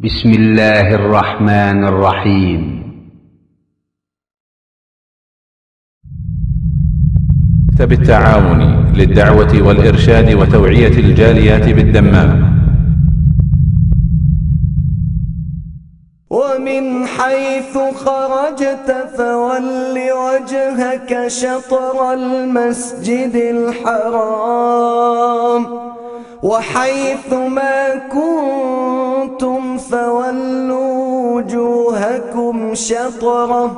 بسم الله الرحمن الرحيم مكتب التعاون للدعوة والإرشاد وتوعية الجاليات بالدمام. ومن حيث خرجت فول وجهك شطر المسجد الحرام وحيث ما كنتم فولوا وجوهكم شطره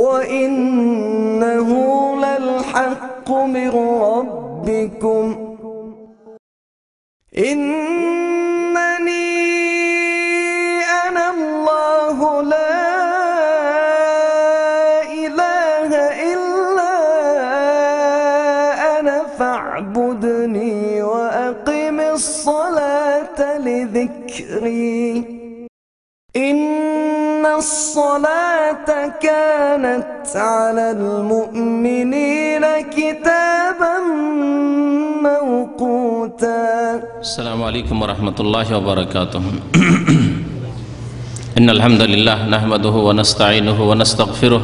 وإنه للحق من ربكم إنني أنا الله لا إله إلا أنا فاعبدني وأقم الصلاة لذكري إن الصلاة كانت على المؤمنين كتابا موقوتا. السلام عليكم ورحمة الله وبركاته. إن الحمد لله نحمده ونستعينه ونستغفره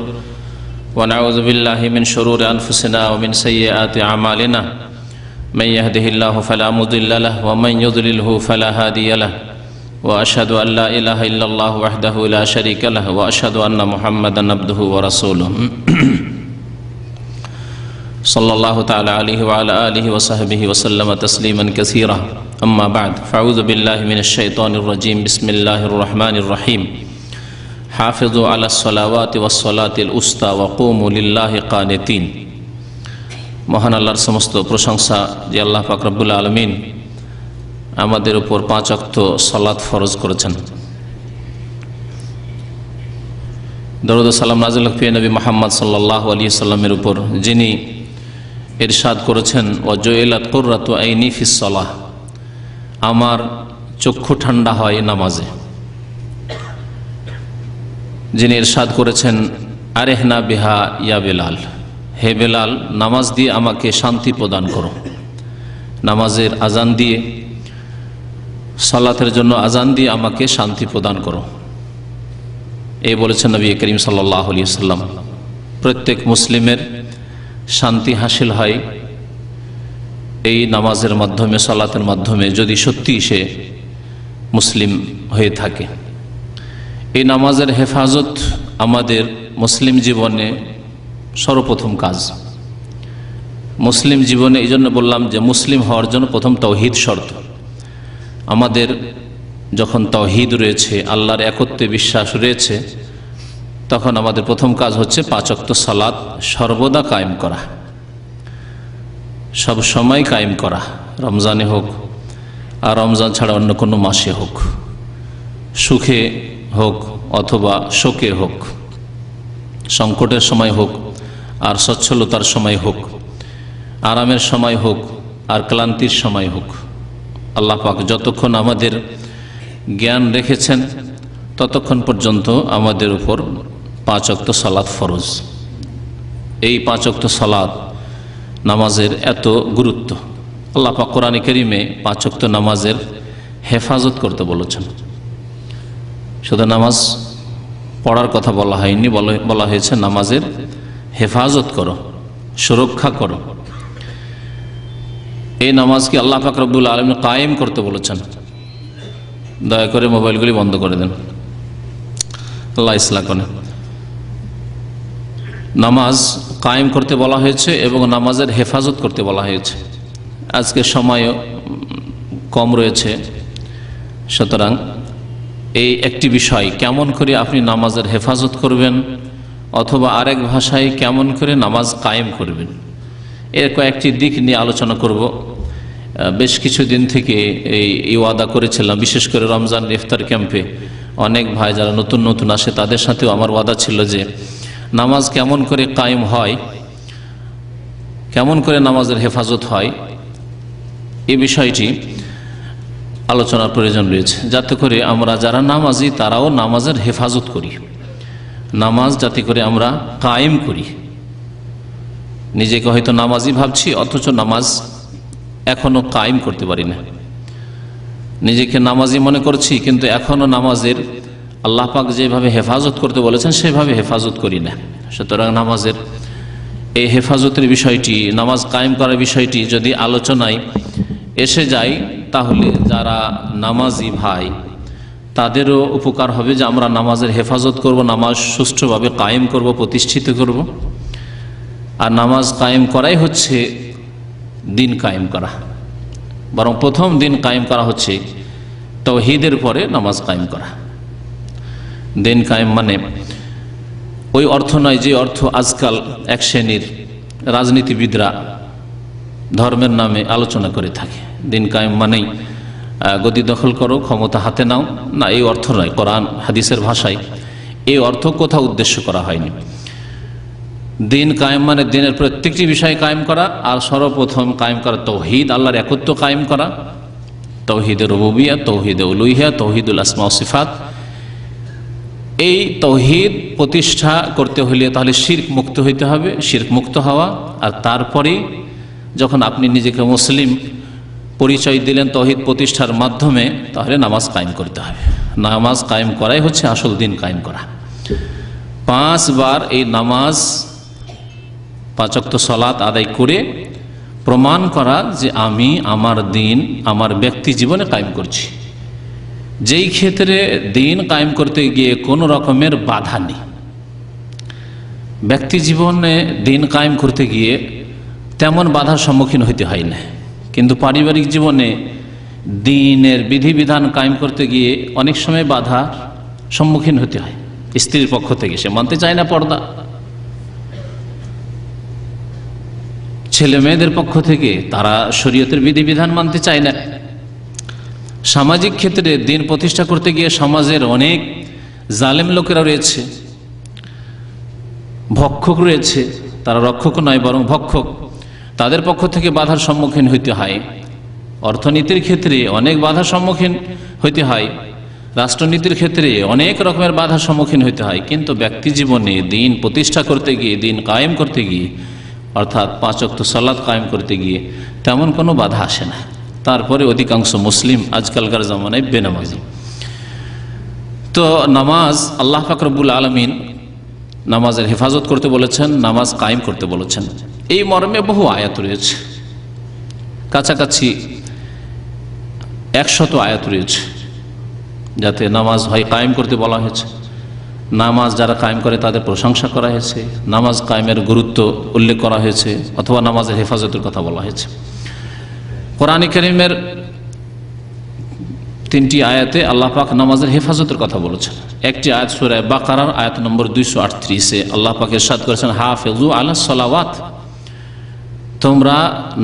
ونعوذ بالله من شرور أنفسنا ومن سيئات أعمالنا من يهده الله فلا مضل له ومن يضلله فلا هادي له وأشهد أن لا إله إلا الله وحده لا شريك له وأشهد أن محمدا عبده ورسوله صلى الله تعالى عليه وعلى آله وصحبه وسلم تسليما كثيرا. أما بعد فأعوذ بالله من الشيطان الرجيم. بسم الله الرحمن الرحيم. حافظوا على الصلوات والصلاة الوسطى وقوموا لله قانتين. মহান আল্লাহর সমস্ত প্রশংসা যে আল্লাহ পাক রব্বুল আলামিন আমাদের উপর 5 ওয়াক্ত সালাত ফরজ করেছেন। দরুদ ও সালাম নাযিল হোক নবী মুহাম্মদ সাল্লাল্লাহু আলাইহি সাল্লামের উপর, যিনি ইরশাদ করেছেন ওয়াজুইলাত কুররাতু আইনি ফিস সালাহ, আমার চক্ষু ঠান্ডা হয় নামাজে। যিনি ইরশাদ করেছেন আরেহনা বিহা ইয়া বেলাল, হে বেলাল নামাজ দিয়ে আমাকে শান্তি প্রদান করো। নামাজের আজান দিয়ে, সালাতের জন্য আজান দিয়ে আমাকে শান্তি প্রদান করো, এই বলেছেন নবী করিম সাল্লাল্লাহু আলাইহি ওয়াসাল্লাম। প্রত্যেক মুসলিমের শান্তি হাসিল হয় এই নামাজের মাধ্যমে, সালাতের মাধ্যমে, যদি সত্যি সে মুসলিম হয়ে থাকে। এই নামাজের হেফাজত আমাদের মুসলিম জীবনে সর্বপ্রথম কাজ। মুসলিম জীবনে এই জন্য বললাম যে মুসলিম হওয়ার জন্য প্রথম তাওহীদ শর্ত। আমাদের যখন তাওহীদ রয়েছে, আল্লাহর একত্বে বিশ্বাস রয়েছে, তখন আমাদের প্রথম কাজ হচ্ছে 5 ওয়াক্ত সালাত সর্বদা কায়েম করা, সব সময় কায়েম করা, রমজানে হোক আর রমজান ছাড়া অন্য কোনো মাসে হোক, সুখে হোক অথবা শোকে হোক, সংকটের সময় হোক আর সচ্ছলতার সময় হোক, আরামের সময় হোক আর ক্লান্তির সময় হোক, আল্লাহ পাক যতক্ষণ আমাদের জ্ঞান রেখেছেন ততক্ষণ পর্যন্ত আমাদের উপর 5 ওয়াক্ত সালাত ফরজ। এই 5 ওয়াক্ত সালাত নামাজের এত গুরুত্ব, আল্লাহ পাক কোরআনে কারীমে 5 ওয়াক্ত নামাজের হেফাজত করতে বলেছেন। শুধু নামাজ পড়ার কথা বলা হয়নি, বলা হয়েছে নামাজের হেফাজত করো, সুরক্ষা করো। এই নামাজকে আল্লাহ পাক রব্বুল আলামিন কায়েম করতে বলেছেন। দয়া করে মোবাইলগুলি বন্ধ করে দেন, আল্লাহ ইসলাহ করেন। নামাজ কায়েম করতে বলা হয়েছে এবং নামাজের হেফাজত করতে বলা হয়েছে। আজকে সময় কম রয়েছে, সুতরাং এই একটি বিষয়, কেমন করে আপনি নামাজের হেফাজত করবেন অথবা আরেক ভাষায় কেমন করে নামাজ কায়েম করবেন, এর কয়েকটি দিক নিয়ে আলোচনা করব। বেশ কিছুদিন থেকে এই ওয়াদা করেছিলাম, বিশেষ করে রমজান ইফতার ক্যাম্পে অনেক ভাই যারা নতুন নতুন আসে তাদের সাথেও আমার ওয়াদা ছিল যে নামাজ কেমন করে কায়েম হয়, কেমন করে নামাজের হেফাজত হয়, এই বিষয়টি আলোচনার প্রয়োজন রয়েছে, যাতে করে আমরা যারা নামাজি তারাও নামাজের হেফাজত করি, নামাজ যাতে করে আমরা কায়েম করি। নিজেকে হয়তো নামাজি ভাবছি অথচ নামাজ এখনো কায়েম করতে পারি না। নিজেকে নামাজি মনে করছি, কিন্তু এখনও নামাজের আল্লাহ পাক যেভাবে হেফাজত করতে বলেছেন সেভাবে হেফাজত করি না। সুতরাং নামাজের এই হেফাজতের বিষয়টি, নামাজ কায়েম করার বিষয়টি যদি আলোচনায় এসে যায়, তাহলে যারা নামাজি ভাই তাদেরও উপকার হবে যে আমরা নামাজের হেফাজত করব, নামাজ সুষ্ঠুভাবে কায়েম করব, প্রতিষ্ঠিত করব। আর নামাজ কায়েম করাই হচ্ছে দিন কায়েম করা। বরং প্রথম দিন কায়েম করা হচ্ছে তাওহীদের পরে নামাজ কায়েম করা। দিন কায়েম মানে ওই অর্থ নয় যে অর্থ আজকাল এক শ্রেণীর রাজনীতিবিদরা ধর্মের নামে আলোচনা করে থাকে। দিন কায়েম মানেই গদি দখল করো, ক্ষমতা হাতে নাও, না, এই অর্থ নয়। কোরআন হাদিসের ভাষায় এই অর্থ কোথাও উদ্দেশ্য করা হয়নি। দিন কায়েম মানে দিনের প্রত্যেকটি বিষয় কায়েম করা, আর সর্বপ্রথম কায়েম করা তাওহীদ, আল্লাহর একত্ব কায়েম করা, তাওহীদে রুবুবিয়্যাহ, তাওহীদে উলুহিয়্যাহ, তাওহীদুল আসমা ওয়া সিফাত। এই তাওহীদ প্রতিষ্ঠা করতে হলে তাহলে শিরক মুক্ত হইতে হবে, শিরক মুক্ত হওয়া। আর তারপরে যখন আপনি নিজেকে মুসলিম পরিচয় দিলেন তাওহীদ প্রতিষ্ঠার মাধ্যমে, তাহলে নামাজ কায়েম করতে হবে। নামাজ কায়েম করাই হচ্ছে আসল দিন কায়েম করা। 5 বার এই নামাজ, 5 ওয়াক্ত সালাত আদায় করে প্রমাণ করা যে আমি আমার দিন আমার ব্যক্তি জীবনে কায়েম করছি। যেই ক্ষেত্রে দিন কায়েম করতে গিয়ে কোনো রকমের বাধা নেই। ব্যক্তি জীবনে দিন কায়েম করতে গিয়ে তেমন বাধার সম্মুখীন হইতে হয় না, কিন্তু পারিবারিক জীবনে দিনের বিধিবিধান কায়েম করতে গিয়ে অনেক সময় বাধার সম্মুখীন হতে হয়। স্ত্রীর পক্ষ থেকে সে মানতে চায় না পর্দা, ছেলে মেয়েদের পক্ষ থেকে তারা শরীয়তের বিধিবিধান মানতে চায় না। সামাজিক ক্ষেত্রে দিন প্রতিষ্ঠা করতে গিয়ে সমাজের অনেক জালেম লোকেরা রয়েছে, ভক্ষক রয়েছে, তারা রক্ষক নয় বরং ভক্ষক, তাদের পক্ষ থেকে বাধার সম্মুখীন হইতে হয়। অর্থনীতির ক্ষেত্রে অনেক বাধার সম্মুখীন হইতে হয়, রাষ্ট্রনীতির ক্ষেত্রে অনেক রকমের বাধার সম্মুখীন হইতে হয়। কিন্তু ব্যক্তি জীবনে দিন প্রতিষ্ঠা করতে গিয়ে, দিন কায়েম করতে গিয়ে, অর্থাৎ 5 ওয়াক্ত সালাত কায়েম করতে গিয়ে তেমন কোনো বাধা আসে না। তারপরে অধিকাংশ মুসলিম আজকালকার জামানায় বেনামাজি। তো নামাজ আল্লাহ পাক রব্বুল আলামিন নামাজের হেফাজত করতে বলেছেন, নামাজ কায়েম করতে বলেছেন। এই মর্মে বহু আয়াত রয়েছে, কাছাকাছি 100 আয়াত রয়েছে, যাতে নামাজ হয় কায়েম করতে বলা হয়েছে। নামাজ যারা কায়েম করে তাদের প্রশংসা করা হয়েছে, নামাজ কায়েমের গুরুত্ব উল্লেখ করা হয়েছে, অথবা নামাজের হেফাজতের কথা বলা হয়েছে। কোরআন কারীমের 3টি আয়াতে আল্লাহ পাক নামাজের হেফাজতের কথা বলেছেন। একটি আয়াত সূরা বাকারার আয়াত নম্বর 238-এ আল্লাহ পাক ইরশাদ করেছেন, হাফিজু আলা সালাওয়াত, তোমরা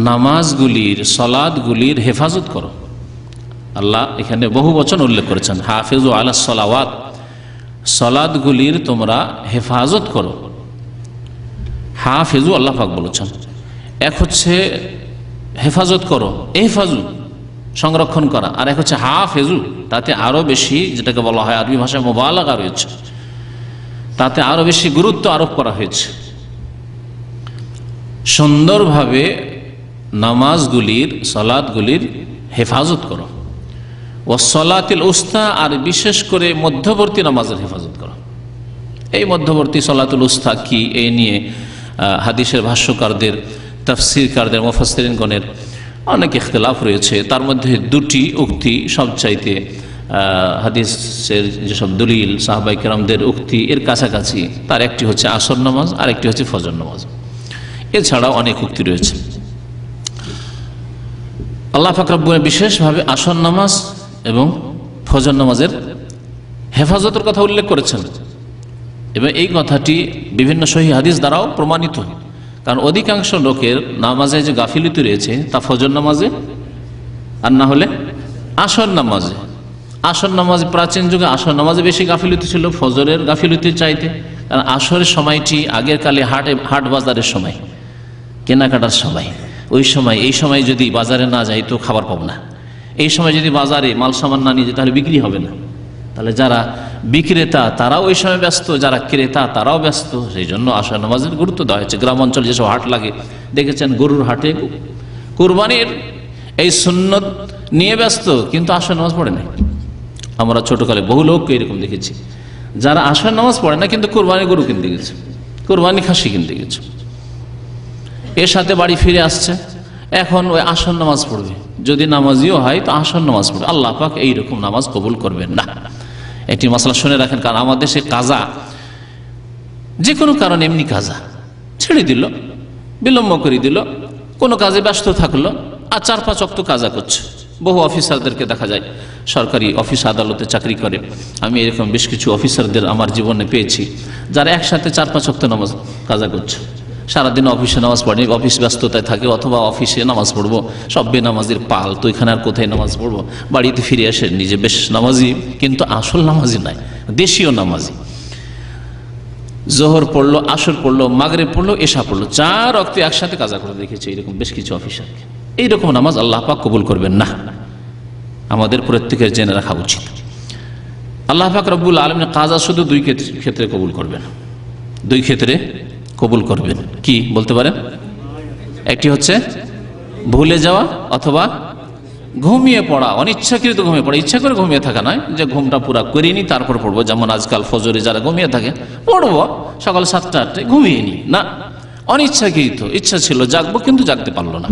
নামাজগুলির, সালাতগুলির হেফাজত করো। আল্লাহ এখানে বহু বচন উল্লেখ করেছেন, হাফিজু আলা সালাওয়াত, সালাতগুলির তোমরা হেফাজত করো। হাফিজু আল্লাহ পাক বলেছেন। এক হচ্ছে হেফাজত করো, এহফাজু সংরক্ষণ করা, আর এক হচ্ছে হাফেজু, তাতে আরো বেশি, যেটাকে বলা হয় আরবি ভাষায় মুবালাগা রয়েছে, তাতে আরো বেশি গুরুত্ব আরোপ করা হয়েছে। সুন্দরভাবে নামাজগুলির, সালাতগুলির হেফাজত করো। ওয়াসসালাতিল উস্তা, আর বিশেষ করে মধ্যবর্তী নামাজের হেফাজত করো। এই মধ্যবর্তী সালাতুল উস্তা কি, এই নিয়ে হাদিসের ভাষ্যকারদের, তাফসীরকারদের, মুফাসসিরিনগণের অনেক ইখতিলাফ রয়েছে। তার মধ্যে 2টি উক্তি সবচাইতে হাদিসের যেসব দলিল, সাহাবায়ে কেরামদের উক্তি এর কাছাকাছি। তার একটি হচ্ছে আসর নামাজ, আর একটি হচ্ছে ফজর নামাজ। এছাড়াও অনেক উক্তি রয়েছে। আল্লাহ পাক রব্বুল বিশেষভাবে আসর নামাজ এবং ফজর নামাজের হেফাজতের কথা উল্লেখ করেছেন, এবং এই কথাটি বিভিন্ন সহিহ হাদিস দ্বারাও প্রমাণিত। কারণ অধিকাংশ লোকের নামাজে যে গাফিলতি রয়েছে তা ফজর নামাজে, আর না হলে আসর নামাজে। আসর নামাজ, প্রাচীন যুগে আসর নামাজে বেশি গাফিলতি ছিল ফজরের গাফিলতির চাইতে। কারণ আসরের সময়টি আগের কালে হাট বাজারের সময়, কেনাকাটার সময়। ওই সময়, এই সময় যদি বাজারে না যাই তো খাবার পাবো না। এই সময় যদি বাজারে মাল সামান না নিয়ে যাই তাহলে বিক্রি হবে না। তাহলে যারা বিক্রেতা তারাও ওই সময় ব্যস্ত, যারা ক্রেতা তারাও ব্যস্ত। সেই জন্য আসর নামাজের গুরুত্ব দেওয়া হয়েছে। গ্রাম অঞ্চলে যেসব হাট লাগে দেখেছেন, গরুর হাটে, কুরবানির এই সুন্নত নিয়ে ব্যস্ত, কিন্তু আসর নামাজ পড়ে না। আমরা ছোটকালে বহু লোককে এরকম দেখেছি, যারা আসর নামাজ পড়ে না কিন্তু কোরবানি গরু কিনতে গেছে, কোরবানি খাসি কিনতে গেছে, এর সাথে বাড়ি ফিরে আসছে, এখন ওই আসর নামাজ পড়বে। যদি নামাজিও হয় তো আসর নামাজ পড়বে। আল্লাহ পাক এইরকম নামাজ কবুল করবেন না। একটি মাসলা শুনে রাখেন, কারণ আমাদের দেশে কাজা যে কোনো কারণে এমনি কাজা ছেড়ে দিল, বিলম্ব করে দিল, কোনো কাজে ব্যস্ত থাকলো, আর 4-5 ওয়াক্ত কাজা করছে। বহু অফিসারদেরকে দেখা যায়, সরকারি অফিস আদালতে চাকরি করে, আমি এরকম বেশ কিছু অফিসারদের আমার জীবনে পেয়েছি, যারা একসাথে 4-5 ওয়াক্ত নামাজ কাজা করছে। সারাদিন অফিসে নামাজ পড়ে, অফিস ব্যস্ততায় থাকে, অথবা অফিসে নামাজ পড়বো, সব বেনামাজির পাল, তো এখানে আর কোথায় নামাজ পড়বো, বাড়িতে ফিরে আসে নিজে বেশ নামাজি, কিন্তু আসল নামাজি নাই, দেশীয় নামাজি। জোহর পড়লো, আসর পড়লো, মাগরিব পড়লো, এশা পড়লো, 4 ওয়াক্ত একসাথে কাজা করে দেখেছি এরকম বেশ কিছু অফিসারকে। এইরকম নামাজ আল্লাহ পাক কবুল করবেন না, আমাদের প্রত্যেকের জেনে রাখা উচিত। আল্লাহ পাক রব্বুল আলামিন কাজা শুধু 2 ক্ষেত্রে কবুল করবেন, 2 ক্ষেত্রে কবুল করবেন। কি বলতে পারেন? একটি হচ্ছে ভুলে যাওয়া অথবা ঘুমিয়ে পড়া, অনিচ্ছাকৃত ঘুমিয়ে পড়া, ইচ্ছা করে ঘুমিয়ে থাকা নয় যে ঘুমটা পুরা করিনি তারপর পড়বো, যেমন আজকাল ফজরে যারা ঘুমিয়ে থাকে, পড়বো সকাল 7টা-8টায়, ঘুমিয়ে নি না, অনিচ্ছাকৃত, ইচ্ছা ছিল জাগবো কিন্তু জাগতে পারলো না।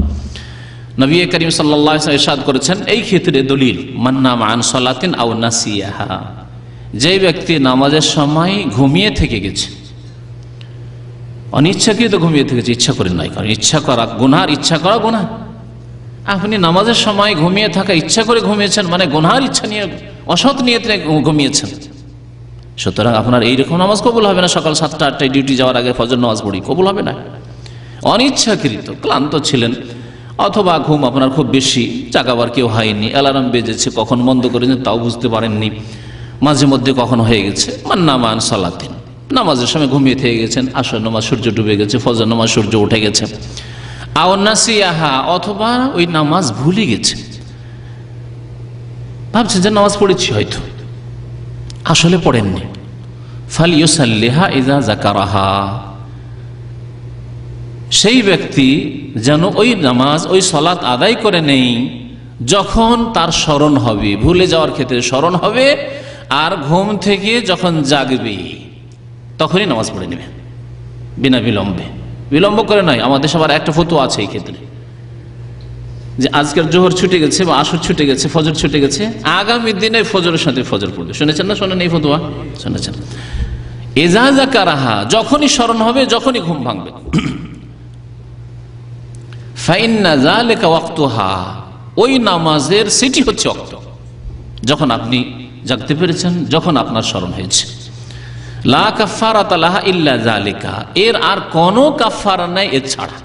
নবী করিম সাল্লাল্লাহু আলাইহি ওয়াসাল্লাম ইরশাদ করেছেন, এই ক্ষেত্রে দলিল মান নামা আন সালাতিন আও নাসিয়াহা, যে ব্যক্তি নামাজের সময় ঘুমিয়ে থেকে গেছে, অনিচ্ছাকৃত ঘুমিয়ে থেকেছে, ইচ্ছা করে নাই, কারণ ইচ্ছা করা গুনার, ইচ্ছা করা গুনাহ। আপনি নামাজের সময় ঘুমিয়ে থাকা, ইচ্ছা করে ঘুমিয়েছেন, মানে গুনার ইচ্ছা নিয়ে, অসৎ নিয়তে ঘুমিয়েছেন, সুতরাং আপনার এইরকম নামাজ কবুল হবে না। সকাল 7টা-8টায় ডিউটি যাওয়ার আগে ফজর নামাজ পড়ি, কবুল হবে না। অনিচ্ছাকৃত ক্লান্ত ছিলেন, অথবা ঘুম আপনার খুব বেশি, জাগাবার কেউ হয়নি, অ্যালার্ম বেজেছে, কখন বন্ধ করেছেন তাও বুঝতে পারেননি, মাঝে মধ্যে কখন হয়ে গেছে, মান নামা আন সালাতিন, নামাজের সময় ঘুমিয়ে থেকে গেছেন, আসর নামাজ সূর্য ডুবে গেছে, ফজর নামাজ সূর্য উঠে গেছে, আও নাসিয়াহা, অথবা ওই নামাজ ভুলে গেছে, ভাবছেন যে নামাজ পড়েছি, হয়তো আসলে পড়েননি, ফালিয়ুসাল্লিহা ইযা যাকারাহা, সেই ব্যক্তি যেন ওই নামাজ, ওই সালাত আদায় করে নেই যখন তার স্মরণ হবে, ভুলে যাওয়ার ক্ষেত্রে স্মরণ হবে, আর ঘুম থেকে যখন জাগবে তখনই নামাজ পড়ে নেবে বিনা বিলম্বে, বিলম্ব করে নয়। আমাদের সবার একটা ফতোয়া আছে এই ক্ষেত্রে, যে আজকের জোহর ছুটে গেছে বা আসর ছুটে গেছে, ফজর ছুটে গেছে, আগামী দিনে ফজরের সাথে ফজর পড়বে। শুনেছেন না শোনেন এই ফতোয়া? শুনেছেন। ইযা যাকারাহা, যখনই স্মরণ হবে, যখনই ঘুম ভাঙবে, ফাইন্না যালিকা ওয়াক্তুহা, ওই নামাজের সেটি হচ্ছে ওয়াক্ত, যখন আপনি জাগতে পেরেছেন, যখন আপনার স্মরণ হয়েছে। লা কাফারাতা লাহা ইল্লা যালিকা, এর আর কোনো কাফারা নাই এছাড়া,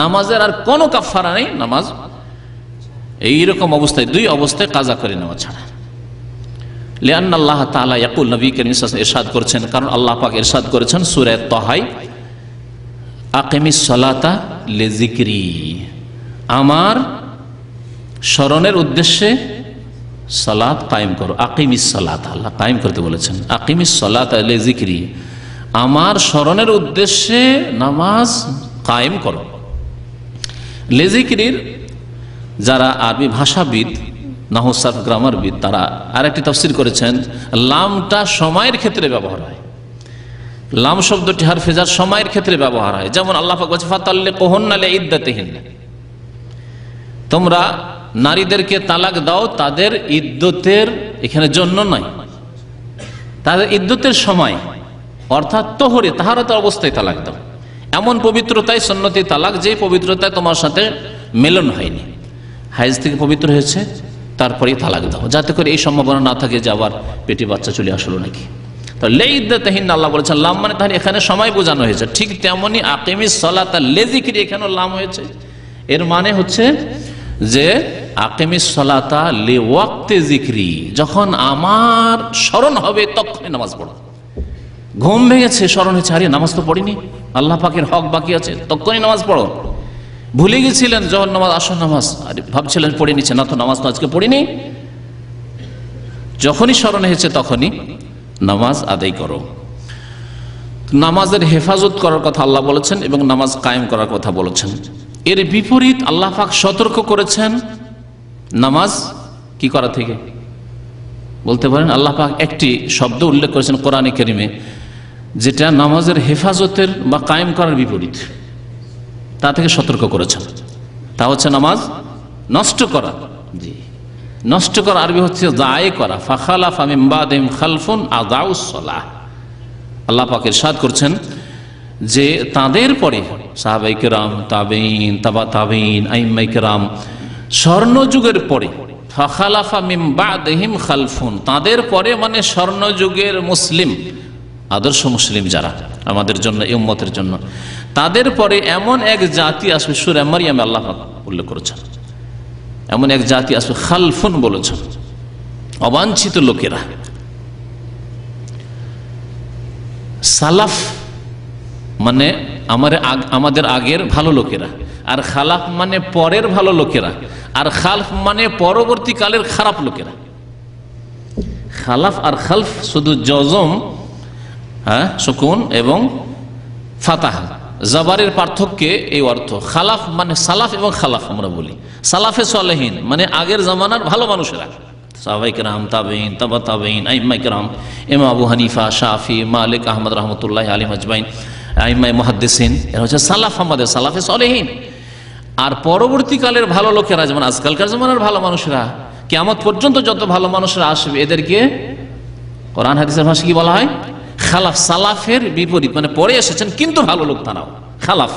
নামাজের আর কোনো কাফারা নেই, নামাজ এইরকম অবস্থায়, 2 অবস্থায় কাজা করে নেওয়া ছাড়া। লিআন্না আল্লাহ তাআলা ইয়াকুল, নবী করিম সাল্লাল্লাহু আলাইহি ওয়াসাল্লাম ইরশাদ করেছেন, কারণ আল্লাহ পাক ইরশাদ করেছেন সূরা তাহায়, আকিমিস সালাতা লিযিকরি, আমার স্মরণের উদ্দেশ্যে সালাত কায়েম করো। আকিমিস সালাত, আল্লাহ কায়েম করতে বলেছেন, আকিমিস সালাতা লিযিকরি, আমার স্মরণের উদ্দেশ্যে নামাজ কায়েম করো। লিযিকরির যারা আরবি ভাষাবিদ, নাহু সারফ, গ্রামারবিদ, তারা আরেকটি তাফসীর করেছেন, লামটা সময়ের ক্ষেত্রে ব্যবহার হয়, লাম শব্দটি হারফে জার সময়ের ক্ষেত্রে ব্যবহার হয়। যেমন আল্লাহ পাক বলেছেন, ফাতাল্লিকুহুন্না লিইদ্দাতিহিন্না, তোমরা নারীদেরকে তালাক দাও তাদের ইদ্দতের, এখানে জন্য নয়, তাদের ইদ্দতের সময়, অর্থাৎ তোহরে, তাহারত অবস্থায় তালাক দাও, এমন পবিত্রতায় সুন্নতি তালাক, যে পবিত্রতায় তোমার সাথে মিলন হয়নি, হাইজ থেকে পবিত্র হয়েছে তারপরেই তালাক দাও, যাতে করে এই সম্ভাবনা না থাকে যে আবার পেটে বাচ্চা চলে আসলো নাকি। তো লিইদ্দাতিহিন্না আল্লাহ বলেছেন, লাম মানে তাহলে এখানে সময় বোঝানো হয়েছে। ঠিক তেমনি আকিমিস সালাতা লিযিকরি, এখানেও লাম হয়েছে, এর মানে হচ্ছে যে আকিমিস সালাতা লিওয়াক্তি যিকরি, যখন আমার স্মরণ হবে তখনই নামাজ পড়ো। ঘুম ভেঙেছে, স্মরণ হয়েছে, আরে নামাজ তো পড়িনি, আল্লাহ পাকের হক বাকি আছে, তখনই নামাজ পড়ো। ভুলে গেছিলেন যখন নামাজ, আসর নামাজ, আরে ভাবছিলেন পড়ে নিচ্ছে, না তো নামাজ তো আজকে পড়িনি, যখনই স্মরণ হয়েছে তখনই নামাজ আদায় করো। নামাজের হেফাজত করার কথা আল্লাহ বলেছেন এবং নামাজ কায়েম করার কথা বলেছেন। এর বিপরীত আল্লাহ পাক সতর্ক করেছেন নামাজ কি করা থেকে বলতে পারেন? আল্লাহ পাক একটি শব্দ উল্লেখ করেছেন কোরআনে কারিমে, যেটা নামাজের হেফাজতের বা কায়েম করার বিপরীত, তা থেকে সতর্ক করেছেন। তা হচ্ছে নামাজ নষ্ট করা। জি, নষ্ট করা আরবি হচ্ছে দায়ে করা। ফাখালাফা মিন বাদিহিম খালফুন আদাউস সালাহ। আল্লাহ পাক ইরশাদ করছেন যে তাদের পরে সাহাবায়ে কেরাম, তাবেঈন, তাবা তাবেঈন, আইম্মায়ে কেরাম, স্বর্ণযুগের পরে ফাখালাফা মিন বাদিহিম খালফুন, তাদের পরে মানে স্বর্ণযুগের মুসলিম, আদর্শ মুসলিম যারা আমাদের জন্য, এই উম্মতের জন্য, তাদের পরে এমন এক জাতি আসবে, সূরা মারইয়ামে আল্লাহ পাক উল্লেখ করেছেন, এমন এক জাতি আসবে, খালফুন বলেছেন, অবাঞ্ছিত লোকেরা। সালাফ মানে আমাদের আগের ভালো লোকেরা, আর খালাফ মানে পরের ভালো লোকেরা, আর খালফ মানে পরবর্তীকালের খারাপ লোকেরা। খালাফ আর খালফ শুধু জজম, সুকুন এবং ফাতাহ, জবরের পার্থক্যে এই অর্থ। খালাফ মানে সালাফ এবং খালাফ আমরা বলি। সালাফে সালেহিন মানে আগের জামানার ভালো মানুষেরা, সাহাবায়ে কেরাম, তাবেঈন, তাবা তাবেঈন, আইম্মায়ে কেরাম, ইমাম আবু হানিফা, শাফি, মালিক, আহমদ রহমতুল্লাহ আলাইহিম আজমাইন, আইম্মায়ে মুহাদ্দিসিন, এরা হচ্ছে সালাফ, আমাদের সালাফে সালেহিন। আর পরবর্তীকালের ভালো লোকেরা, যেমন আজকালকার জামানার ভালো মানুষরা, কিয়ামত পর্যন্ত যত ভালো মানুষরা আসবে, এদেরকে কোরআন হাদিসের ভাষায় কি বলা হয়? খালাফ। সালাফের বিপরীত মানে পরে এসেছেন কিন্তু ভালো লোক, তারাও খালাফ।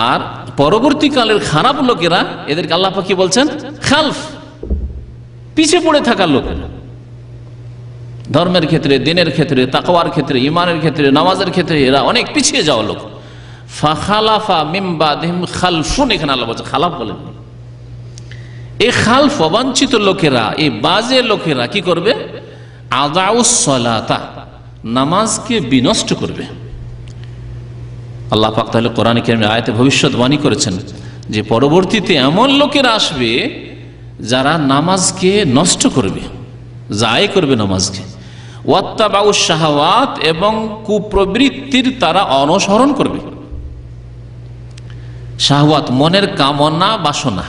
আর পরবর্তীকালের খারাপ লোকেরা, এদেরকে আল্লাহ পাক কি বলছেন? খালফ, পিছিয়ে পড়ে থাকা লোক। ধর্মের ক্ষেত্রে, দিনের ক্ষেত্রে, তাকওয়ার ক্ষেত্রে, ইমানের ক্ষেত্রে, নামাজের ক্ষেত্রে এরা অনেক পিছিয়ে যাওয়া লোক। ফাখালাফা মিন বাদিহিম খালফুন, এখানে আল্লাহ বলছে, খালাফ বলেন। এই খালফ, অবাঞ্ছিত লোকেরা, এই বাজে লোকেরা কি করবে? আদাউস সালাতা, নামাজকে বিনষ্ট করবে। আল্লাহ পাক তাহলে কোরআনে কারিমের আয়াতে ভবিষ্যৎবাণী করেছেন যে পরবর্তীতে এমন লোকেরা আসবে যারা নামাজকে নষ্ট করবে, জায়ে করবে নামাজকে। ওয়াত্তাবাউশ শাহাওয়াত, এবং কুপ্রবৃত্তির তারা অনুসরণ করবে। শাহওয়াত মনের কামনা বাসনা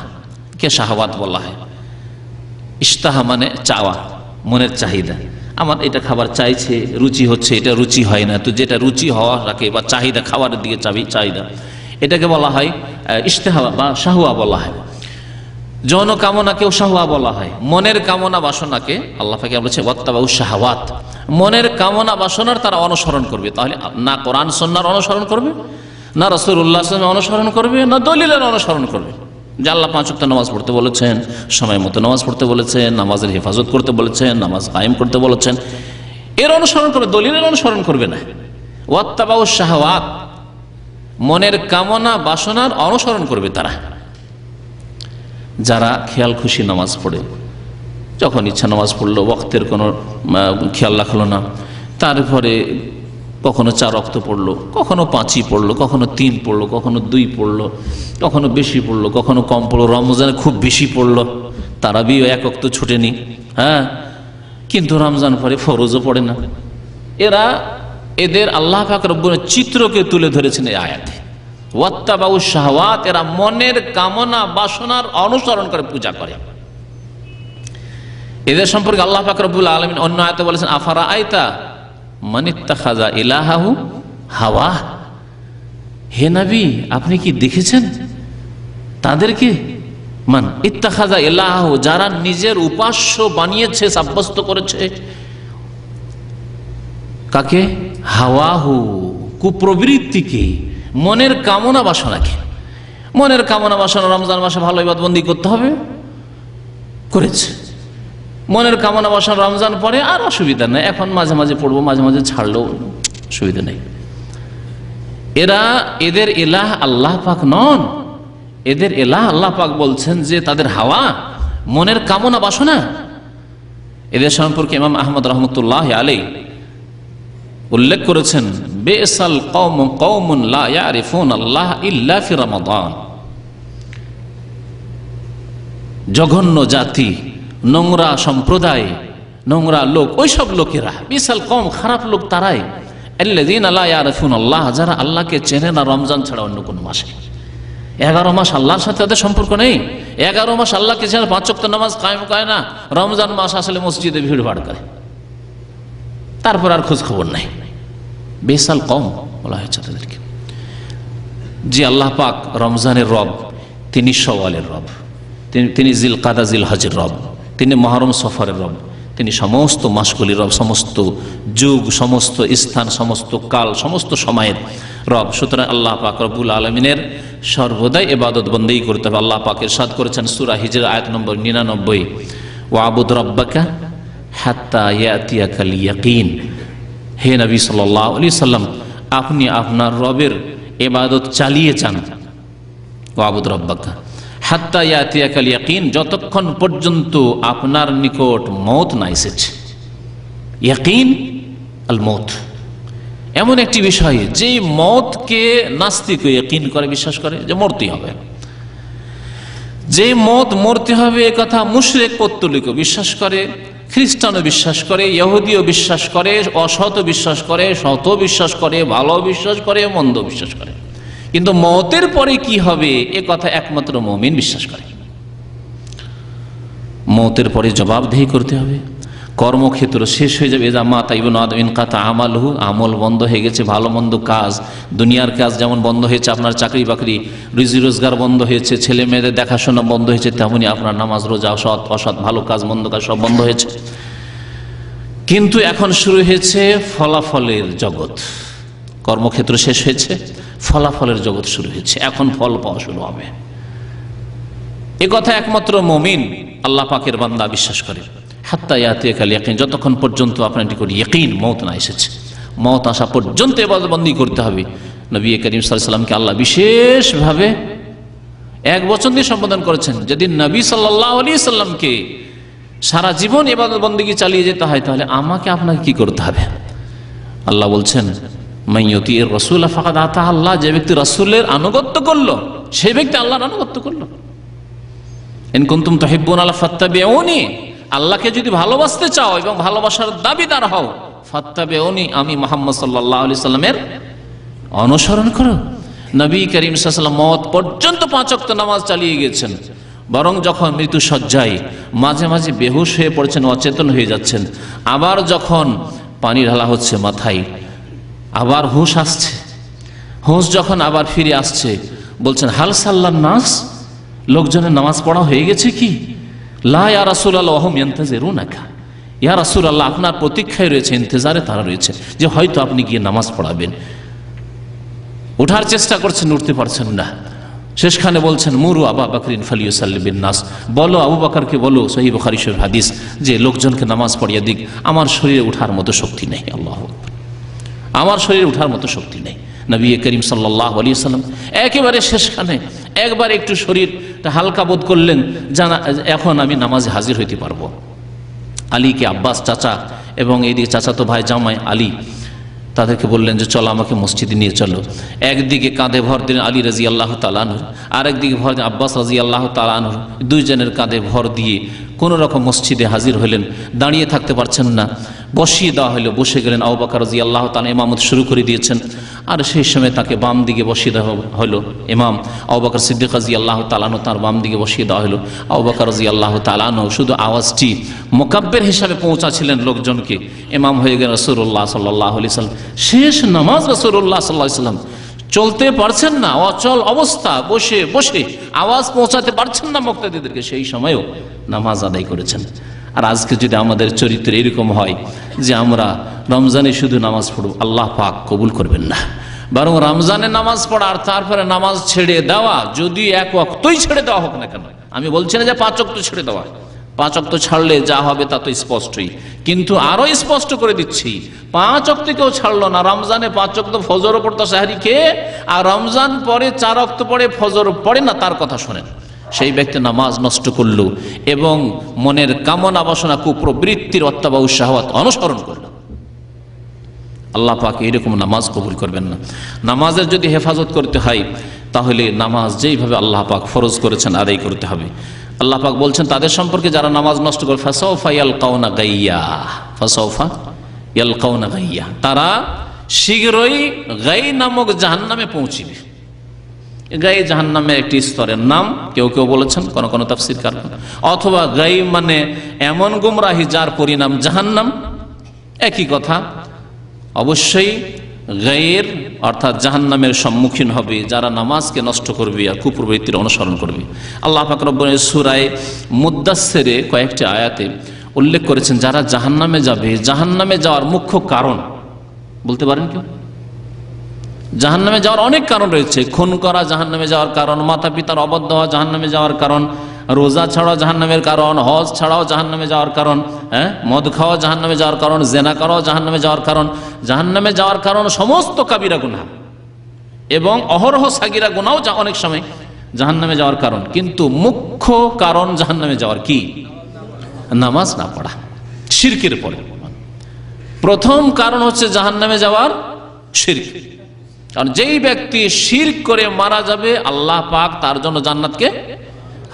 কে শাহওয়াত বলা হয়। ইশতাহা মানে চাওয়া, মনের চাহিদা। আমার এটা খাবার চাইছে, রুচি হচ্ছে, এটা রুচি হয় না, তো যেটা রুচি হওয়া রাখে বা চাহিদা, খাবারের দিকে চাহিদা, এটাকে বলা হয় ইশতেহা বা শাহওয়া বলা হয়। যৌন কামনাকেও শাহওয়া বলা হয়। মনের কামনা বাসনাকে আল্লাহ পাক বলেছে ওয়াত্তাবাউশ শাহাওয়াত, মনের কামনা বাসনার তারা অনুসরণ করবে। তাহলে না কোরআন সুন্নাহর অনুসরণ করবে, না রাসূলুল্লাহ সাল্লাল্লাহু আলাইহি ওয়াসাল্লামের অনুসরণ করবে, না দলিলের অনুসরণ করবে। যে আল্লাহ 5 ওয়াক্ত নামাজ পড়তে বলেছেন, সময় মতো নামাজ পড়তে বলেছেন, নামাজের হেফাজত করতে বলেছেন, নামাজ কায়েম করতে বলেছেন, এর অনুসরণ করবে, দলিলের অনুসরণ করবে না। ওয়াত্তাবাউশ শাহাওয়াত, মনের কামনা বাসনার অনুসরণ করবে তারা। যারা খেয়াল খুশি নামাজ পড়ে, যখন ইচ্ছা নামাজ পড়লো, ওয়াক্তের কোনো খেয়াল রাখলো না, তারপরে কখনো 4 ওয়াক্ত পড়লো, কখনো 5ই পড়লো, কখনো 3 পড়লো, কখনো 2 পড়লো, কখনো বেশি পড়লো, কখনো কম পড়লো, রমজানে খুব বেশি পড়লো, তারাবিও 1 ওয়াক্ত ছুটেনি, কিন্তু রমজান পরে ফরজও পড়ে না। এদের আল্লাহ পাক রব্বুল চিত্রকে তুলে ধরেছেন এই আয়াতে। ওয়াত্তাবাউশ শাহাওয়াত, এরা মনের কামনা বাসনার অনুসরণ করে পূজা করে। এদের সম্পর্কে আল্লাহ পাক রব্বুল আলামিন অন্য আয়াতে বলেছেন আফারা আইতা মান ইত্তাখাযা ইলাহাহু হাওয়া। হে নবী, আপনি কি দেখেছেন তাদেরকে? মান ইত্তাখাযা ইলাহাহু, যারা নিজের উপাস্য বানিয়েছে, সাব্যস্ত করেছে। কাকে? হাওয়াহু, কুপ্রবৃত্তিকে, মনের কামনা বাসনাকে। মনের কামনা বাসনা রমজান মাসে ভালো ইবাদতবন্দি করতে হবে, করেছে। মনের কামনা বাসনা রমজান পরে আর অসুবিধা নেই, এখন মাঝে মাঝে পড়বো, মাঝে মাঝে ছাড়লেও অসুবিধা নেই। এদের ইলাহ আল্লাহ পাক নন। এদের ইলাহ আল্লাহ পাক বলছেন যে তাদের হাওয়া, মনের কামনা বাসনা। এদের সম্পর্কে ইমাম আহমদ রহমতুল্লাহ আলাইহি উল্লেখ করেছেন বিসাল কওম কওমুন লা ইয়ারিফুন আল্লাহ ইল্লা ফি রমাদান। জঘন্য জাতি, নোংরা সম্প্রদায়, নোংরা লোক, ওইসব লোকেরা, বিশাল কম, খারাপ লোক তারাই, আল্লাযীনা লা ইয়ারিফুন আল্লাহ, যারা আল্লাহকে চেনে না রমজান ছাড়া অন্য কোন মাসে। 11 মাস আল্লাহর সাথে তাদের সম্পর্ক নেই। 11 মাস আল্লাহকে ছাড়া 5 ওয়াক্ত নামাজ কায়েম করে না, রমজান মাস আসলে মসজিদে ভিড় ভাড় করে, তারপর আর খোঁজ খবর নাই। বেসাল কম বলা হয়েছে তাদেরকে। যে আল্লাহ পাক রমজানের রব, তিনি শওয়ালের রব, তিনি জিল কাদা জিল হজের রব, তিনি মহরম সফরের রব, তিনি সমস্ত মাসগুলির রব, সমস্ত যুগ, সমস্ত স্থান, সমস্ত কাল, সমস্ত সময়ের রব। সুতরাং আল্লাহ পাক রব্বুল আলমিনের সর্বদাই ইবাদত বন্দেগী করতে হবে। আল্লাহ পাক ইরশাদ করেছেন সূরা হিজর আয়াত নম্বর 99, ওয়াবুদ রব্বাকা হাত্তা ইয়াতিয়াকাল ইয়াকিন। হে নবী সাল্লাল্লাহু আলাইহি সাল্লাম, আপনি আপনার রবের ইবাদত চালিয়ে যান। ওয়াবুদ রব্বাকা হাত্তা ইয়াতিয়াকাল ইয়াকিন, যতক্ষণ পর্যন্ত আপনার নিকট মওত না এসেছে। ইয়াকিন আল মওত এমন একটি বিষয় যে মওতকে নাস্তিক ইয়াকিন করে, বিশ্বাস করে যে মরতে হবে, যে মওত মরতে হবে এ কথা মুশরিক পৌত্তলিকও বিশ্বাস করে, খ্রিস্টানও বিশ্বাস করে, ইহুদিও বিশ্বাস করে, অসৎ বিশ্বাস করে, সৎ বিশ্বাস করে, ভালো বিশ্বাস করে, মন্দ বিশ্বাস করে। কিন্তু মওতের পরে কি হবে এ কথা একমাত্র মুমিন বিশ্বাস করে। মওতের পরে জবাবদিহি করতে হবে, কর্মক্ষেত্র শেষ হয়ে যাবে। এজা মাতা ইবনু আদম ইনকাতা আমালহু, আমল বন্ধ হয়ে গেছে, ভালো মন্দ কাজ, দুনিয়ার কাজ যেমন বন্ধ হয়েছে, আপনার চাকরি বাকরি রুজি রোজগার বন্ধ হয়েছে, ছেলে মেয়েদের দেখাশোনা বন্ধ হয়েছে, তেমনি আপনার নামাজ রোজা, সৎ অসৎ, ভালো কাজ মন্দ কাজ সব বন্ধ হয়েছে। কিন্তু এখন শুরু হয়েছে ফলাফলের জগৎ। কর্মক্ষেত্র শেষ হয়েছে, ফলাফলের জগৎ শুরু হয়েছে, এখন ফল পাওয়া শুরু হবে। এ কথা একমাত্র মুমিন আল্লাহ পাকের বান্দা বিশ্বাস করে। হাত্তা ইয়াতিয়াকাল ইয়াকিন, যতক্ষণ পর্যন্ত আপনার নিকট ইয়াকিন মওত না এসেছে, মওত আসা পর্যন্ত ইবাদত বন্দেগী করতে হবে। নবী করিম সাল্লাল্লাহু আলাইহি সাল্লামকে আল্লাহ বিশেষভাবে এক বচন দিয়ে সম্বোধন করেছেন। যদি নবী সাল্লাল্লাহু আলাইহি সাল্লামকে সারা জীবন ইবাদত বন্দেগী চালিয়ে যেতে হয়, তাহলে আমাকে আপনাকে কি করতে হবে? আল্লাহ বলছেন মাইয়ুতির রাসূল ফাকাদ আতা আল্লাহ, যে ব্যক্তি রাসূলের আনুগত্য করলো সেই ব্যক্তি আল্লাহর আনুগত্য করলো। ইন কুনতুম তুহিব্বুনা ফাত্তাবিউনি, আল্লাহকে যদি ভালোবাসতে চাও এবং ভালোবাসার দাবিদার হও, ফাত্তাবিউনি, আমি মুহাম্মদ সাল্লাল্লাহু আলাইহি সাল্লামের অনুসরণ করো। নবী করিম সাল্লাল্লাহু আলাইহি ওয়াসাল্লাম মওত পর্যন্ত 5 ওয়াক্ত নামাজ চালিয়ে গেছেন, বরং যখন মৃত্যু সজ্জায় মাঝে মাঝে বেহুশ হয়ে পড়েছেন, অচেতন হয়ে যাচ্ছেন, আবার যখন পানি ঢালা হচ্ছে মাথায়, আবার হুঁশ আসছে, হুঁশ যখন আবার ফিরে আসছে, বলছেন হাল সাল্লান নাস, লোকজনের নামাজ পড়া হয়ে গেছে কি? লা ইয়া রাসূলুল্লাহ ওয়াহুম ইয়ানতাজিরুনাকা, ইয়া রাসূলুল্লাহ আপনার প্রতীক্ষায় রয়েছে, ইন্তজারে তারা রয়েছে যে হয়তো আপনি গিয়ে নামাজ পড়াবেন। ওঠার চেষ্টা করছেন, উঠতে পারছেন না। শেষখানে বলছেন মুরু আবু বকরিন ফালিয়ুসাল্লি বিন নাস, বলো আবু বকরকে বলো, সহিহ বুখারী শরীফ হাদিস, যে লোকজনকে নামাজ পড়িয়ে দিক, আমার শরীরে ওঠার মতো শক্তি নেই। আল্লাহু আকবার, আমার শরীরে ওঠার মতো শক্তি নেই। নবী করিম সাল্লাল্লাহু আলাইহি ওয়াসাল্লাম একেবারে শেষখানে একবার একটু শরীরটা হালকা বোধ করলেন, জানা এখন আমি নামাজে হাজির হইতে পারবো। আলীকে আব্বাস চাচা এবং এইদিকে চাচাতো ভাই জামাই আলী, তাদেরকে বললেন যে চলো আমাকে মসজিদে নিয়ে চলো। একদিকে কাঁধে ভর দিলেন আলী রাদিয়াল্লাহু তাআলা আনহু, আরেকদিকে ভর দিলেন আব্বাস রাদিয়াল্লাহু তাআলা আনহু। দুইজনের কাঁধে ভর দিয়ে কোনো রকম মসজিদে হাজির হলেন। দাঁড়িয়ে থাকতে পারছেন না, বসিয়ে দেওয়া হলো, বসে গেলেন। আবু বকর রাদিয়াল্লাহু তাআলা ইমামত শুরু করে দিয়েছেন, আর সেই সময় তাকে বাম দিকে বসিয়ে দেওয়া হলো। ইমাম আবু বকর সিদ্দিক রাদিয়াল্লাহু তাআলা আনহু, তার বাম দিকে বসিয়ে দেওয়া হলো। আবু বকর রাদিয়াল্লাহু তাআলা আনহু শুধু আওয়াজটি মুকাব্বির হিসাবে পৌঁছাছিলেন লোকজনকে। ইমাম হয়ে গেলেন রাসূলুল্লাহ সাল্লাল্লাহু আলাইহি ওয়াসাল্লাম। শেষ নামাজ রাসূলুল্লাহ সাল্লাল্লাহু আলাইহি ওয়াসাল্লাম, চলতে পারছেন না, অচল অবস্থা, বসে বসে আওয়াজ পৌঁছাতে পারছেন না মুক্তাদিদেরকে, সেই সময়ও নামাজ আদায় করেছেন। আর আজকে যদি আমাদের চরিত্র এরকম হয় যে আমরা রমজানে শুধু নামাজ পড়ব, আল্লাহ পাক কবুল করবেন না। বরং রমজানে নামাজ পড়া আর তারপরে নামাজ ছেড়ে দেওয়া, যদি এক ওয়াক্তই ছেড়ে দেওয়া হোক না কেন, আমি বলছি না যে 5 ওয়াক্ত ছেড়ে দেওয়া, 5 ওয়াক্ত ছাড়লে যা হবে তা তো স্পষ্টই, কিন্তু আরো স্পষ্ট করে দিচ্ছি 5 ওয়াক্ত কেউ ছাড়লো না। রমজানে 5 ওয়াক্ত ফজর পড়তো সাহরি খেয়ে, আর রমজান পরে 4 ওয়াক্ত পড়ে ফজর পড়ে না, তার কথা শোনেন, সেই ব্যক্তি নামাজ নষ্ট করলো এবং মনের কামনা বাসনা কুপ্রবৃত্তির অত্যাবাউ শাহওয়াত অনুসরণ করলো। আল্লাহ পাক এরকম নামাজ কবুল করবেন না। নামাজের যদি হেফাজত করতে হয়, তাহলে নামাজ যেইভাবে আল্লাহ পাক ফরজ করেছেন আদায় করতে হবে। আল্লাহ পাক বলছেন তাদের সম্পর্কে যারা নামাজ নষ্ট করে, ফাসাউফা ইয়ালকাউনা গাইয়া, ফাসাউফা ইয়ালকাউনা গাইয়া, তারা শীঘ্রই গাই নামক জাহান্নামে পৌঁছিবে। গায়ে জাহান্নামের একটি স্তরের নাম, কেউ কেউ বলেছেন, কোন কোন তাফসীরকার। অথবা গায়ে মানে এমন গুমরাহি যার পরিণাম জাহান্নাম, একই কথা। অবশ্যই গায়ের অর্থাৎ জাহান্নামের সম্মুখীন হবে যারা নামাজকে নষ্ট করবে আর কুপ্রবৃত্তির অনুসরণ করবে। আল্লাহ পাক রব্বুল সূরা মুদ্দাসসিরে কয়েকটি আয়াতে উল্লেখ করেছেন যারা জাহান্নামে যাবে, জাহান্নামে যাওয়ার মুখ্য কারণ বলতে পারেন কেউ? জাহান্নামে যাওয়ার অনেক কারণ রয়েছে। খুন করা জাহান্নামে যাওয়ার কারণ, মাতা পিতার অবাধ্য হওয়া জাহান্নামে যাওয়ার কারণ, রোজা ছাড়াও জাহান্নামের কারণ, হজ ছাড়াও জাহান্নামে যাওয়ার কারণ, মদ খাওয়া জাহান্নামে যাওয়ার কারণ, জেনা করাও জাহান্নামে যাওয়ার কারণ। জাহান্নামে যাওয়ার কারণ সমস্ত কাবিরা গুনাহ এবং অহরহ সাগিরা গুনাহও অনেক সময় জাহান্নামে যাওয়ার কারণ। কিন্তু মুখ্য কারণ জাহান্নামে যাওয়ার কি? নামাজ না পড়া, শিরকের পরে প্রথম কারণ হচ্ছে জাহান্নামে যাওয়ার শিরক। কারণ যেই ব্যক্তি শিরক করে মারা যাবে আল্লাহ পাক তার জন্য জান্নাতকে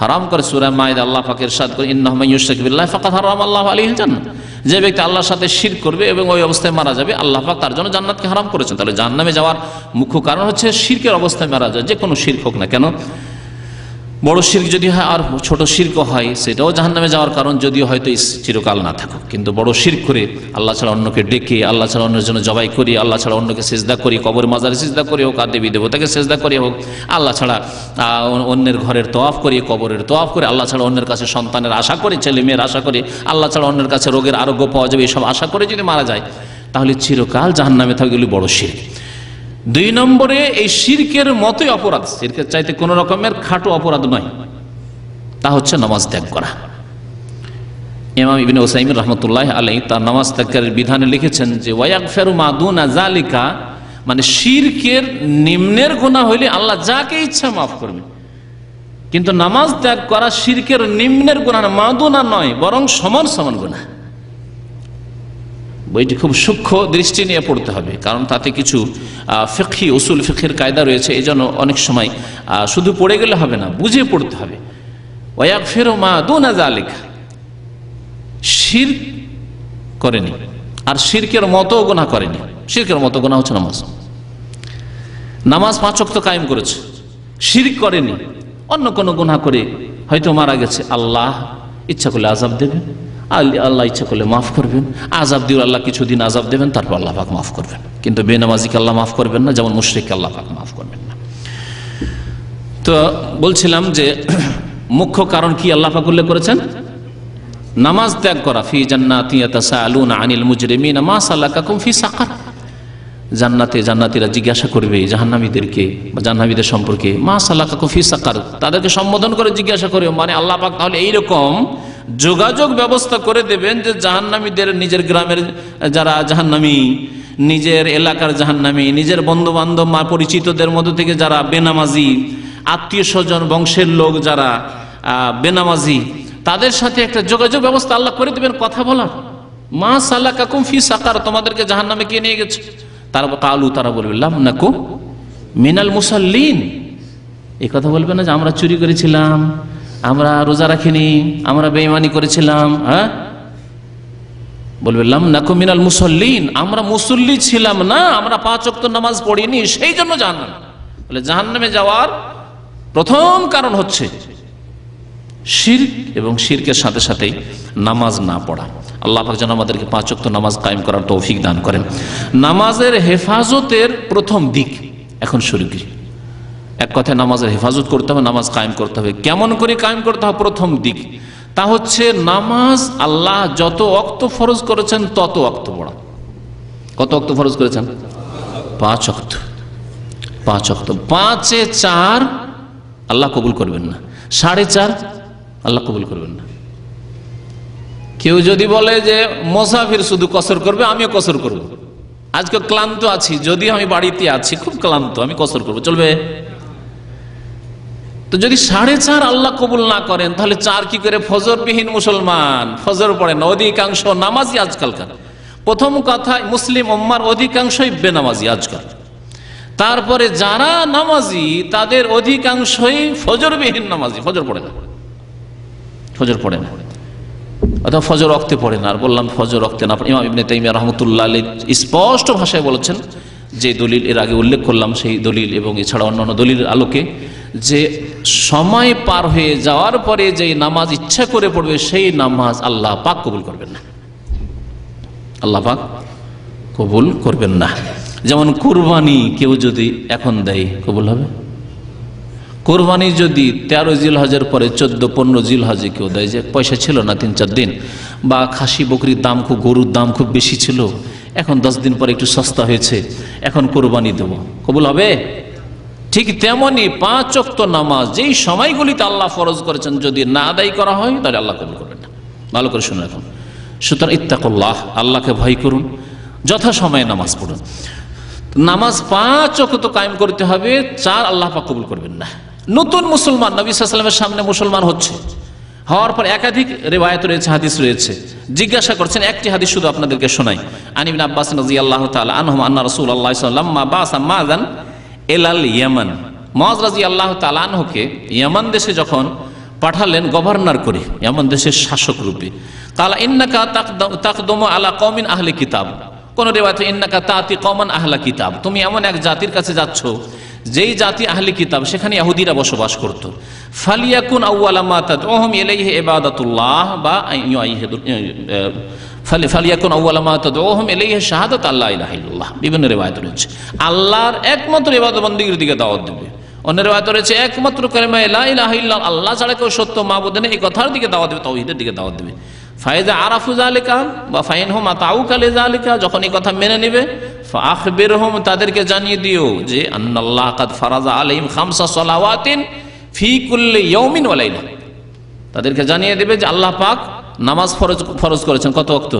হারাম করে। সূরা মাইদা আল্লাহ পাক ইরশাদ করে, ইন্নাহু মান ইউশরিক বিল্লাহি ফাকাদ হারামাল্লাহু আলাইহিল জান্নাহ। যে ব্যক্তি আল্লাহর সাথে শিরক করবে এবং ওই অবস্থায় মারা যাবে আল্লাহ পাক তার জন্য জান্নাতকে হারাম করেছেন। তাহলে জাহান্নামে যাওয়ার মুখ্য কারণ হচ্ছে শিরকের অবস্থায় মারা যায়, যে কোনো শিরক হোক না কেন। বড় শিরক যদি হয় আর ছোট শিরক হয় সেটাও জাহান্নামে যাওয়ার কারণ, যদিও হয়তো চিরকাল না থাকুক। কিন্তু বড় শিরক করে আল্লাহ ছাড়া অন্যকে ডেকে, আল্লাহ ছাড়া অন্যের জন্য জবাই করি, আল্লাহ ছাড়া অন্যকে সেজদা করি, কবর মাজারে সেজদা করি হোক, আর দেবী দেবতাকে সেজদা করি হোক, আল্লাহ ছাড়া অন্যের ঘরের তওয়াফ করি, কবরের তওয়াফ করে, আল্লাহ ছাড়া অন্যের কাছে সন্তানের আশা করি, ছেলে মেয়ের আশা করি, আল্লাহ ছাড়া অন্যের কাছে রোগের আরোগ্য পাওয়া যাবে এসব আশা করে যদি মারা যায় তাহলে চিরকাল জাহান্নামে থাকে। এগুলি বড় শিরক। 2 নম্বরে এই শিরকের মতোই অপরাধ, শিরকের চাইতে কোনো রকমের খাটো অপরাধ নয়, তা হচ্ছে নামাজ ত্যাগ করা। ইমাম ইবনে উসাইমিন রাহমাতুল্লাহ আলাইহি তার নামাজ ত্যাগের বিধানে লিখেছেন যে ওয়ায়াগফিরু মা দুনা যালিকা, মানে শিরকের নিম্নের গুনাহ হইলে আল্লাহ যাকে ইচ্ছা মাফ করবে, কিন্তু নামাজ ত্যাগ করা শিরকের নিম্নের গুনাহ না, মাদুনা নয়, বরং সমান সমান গুনাহ। বইটি খুব সূক্ষ্ম দৃষ্টি নিয়ে পড়তে হবে, কারণ তাতে কিছু ফিকহি উসুল ফিকহের কায়দা রয়েছে। এই জন্য অনেক সময় শুধু পড়ে গেলে হবে না, বুঝে পড়তে হবে। ওয়ায়াগফিরু মা দুনা যালিকা, শিরক করেনি আর শিরকের মতো গুনাহ করেনি। শিরকের মতো গুনাহ হচ্ছে নামাজ। নামাজ 5 ওয়াক্ত কায়েম করেছে, শিরক করেনি, অন্য কোনো গুনাহ করে হয়তো মারা গেছে, আল্লাহ ইচ্ছা করলে আযাব দেবেন, আল্লাহ ইচ্ছা করলে মাফ করবেন। আযাব দিয়ে আল্লাহ কিছুদিন আযাব দেবেন, তারপর আল্লাহ পাক মাফ করবেন। কিন্তু বেনামাজিকে আল্লাহ মাফ করবেন না, যেমন মুশরিককে আল্লাহ পাক মাফ করবেন না। তো বলছিলাম যে মুখ্য কারণ কি আল্লাহ পাক উল্লেখ করেছেন? নামাজ ত্যাগ করা। ফি জান্নাতি ইয়াতাসাআলুনা আনিল মুজরিমিনা মা সালাকাকুম ফি সাকার, জান্নাতে জান্নাতীরা জিজ্ঞাসা করবে জাহান্নামীদেরকে বা জাহান্নামীদের সম্পর্কে, মা সালাকাকুম ফি সাকার, তাদেরকে সম্বোধন করে জিজ্ঞাসা করে। মানে আল্লাহ পাক তাহলে এইরকম যোগাযোগ ব্যবস্থা করে দেবেন যে জাহান্নামীদের নিজের গ্রামের যারা জাহান্নামী, নিজের এলাকার জাহান্নামী, নিজের বন্ধু বান্ধব মা পরিচিতদের মধ্য থেকে যারা বেনামাজি, আত্মীয় স্বজন বংশের লোক যারা বেনামাজি, তাদের সাথে একটা যোগাযোগ ব্যবস্থা আল্লাহ করে দেবেন কথা বলার। মা সালাকাকুম ফি সাকার, তোমাদেরকে জাহান্নামে কে নিয়ে গেছে? তারা বলবে লাম নাকু মিনাল মুসাল্লিন, এই কথা বলবে না যে আমরা চুরি করেছিলাম, আমরা রোজা রাখিনি, আমরা বেঈমানি করেছিলাম। হ্যাঁ, বলবে লাম নাকু মিনাল মুসাল্লিন, আমরা মুসল্লি ছিলাম না, আমরা 5 ওয়াক্ত নামাজ পড়িনি, সেই জন্য জাহান্নামে। বলে জাহান্নামে যাওয়ার প্রথম কারণ হচ্ছে শিরক, এবং শিরকের সাথে সাথেই নামাজ না পড়া। আল্লাহ পাক যেন আমাদেরকে 5 ওয়াক্ত নামাজ কায়েম করার তৌফিক দান করেন। নামাজের হেফাজতের প্রথম দিক এখন শুরু করি। এক কথায় নামাজের হেফাজত করতে হবে, নামাজ কায়েম করতে হবে। কেমন করে কায়েম করতে হবে? প্রথম দিক তা হচ্ছে নামাজ আল্লাহ যত ওয়াক্ত ফরজ করেছেন তত ওয়াক্ত পড়া। কত ওয়াক্ত ফরজ করেছেন? 5 ওয়াক্ত। 5 ওয়াক্ত, 5-এ 4 আল্লাহ কবুল করবেন না, 4.5 আল্লাহ কবুল করবেন না। কেউ যদি বলে যে মুসাফির শুধু কসর করবে, আমিও কসর করব, আজকে ক্লান্ত আছি, যদি আমি বাড়িতে আছি খুব ক্লান্ত, আমি কসর করব, চলবে? তো যদি 4.5 আল্লাহ কবুল না করেন তাহলে 4 কি করে? ফজরবিহীন মুসলমান, ফজর পড়ে না, অধিকাংশ নামাজি আজকালকার। প্রথম কথা, মুসলিম উম্মার অধিকাংশই বেনামাজি আজকাল। তারপরে যারা নামাজি তাদের অধিকাংশই ফজরবিহীন নামাজি, ফজর পড়ে না, ফজর পড়ে না, অথবা ফজর ওয়াক্তে পড়ে না। আর বললাম ফজর ওয়াক্তে না, ইমাম ইবনে তাইমিয়া রাহমাতুল্লাহ আলাইহি স্পষ্ট ভাষায় বলেছেন যে দলিল এর আগে উল্লেখ করলাম সেই দলিল এবং এছাড়া অন্যান্য দলিলের আলোকে, যে সময় পার হয়ে যাওয়ার পরে যে নামাজ ইচ্ছা করে পড়বে সেই নামাজ আল্লাহ পাক কবুল করবেন না, আল্লাহ পাক কবুল করবেন না। যেমন কুরবানি কেউ যদি এখন দেয় কবুল হবে? কোরবানি যদি 13 জিলহজের পরে 14-15 জিলহজে কেউ দেয়, যে পয়সা ছিল না 3-4 দিন, বা খাসি বকরির দাম খুব, গরুর দাম খুব বেশি ছিল, এখন 10 দিন পরে একটু সস্তা হয়েছে, এখন কোরবানি দেব, কবুল হবে? ঠিক তেমনি 5 ওয়াক্ত নামাজ যেই সময়গুলিতে আল্লাহ ফরজ করেছেন যদি না আদায় করা হয় তাহলে আল্লাহ কবুল করবেন না। ভালো করে শুনে রাখুন। সুতরাং ইত্তাকুল্লাহ, আল্লাহকে ভয় করুন, যথাসময়ে নামাজ পড়ুন। নামাজ 5 ওয়াক্ত কায়েম করতে হবে, 4 আল্লাহ পাক কবুল করবেন না। নতুন মুসলমান নবী সাল্লাল্লাহু আলাইহি ওয়াসাল্লামের সামনে মুসলমান হওয়ার পর একাধিক রিওয়ায়াত রয়েছে, হাদিস রয়েছে। জিজ্ঞাসা করছেন, একটি হাদিস শুধু আপনাদেরকে শোনাই। আন ইবনে আব্বাস রাদিয়াল্লাহু তাআলা আনহুমা আন্না রাসূলুল্লাহ সাল্লাল্লাহু আলাইহি ওয়াসাল্লাম বাসা মাযান ইলাল ইয়ামান, মুআয রাদিয়াল্লাহু তাআলা আনহুকে ইয়ামান দেশে যখন পাঠালেন গভর্নর করে, ইয়ামান দেশের শাসক রূপে। কালা ইন্নাকা তাকদুমু আলা কওমিন আহলি কিতাব, কোন রিওয়ায়াতে ইন্নাকা তাতি কওমান আহলা কিতাব, তুমি এমন এক জাতির কাছে যাচ্ছ যেই জাতি আহলি কিতাব, সেখানে ইহুদিরা বসবাস করত। ফালিয়াকুন আউওয়ালা মা তাদউহুম ইলাইহি ইবাদাতুল্লাহ, বা ফালিয়াকুন আউওয়ালা মা তাদউহুম ইলাইহি শাহাদাতু আল্লা ইলাহা ইল্লাল্লাহ। বিভিন্ন রিওয়ায়াত রয়েছে আল্লাহর একমাত্র ইবাদত বন্দেগীর দিকে দাওয়াত দেবে। অন্য রিওয়ায়াত রয়েছে একমাত্র কালিমা লা ইলাহা ইল্লাল্লাহ, আল্লাহ ছাড়া কেউ সত্য মাবুদ নেই, এই কথার দিকে দাওয়াত দেবে, তাওহীদের দিকে দাওয়াত দেবে। ফাইজা আরাফু যালিকা বা ফাইনহুম আতাউকা লিযালিকা, যখন এই কথা মেনে নেবে, ফাআখবিরহুম, তাদেরকে জানিয়ে দিও যে আন্নাল্লাহ কাদ ফারাজা আলাইহিম খামসা সালাওয়াতিন ফি কুল্লি ইয়াউমিন ওয়া লাইলা, তাদেরকে জানিয়ে দেবে যে আল্লাহ পাক নামাজ ফরজ করেছেন। কত ওয়াক্ত?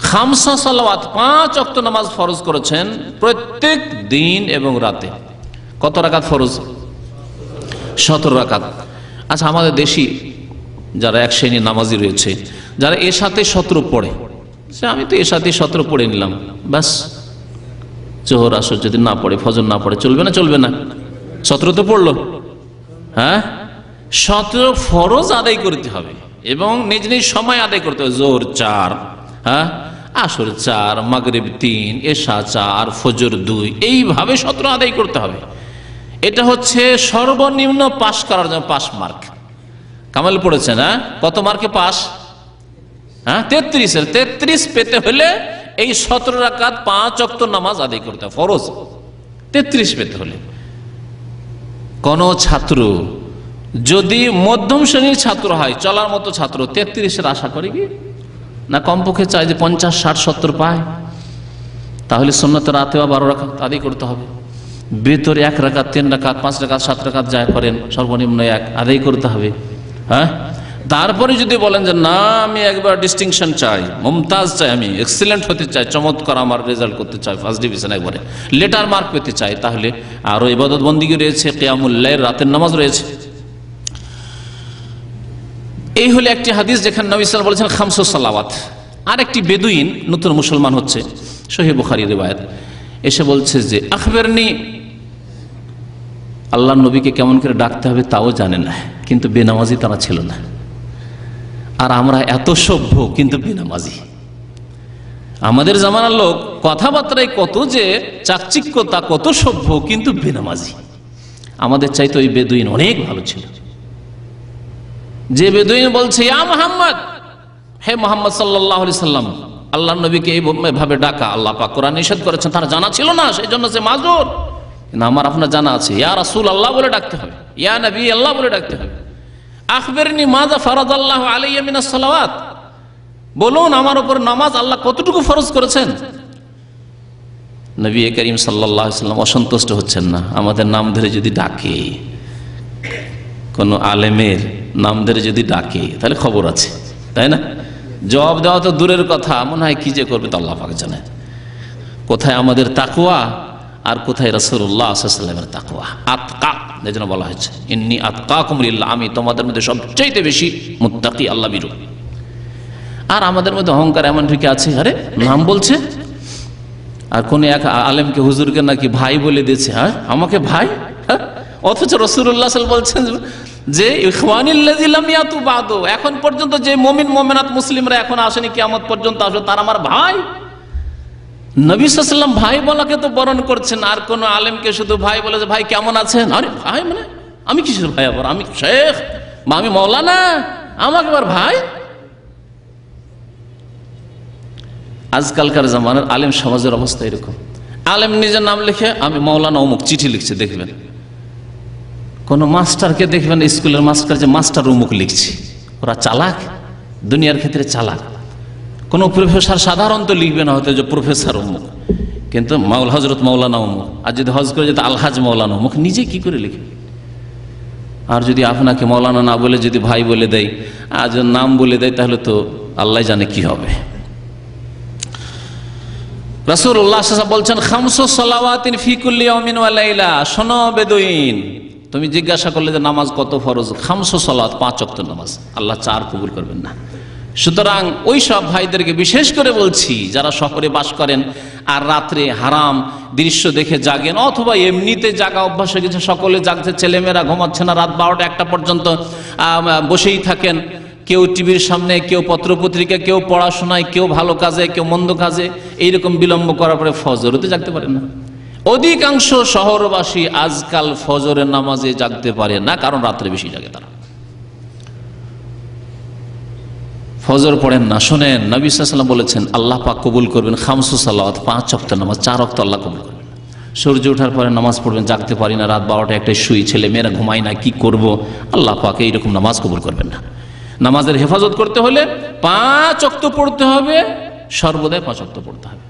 খামসা সালাওয়াত, 5 ওয়াক্ত নামাজ ফরজ করেছেন প্রত্যেক দিন এবং রাতে। কত রাকাত ফরজ? 17 রাকাত। আচ্ছা, আমাদের দেশি যারা এক শ্রেণীর নামাজি রয়েছে, যারা এর সাথে 17 পড়ে, আমি তো এর সাথে 17 পড়ে নিলাম, ব্যাস জোহর আসর যদি না পড়ে, ফজর না পড়ে, চলবে না? চলবে না। 17 তো পড়লো, হ্যাঁ, 17 ফরজ আদায় করতে হবে এবং নিজ নিজ সময় আদায় করতে হবে। জোহর 4, হ্যাঁ, আসর 4, মাগরিব 3, এশা 4, ফজর 2, এইভাবে 17 আদায় করতে হবে। এটা হচ্ছে সর্বনিম্ন পাস করার জন্য 5 মার্ক। কামাল পড়েছেন, হ্যাঁ, কত মার্কে পাস? হ্যাঁ, 33-এর 33 পেতে হলে এই 17 রাকাত 5 ওয়াক্ত নামাজ আদায় করতে হবে, ফরজ 33 পেতে হলে। কোন ছাত্র যদি মধ্যম শ্রেণীর ছাত্র হয়, চলার মতো ছাত্র, 33-এর আশা করে কি না? কমপক্ষে চাই যে 50, 60, 70 পায়, তাহলে সুন্নত রাতে 12 রাকাত আদায় করতে হবে। ভেতরে 1 রাকাত, 3 রাকাত, 5 রাকাত, 7 রাকাত যায় করেন, সর্বনিম্ন 1 আদায় করতে হবে। হ্যাঁ, তারপরে যদি বলেন যে না, আমি একবার ডিস্টিংশন চাই, মুমতাজ চাই, আমি এক্সিলেন্ট হতে চাই, চমৎকার আমার রেজাল্ট করতে চাই, ফার্স্ট ডিভিশন, একবারে লেটার মার্ক পেতে চাই, তাহলে আরো ইবাদত বন্দেগী রয়েছে, কিয়ামুল লাইল, রাতের নামাজ রয়েছে। এই হলো একটি হাদিস যেখানে নবী সাল্লাল্লাহু আলাইহি ওয়াসাল্লাম বলেছেন খামসুস সালাওয়াত। আর একটি বেদুইন নতুন মুসলমান হচ্ছে, সহিহ বুখারী রিওয়ায়াত, এসে বলছে যে আখবিরনি, আল্লাহর নবীকে কেমন করে ডাকতে হবে তাও জানে না, কিন্তু বেনামাজি তারা ছিল না। আর আমরা এত সভ্য কিন্তু বেনামাজি। আমাদের জামানার লোক কথাবার্তায় কত যে চাকচিক্যতা, কত সভ্য, কিন্তু বেনামাজি। আমাদের চাইতে ওই বেদুইন অনেক ভালো ছিল। যে বেদুইন বলছে ইয়া মুহাম্মদ, হে মুহাম্মদ সাল্লাল্লাহু আলাইহি সাল্লাম, আল্লাহর নবীকে এইভাবে ডাকা আল্লাহ পাক কোরআন নিষেধ করেছেন, তার জানা ছিল না, সেই জন্য সে মাজুর। না, আমার আপনার জানা আছে, ইয়া রাসূল আল্লাহ বলে ডাকতে হবে, ইয়া নবী আল্লাহ বলে ডাকতে হবে। আখবিরনি মাযা ফারাদাল্লাহু আলাইয়া মিনাস সালাওয়াত, বলুন আমার উপর নামাজ আল্লাহ কতটুকু ফরজ করেছেন। নবী করিম সাল্লাল্লাহু আলাইহি ওয়াসাল্লাম অসন্তুষ্ট হচ্ছেন না। আমাদের নাম ধরে যদি ডাকে, কোন আলেমের নাম ধরে যদি ডাকে, তাহলে খবর আছে, তাই না? জবাব দেওয়া তো দূরের কথা, মনে হয় কি যে করবে তো আল্লাহ পাক জানে। কোথায় আমাদের তাকওয়া আর কোথায় রাসূলুল্লাহ সাল্লাল্লাহু আলাইহি ওয়াসাল্লামের তাকওয়া? আতকা, যেন বলা হয়েছে ইন্নী আতকাকুম লিল্লাহ, আমি তোমাদের মধ্যে সবচেয়ে বেশি মুত্তাকি, আল্লাহ ভীরু। আর আমাদের মধ্যে অহংকার এমন ঠিক আছে, আরে নাম বলছে, আর কোন এক আলেমকে, হুজুরকে নাকি ভাই বলে দিয়েছে, হ্যাঁ আমাকে ভাই, অথচ রাসূলুল্লাহ সাল্লাল্লাহু আলাইহি ওয়াসাল্লাম বলছেন যে ইখওয়ানিল্লাযী লাম ইয়াতু বাদু, এখন পর্যন্ত যে মুমিন মুমিনাত মুসলিমরা এখন আসেনি, কিয়ামত পর্যন্ত আসবে, তারা আমার ভাই। নবী সাল্লাল্লাহু আলাইহি ওয়াসাল্লাম ভাই বলাকে তো বরণ করছেন, আর কোন আলেমকে শুধু ভাই বলে যে ভাই কেমন আছেন, আরে ভাই মানে আমি কিসের ভাই, আবার আমি শেখ বা আমি মাওলানা, আমাকে আবার ভাই। আজকালকার জামানার আলেম সমাজের অবস্থা এরকম, আলেম নিজের নাম লিখে আমি মাওলানা অমুক, চিঠি লিখছে, দেখবেন কোন মাস্টারকে দেখবেন স্কুলের মাস্টার যে মাস্টার অমুক লিখছে, ওরা চালাক, দুনিয়ার ক্ষেত্রে চালাক। কোন প্রফেসর সাধারণত লিখবে না হয়তো যে প্রফেসর অমুক, কিন্তু হজরত মাওলানা অমুক, আর যদি হজ করে যেত আলহাজ মাওলানা অমুক, নিজে কি করে লিখবে? আর যদি আপনাকে মাওলানা না বলে যদি ভাই বলে দেয় আর যদি নাম বলে দেয়, তাহলে তো আল্লাহ জানে কি হবে। রাসূলুল্লাহ সাল্লাল্লাহু আলাইহি ওয়াসাল্লাম বলছেন খামসু সালাওয়াতিন ফি কুল্লি ইয়াউমিন ওয়া লাইলা। শোনো বেদুইন, তুমি জিজ্ঞাসা করলে যে নামাজ কত ফরজ, খামসু সালাওয়াত, 5 ওয়াক্ত নামাজ, আল্লাহ 4 কবুল করবেন না। সুতরাং ওই সব ভাইদেরকে বিশেষ করে বলছি যারা শহরে বাস করেন আর রাত্রে হারাম দৃশ্য দেখে জাগেন, অথবা এমনিতে জাগা অভ্যাস হয়ে গেছে, সকলে জাগছে, ছেলেমেয়েরা ঘুমাচ্ছে না, রাত 12টা 1টা পর্যন্ত বসেই থাকেন, কেউ টিভির সামনে, কেউ পত্রপত্রিকা, কেউ পড়াশোনায়, কেউ ভালো কাজে, কেউ মন্দ কাজে, এইরকম বিলম্ব করার পরে ফজরতে জাগতে পারেন না। অধিকাংশ শহরবাসী আজকাল ফজরের নামাজে জাগতে পারে না, কারণ রাত্রে বেশি জাগে তারা, ফজর পড়েন না। শোনেন, নবী সাল্লাল্লাহু আলাইহি ওয়াসাল্লাম বলেছেন আল্লাহ পাক কবুল করবেন খামসু সালাওয়াত, 5 ওয়াক্ত নামাজ, 4 ওয়াক্ত আল্লাহ কবুল করবেন। সূর্য ওঠার পরে নামাজ পড়বেন, জাগতে পারি না, রাত 12টা 1টায় শুই, ছেলে মেয়েরা ঘুমাই না, কি করব, আল্লাহ পাক এইরকম নামাজ কবুল করবেন না। নামাজের হেফাজত করতে হলে 5 ওয়াক্ত পড়তে হবে, সর্বদাই 5 ওয়াক্ত পড়তে হবে,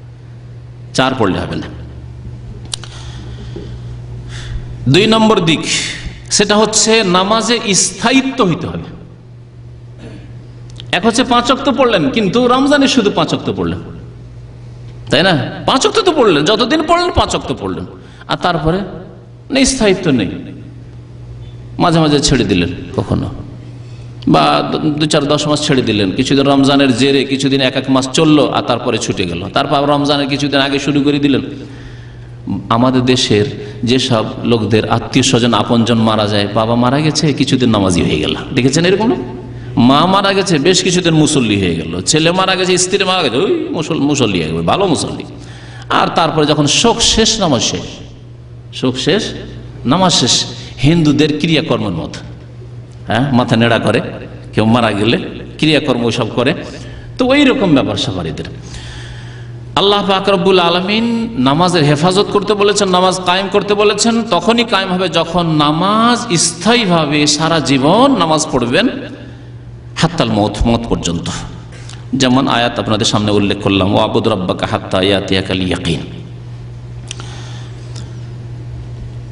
4 পড়লে হবে না। 2 নম্বর দিক, সেটা হচ্ছে নামাজে স্থায়িত্ব হইতে হবে। এক হচ্ছে 5 ওয়াক্ত পড়লেন, কিন্তু রমজানে শুধু 5 ওয়াক্ত পড়লেন, তাই না? 5 ওয়াক্ত তো পড়লেন, যতদিন পড়লেন 5 ওয়াক্ত পড়লেন, আর তারপরে নেই, স্থায়িত্ব নেই, মাঝে মাঝে ছেড়ে দিলেন, কখনো বা 2-4-10 মাস ছেড়ে দিলেন, কিছুদিন রমজানের জেরে কিছুদিন 1 মাস চললো, আর তারপরে ছুটে গেল, তারপর রমজানের কিছুদিন আগে শুরু করে দিলেন। আমাদের দেশের যেসব লোকদের আত্মীয় স্বজন আপনজন মারা যায়, বাবা মারা গেছে কিছুদিন নামাজি হয়ে গেল, দেখেছেন এরকম? মা মারা গেছে বেশ কিছুদিন মুসল্লি হয়ে গেল, ছেলে মারা গেছে, স্ত্রী মারা গেছে, ওই মুসল্লি হয়ে গেল, ভালো মুসল্লি। আর তারপরে যখন শোক শেষ, নামাজ শেষ, শোক শেষ, নামাজ শেষ, হিন্দুদের ক্রিয়াকর্মের মতো, হ্যাঁ, মাথা নেড়া করে, কেউ মারা গেলে ক্রিয়াকর্ম ওইসব করে, তো ওই রকম ব্যাপার সবারীদের। আল্লাহ পাক রব্বুল আলামিন নামাজের হেফাজত করতে বলেছেন, নামাজ কায়েম করতে বলেছেন, তখনই কায়েম হবে যখন নামাজ স্থায়ীভাবে সারা জীবন নামাজ পড়বেন, হাত্তাল মওত, মওত পর্যন্ত। যেমন আয়াত আপনাদের সামনে উল্লেখ করলাম, ওয়াবুদ রাব্বাকা হাত্তা ইয়াতিয়াকাল ইয়াকিন।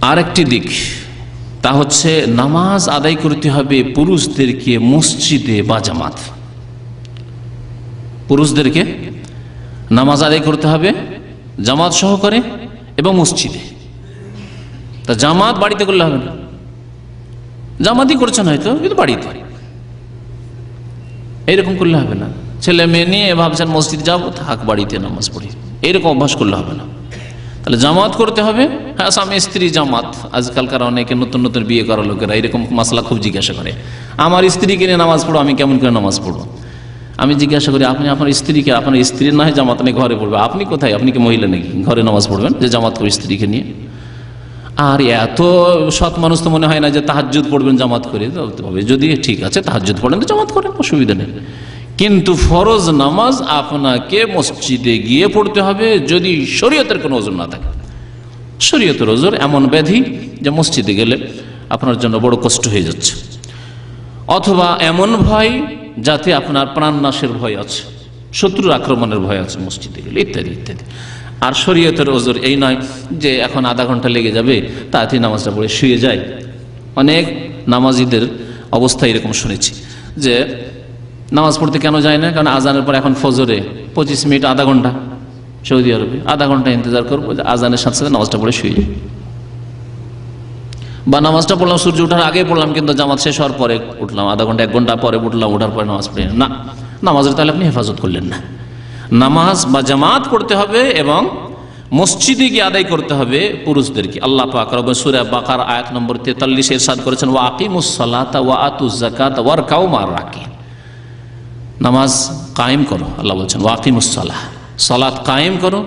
আরেকটি দিক, তা হচ্ছে নামাজ আদায় করতে হবে পুরুষদেরকে মসজিদে বা জামাত, পুরুষদেরকে নামাজ আদায় করতে হবে জামাত সহকারে এবং মসজিদে। তা জামাত বাড়িতে করলে হবে না, জামাতই করছেন হয়তো, কিন্তু বাড়িতে এইরকম করলে হবে না। ছেলে মেয়ে নিয়ে ভাবছেন মসজিদ যাবো, থাক বাড়িতে নামাজ পড়ি, এইরকম অভ্যাস করলে হবে না। তাহলে জামাত করতে হবে। হ্যাঁ, স্বামী স্ত্রী জামাত, আজকালকার অনেকে নতুন নতুন বিয়ে করা লোকেরা এরকম মাসলা খুব জিজ্ঞাসা করে, আমার স্ত্রীকে নিয়ে নামাজ পড়ো, আমি কেমন করে নামাজ পড়বো? আমি জিজ্ঞাসা করি, আপনি আপনার স্ত্রীকে, আপনার স্ত্রীর না হয় জামাত নিয়ে ঘরে পড়বে, আপনি কোথায়, আপনি কি মহিলা নাকি ঘরে নামাজ পড়বেন যে জামাত করে স্ত্রীকে নিয়ে? আর এত সৎ মানুষ তো মনে হয় না যে তাহাজ্জুদ পড়বেন জামাত করে, তবে যদি ঠিক আছে তাহাজ্জুদ পড়েন তো জামাত করেন, অসুবিধা নেই। কিন্তু ফরজ নামাজ আপনাকে মসজিদে গিয়ে পড়তে হবে, যদি শরীয়তের কোনো ওজর না থাকে। শরীয়তের ওজর এমন ব্যাধি যে মসজিদে গেলে আপনার জন্য বড় কষ্ট হয়ে যাচ্ছে, অথবা এমন ভয় যাতে আপনার প্রাণনাশের ভয় আছে, শত্রুর আক্রমণের ভয় আছে মসজিদে গেলে, ইত্যাদি ইত্যাদি। আর শরীয়তের ওজর এই নয় যে এখন আধা ঘন্টা লেগে যাবে, তাড়াতাড়ি নামাজটা পড়ে শুয়ে যায়। অনেক নামাজিদের অবস্থা এরকম শুনেছি যে নামাজ পড়তে কেন যায় না, কারণ আজানের পর এখন ফজরে 25 মিনিট আধা ঘন্টা, সৌদি আরবে আধা ঘন্টা ইন্তজার করবো, আজানের সাথে সাথে নামাজটা পড়ে শুয়ে যায়। বা নামাজটা পড়লাম সূর্য ওঠার আগে পড়লাম, কিন্তু জামাত শেষ হওয়ার পরে উঠলাম, আধা ঘন্টা 1 ঘন্টা পরে উঠলাম, ওঠার পরে নামাজ পড়ে না, নামাজের তাহলে আপনি হেফাজত করলেন না। নামাজ বা জামাত করতে হবে এবং মসজিদে গিয়ে আদায় করতে হবে পুরুষদেরকে। আল্লাহ পাক রব্বুল সূরা বাকারা আয়াত নম্বর 43 ইরশাদ করেছেন, ওয়া আকিমুস সালাতা ওয়া আতুজ যাকাতা ওয়ারকাউ মা'আর রাকিন। নামাজ কায়েম করো, আল্লাহ বলছেন ওয়া আকিমুস সালাহ, সালাত কায়েম করো,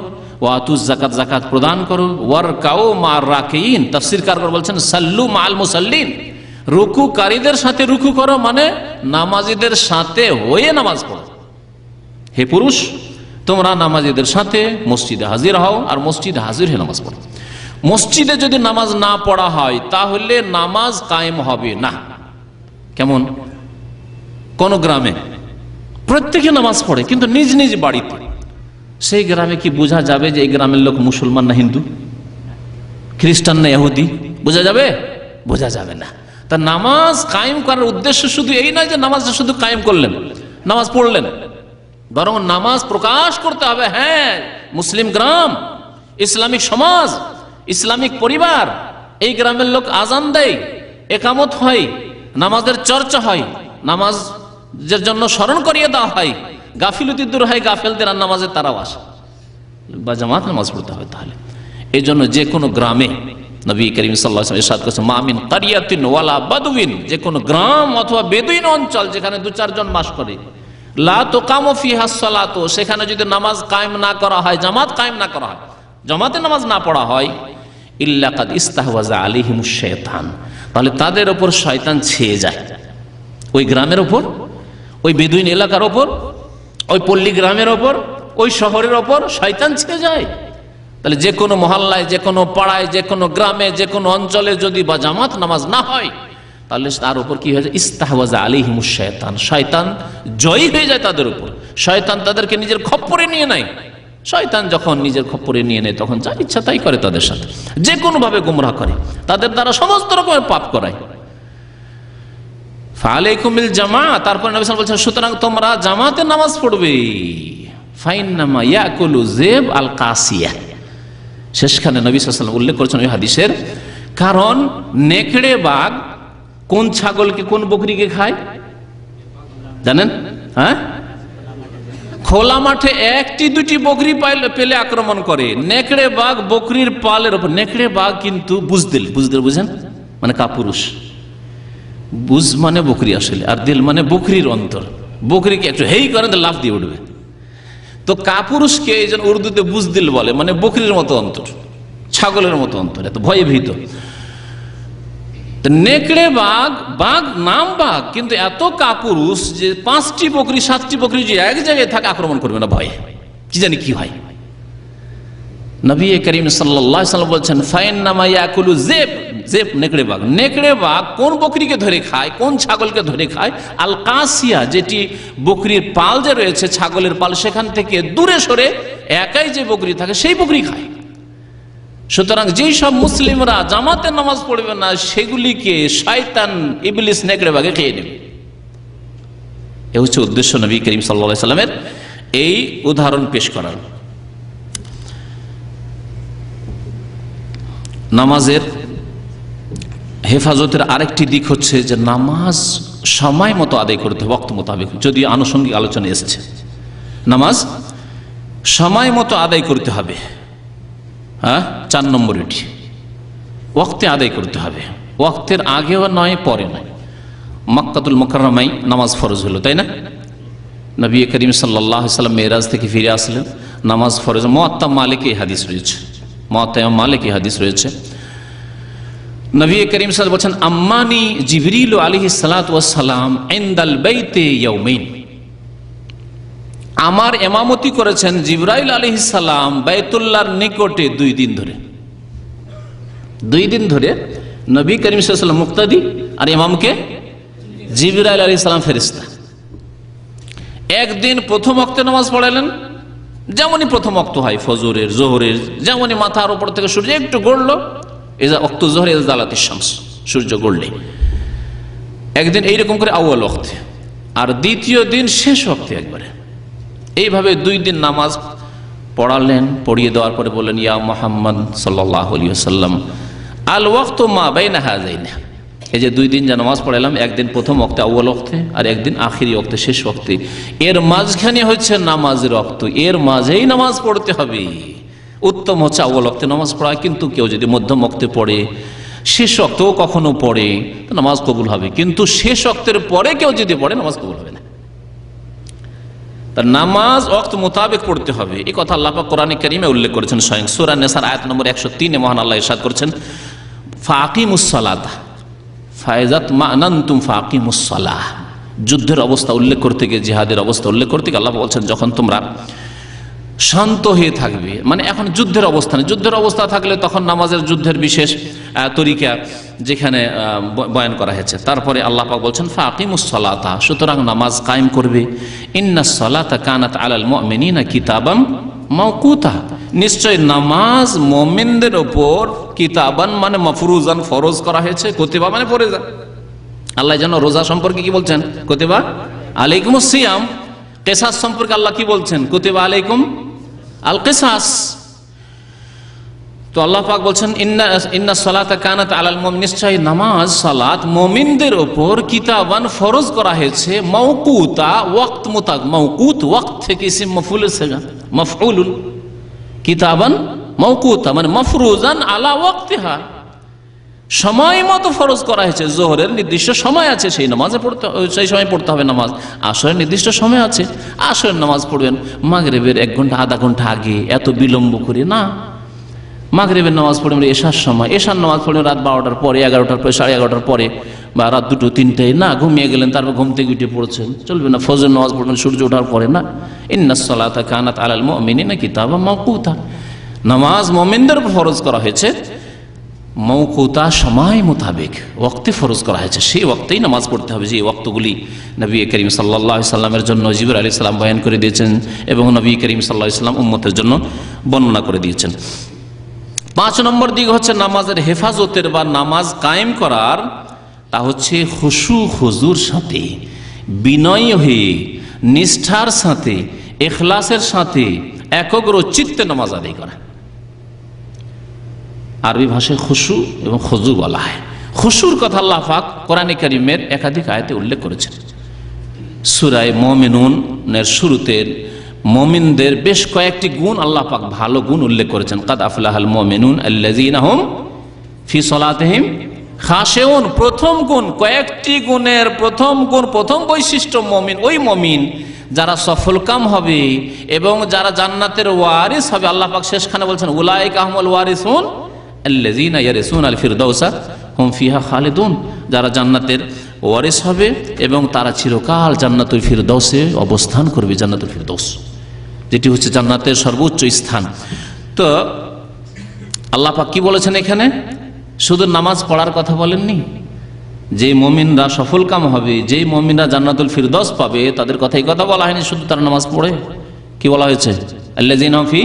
ওয়াতুজ যাকাত, যাকাত প্রদান করো, ওয়ারকাউ মা'আর রাকিঈন, তাফসীরকারগণ বলছেন সাল্লু মা'আল মুসাল্লিন, রুকুকারীদের সাথে রুকু করো, মানে নামাজীদের সাথে হয়ে নামাজ পড়ো। হে পুরুষ, তোমরা নামাজীদের সাথে মসজিদে হাজির হও আর মসজিদে হাজির হয়ে নামাজ পড়ো। মসজিদে যদি নামাজ না পড়া হয় তাহলে নামাজ কায়েম হবে না। কেমন? কোন গ্রামে প্রত্যেকে নামাজ পড়ে কিন্তু নিজ নিজ বাড়িতে, সেই গ্রামে কি বোঝা যাবে যে এই গ্রামের লোক মুসলমান না হিন্দু, খ্রিস্টান না ইহুদি? বোঝা যাবে? বোঝা যাবে না। তা নামাজ কায়েম করার উদ্দেশ্য শুধু এই নয় যে নামাজটা শুধু কায়েম করলেন, নামাজ পড়লেন, বরং নামাজ প্রকাশ করতে হবে। হ্যাঁ, মুসলিম গ্রাম, ইসলামিক সমাজ, ইসলামিক পরিবার, এই গ্রামের লোক আজান দেয়, একামত হয়, নামাজের চর্চা হয়, নামাজের জন্য স্মরণ করিয়ে দেওয়া হয়, গাফিলতি দূর হয়, গাফেলদের আর নামাজের তারাও আসে বা জামাত নামাজ পড়তে হবে। তাহলে এই জন্য যে কোনো গ্রামে নবী করিম সাল্লাল্লাহু আলাইহি ওয়াসাল্লাম ইরশাদ করেছেন, মা মিন কারিয়াতিন ওয়ালা বাদউইন, যে কোনো গ্রাম অথবা বেদুইন অঞ্চল যেখানে 2-4 জন বাস করে, লা তুকামু ফিহা সালাতু, সেখানে যদি নামাজ কায়েম না করা হয়, জামাত কায়েম না করা হয়, জামাতে নামাজ না পড়া হয়, ইল্লা কাদ ইস্তাহওয়াজা আলাইহিমুশ শাইতান, তাহলে তাদের উপর শয়তান ছেয়ে যায়। ওই গ্রামের উপর, ওই বেদুইন এলাকার উপর, ওই পল্লী গ্রামের ওপর, ওই শহরের ওপর শয়তান ছেয়ে যায়। তাহলে যে কোনো মহল্লায়, যে কোনো পাড়ায়, যে কোনো গ্রামে, যে কোনো অঞ্চলে যদি বা জামাত নামাজ না হয়, তাহলে তার উপর কি হয়ে যায়? ইস্তাহওয়াজা আলাইহিমুশ শাইতান, শয়তান জয়ী হয়ে যায় তাদের উপর। শয়তান তাদেরকে নিজের খপ্পরে নিয়ে নেয়। শয়তান যখন নিজের খপ্পরে নিয়ে নেয় তখন যা ইচ্ছা তাই করে, তাদের সাথে যে কোনো ভাবে গুমরাহ করে, তাদের দ্বারা সমস্ত রকমের পাপ করায়। ফালাইকুম বিল জামাআত, তারপর নবী সাল্লাল্লাহু আলাইহি ওয়াসাল্লাম বলেছেন, সুতরাং তোমরা জামাতে নামাজ পড়বে। ফাইন্নামা ইয়াকুলু যিব আল কাসিয়া, শেষখানে নবী সাল্লাল্লাহু আলাইহি ওয়াসাল্লাম উল্লেখ করেছেন ওই হাদিসের, কারণ নেকড়ে বাঘ কোন ছাগলকে, কোন বকরিকে খায় জানেন? হ্যাঁ, খোলা মাঠে 1-2টি বকরি পেলে আক্রমণ করে। নেকড়ে বাঘ বকরির পালের উপর, নেকড়ে বাঘ কিন্তু বুজদিল, বুজদিল বুঝেন মানে কাপুরুষ, বুজ মানে বকরি আসলে, আর দিল মানে বকরির অন্তর। বকরিকে একটু হেই করেন তো লাফ দিয়ে উঠবে। তো কাপুরুষকে এই জন্য উর্দুতে বুজদিল বলে, মানে বকরির মতো অন্তর, ছাগলের মতো অন্তর, এত ভয়ে ভীত। নেকড়ে বাঘ, বাঘ নাম বাঘ কিন্তু এত কাপুরুষ যে 5টি বকরি 7টি বকরি যে এক জায়গায় থাকে আক্রমণ করবে না ভয়ে, কি জানি কি হয়। নবী করিম সাল্লাল্লাহু আলাইহি ওয়াসাল্লাম বলছেন, ফাইন্নামা ইয়াকুলু যিব, যিব নেকড়ে বাঘ, নেকড়ে বাঘ কোন বকরিকে ধরে খায়, কোন ছাগলকে ধরে খায়? আল কাসিয়া, যেটি বকরির পাল যে রয়েছে, ছাগলের পাল, সেখান থেকে দূরে সরে একাই যে বকরি থাকে সেই বকরি খায়। সুতরাং যেই সব মুসলিমরা জামাতে নামাজ পড়বে না, সেগুলিকে শয়তান ইবলিস নেকড়ে বাঘে খেয়ে নেবে। এ হচ্ছে উদ্দেশ্য নবী করিম সাল্লাল্লাহু আলাইহি ওয়াসাল্লামের এই উদাহরণ পেশ করার। নামাজের হেফাজতের আরেকটি দিক হচ্ছে যে নামাজ সময় মতো আদায় করতে হবে, ওয়াক্ত মোতাবেক, যদি আনুষঙ্গিক আলোচনা এসেছে। নামাজ সময় মতো আদায় করতে হবে। হ্যাঁ, 4 নম্বর এটি, ওয়াক্তে আদায় করতে হবে, ওয়াক্তের আগেও নয় পরে নয়। মক্কাতুল মুকাররমায় নামাজ ফরজ হলো, তাই না? নবী করিম সাল্লাল্লাহু আলাইহি ওয়াসাল্লাম মেরাজ থেকে ফিরে আসলেন, নামাজ ফরজ। মুয়াত্তা মালিকে এই হাদিস রয়েছে, মুয়াত্তা মালিকে এই হাদিস রয়েছে। নবী করিম সাল্লাল্লাহু আলাইহি ওয়াসাল্লাম বলেছেন, আম্মানি জিবরিল আলাইহিস সালাতু ওয়াস সালাম ইনদাল বাইতে ইয়াউমাইন, আমার ইমামতি করেছেন জিবরাইল আলাইহিস সালাম বাইতুল্লাহর নিকটে 2 দিন ধরে। 2 দিন ধরে নবী করিম সাল্লাল্লাহু আলাইহি ওয়াসাল্লাম মুক্তাদি আর ইমামকে জিবরাইল আলাইহিস সালাম ফেরেশতা। একদিন প্রথম ওয়াক্তে নামাজ পড়ালেন, যেমনই প্রথম ওয়াক্ত হয় ফজরের, যোহরের, যেমনই মাথার উপর থেকে সূর্য একটু গড়লো, এজা ওয়াক্ত যোহর ইযা জালাতিশ শামস, সূর্য গড়লে, একদিন এইরকম করে আউয়াল ওয়াক্তে, আর দ্বিতীয় দিন শেষ ওয়াক্তে একবারে। এইভাবে 2 দিন নামাজ পড়ালেন। পড়িয়ে দেওয়ার পরে বললেন, ইয়া মুহাম্মদ সাল্লাল্লাহু আলাইহি ওয়াসাল্লাম, আল ওয়াক্তু মা বাইনা হাযাইন, এই যে 2 দিন যে নামাজ পড়ালাম, একদিন প্রথম ওয়াক্তে আউয়াল ওয়াক্তে আর একদিন আখিরি ওয়াক্তে, শেষ ওয়াক্তে, এর মাঝখানে হচ্ছে নামাজের ওয়াক্ত, এর মাঝেই নামাজ পড়তে হবে। উত্তম হচ্ছে আউয়াল ওয়াক্তে নামাজ পড়া, কিন্তু কেউ যদি মধ্যম ওয়াক্তে পড়ে, শেষ ওয়াক্তেও কখনো পড়ে, তো নামাজ কবুল হবে। কিন্তু শেষ ওয়াক্তের পরে কেউ যদি পড়ে, নামাজ কবুল হবে না। তার নামাজ ওয়াক্ত মোতাবেক পড়তে হবে, এই কথা আল্লাহ পাক কোরআনে কারীমে উল্লেখ করেছেন। স্বয়ং সূরা নিসার আয়াত নম্বর 103 মহান আল্লাহ ইরশাদ করেছেন, ফাকিমুস সালাতা ফাইজাত মানানতুম ফাকিমুস সালাহ। যুদ্ধের অবস্থা উল্লেখ করতে গিয়ে, জিহাদের অবস্থা উল্লেখ করতে গিয়ে আল্লাহ বলছেন, যখন তোমরা শান্ত হয়ে থাকবে, মানে এখন যুদ্ধের অবস্থানে, যুদ্ধের অবস্থা থাকলে তখন নামাজের যুদ্ধের বিশেষ তরিকা যেখানে বয়ান করা হয়েছে। তারপরে আল্লাহ পাক বলছেন ফাকিমুস সালাতা, সুতরাং নামাজ কায়েম করবে। ইন্নাস সালাতা কানাত আলাল মুমিনিনা কিতাবাম মাওকুতা, নিশ্চয় নামাজ মুমিনদের উপর কিতাবান মানে মাফরুজান ফরজ করা হয়েছে, কুতিবা মানে ফরজ। আল্লাহ যেন রোজা সম্পর্কে কি বলছেন? কুতিবা আলাইকুমুস সিয়াম। কিসাস সম্পর্কে আল্লাহ কি বলছেন? কুতিবা আলাইকুম আল কিসাস। তো আল্লাহ পাক বলছেন ইন্না সালাতা কানাত আলাল মুমিনিন, নিশ্চয় নামাজ সালাত মুমিনদের উপর কিতাবান ফরজ করা হয়েছে, মাওকুতা ওয়াক্ত মোতাবেক। মাওকুত ওয়াক্ত থেকে ইসম মাফউলের সিগা, মাফউলুন, কিতাবান মাওকুতা মানে মাফরুজান আলা ওয়াক্তিহা, সময় মতো ফরজ করা হয়েছে। জোহরের নির্দিষ্ট সময় আছে, সেই নামাজে পড়তে, সেই সময় পড়তে হবে নামাজ। আসরের নির্দিষ্ট সময় আছে, আসরের নামাজ পড়বেন। মাগরিবের 1 ঘন্টা আধা ঘন্টা আগে, এত বিলম্ব করে না। মাগরিবের নামাজ পড়বেন এশার সময়, এশার নামাজ পড়বেন রাত 12টার পরে, 11টার পরে, 11:30টার পরে, বা রাত 2টো 3টায় না, ঘুমিয়ে গেলেন, তারপর ঘুম থেকে উঠে পড়ছেন, চলবে না। ফজর নামাজ পড়বেন সূর্য ওঠার পরে না। ইন্নাস সালাতা কানাত আলাল মুমিনিনা কিতাবাম মাওকুতা, নামাজ মুমিনদের উপর ফরজ করা হয়েছে মৌকুতা, সময় মোতাবেক, ওয়াক্তে ফরজ করা হয়েছে, সেই ওয়াক্তেই নামাজ পড়তে হবে। যে ওয়াক্তগুলি নবী করিম সাল্লাল্লাহু আলাইহি সাল্লামের জন্য জিবরিল আলাইহিস সালাম বয়ান করে দিয়েছেন এবং নবী করিম সাল্লাল্লাহু আলাইহি সাল্লাম উম্মতের জন্য বর্ণনা করে দিয়েছেন। 5 নম্বর দিক হচ্ছে নামাজের হেফাজতের বা নামাজ কায়েম করার, তা হচ্ছে খুশু খুজুর সাথে, বিনয় হয়ে, নিষ্ঠার সাথে, ইখলাসের সাথে, একগ্র চিত্তে নামাজ আদায় করা। আরবি ভাষায় খুশু এবং খুজু বলা হয়। খুশুর কথা আল্লাহ পাক কোরআনে কারীমের একাধিক আয়াতে উল্লেখ করেছেন। সূরা মুমিনুনের শুরুতে মুমিনদের বেশ কয়েকটি গুণ আল্লাহ পাক ভালো গুণ উল্লেখ করেছেন। কাদ আফলাহাল মুমিনুন আল্লাযীনা হুম ফি সালাতিহিম খাশিউন। প্রথম গুণ, কয়েকটি গুণের প্রথম গুণ, প্রথম বৈশিষ্ট্য মুমিন, ওই মুমিন যারা সফলকাম হবে এবং যারা জান্নাতের ওয়ারিস হবে। আল্লাহ পাক শেষখানে বলছেন উলাইকা হুমুল ওয়ারিসুন আল্লাযীনা ইয়ারিসুনাল ফিরদাউসা হুম ফিহা খালিদুন, যারা জান্নাতের ওয়ারিস হবে এবং তারা চিরকাল জান্নাতুল ফিরদাউসে অবস্থান করবে। জান্নাতুল ফিরদাউস যেটি হচ্ছে জান্নাতের সর্বোচ্চ স্থান। তো আল্লাহ পাক কি বলেছেন এখানে? শুধু নামাজ পড়ার কথা বলেননি, যে মুমিনরা সফলকাম হবে, যে মুমিনরা জান্নাতুল ফিরদাউস পাবে, তাদের কথাই কথা বলা হয়নি শুধু তারা নামাজ পড়ে। কি বলা হয়েছে? আল্লাযীনা ফি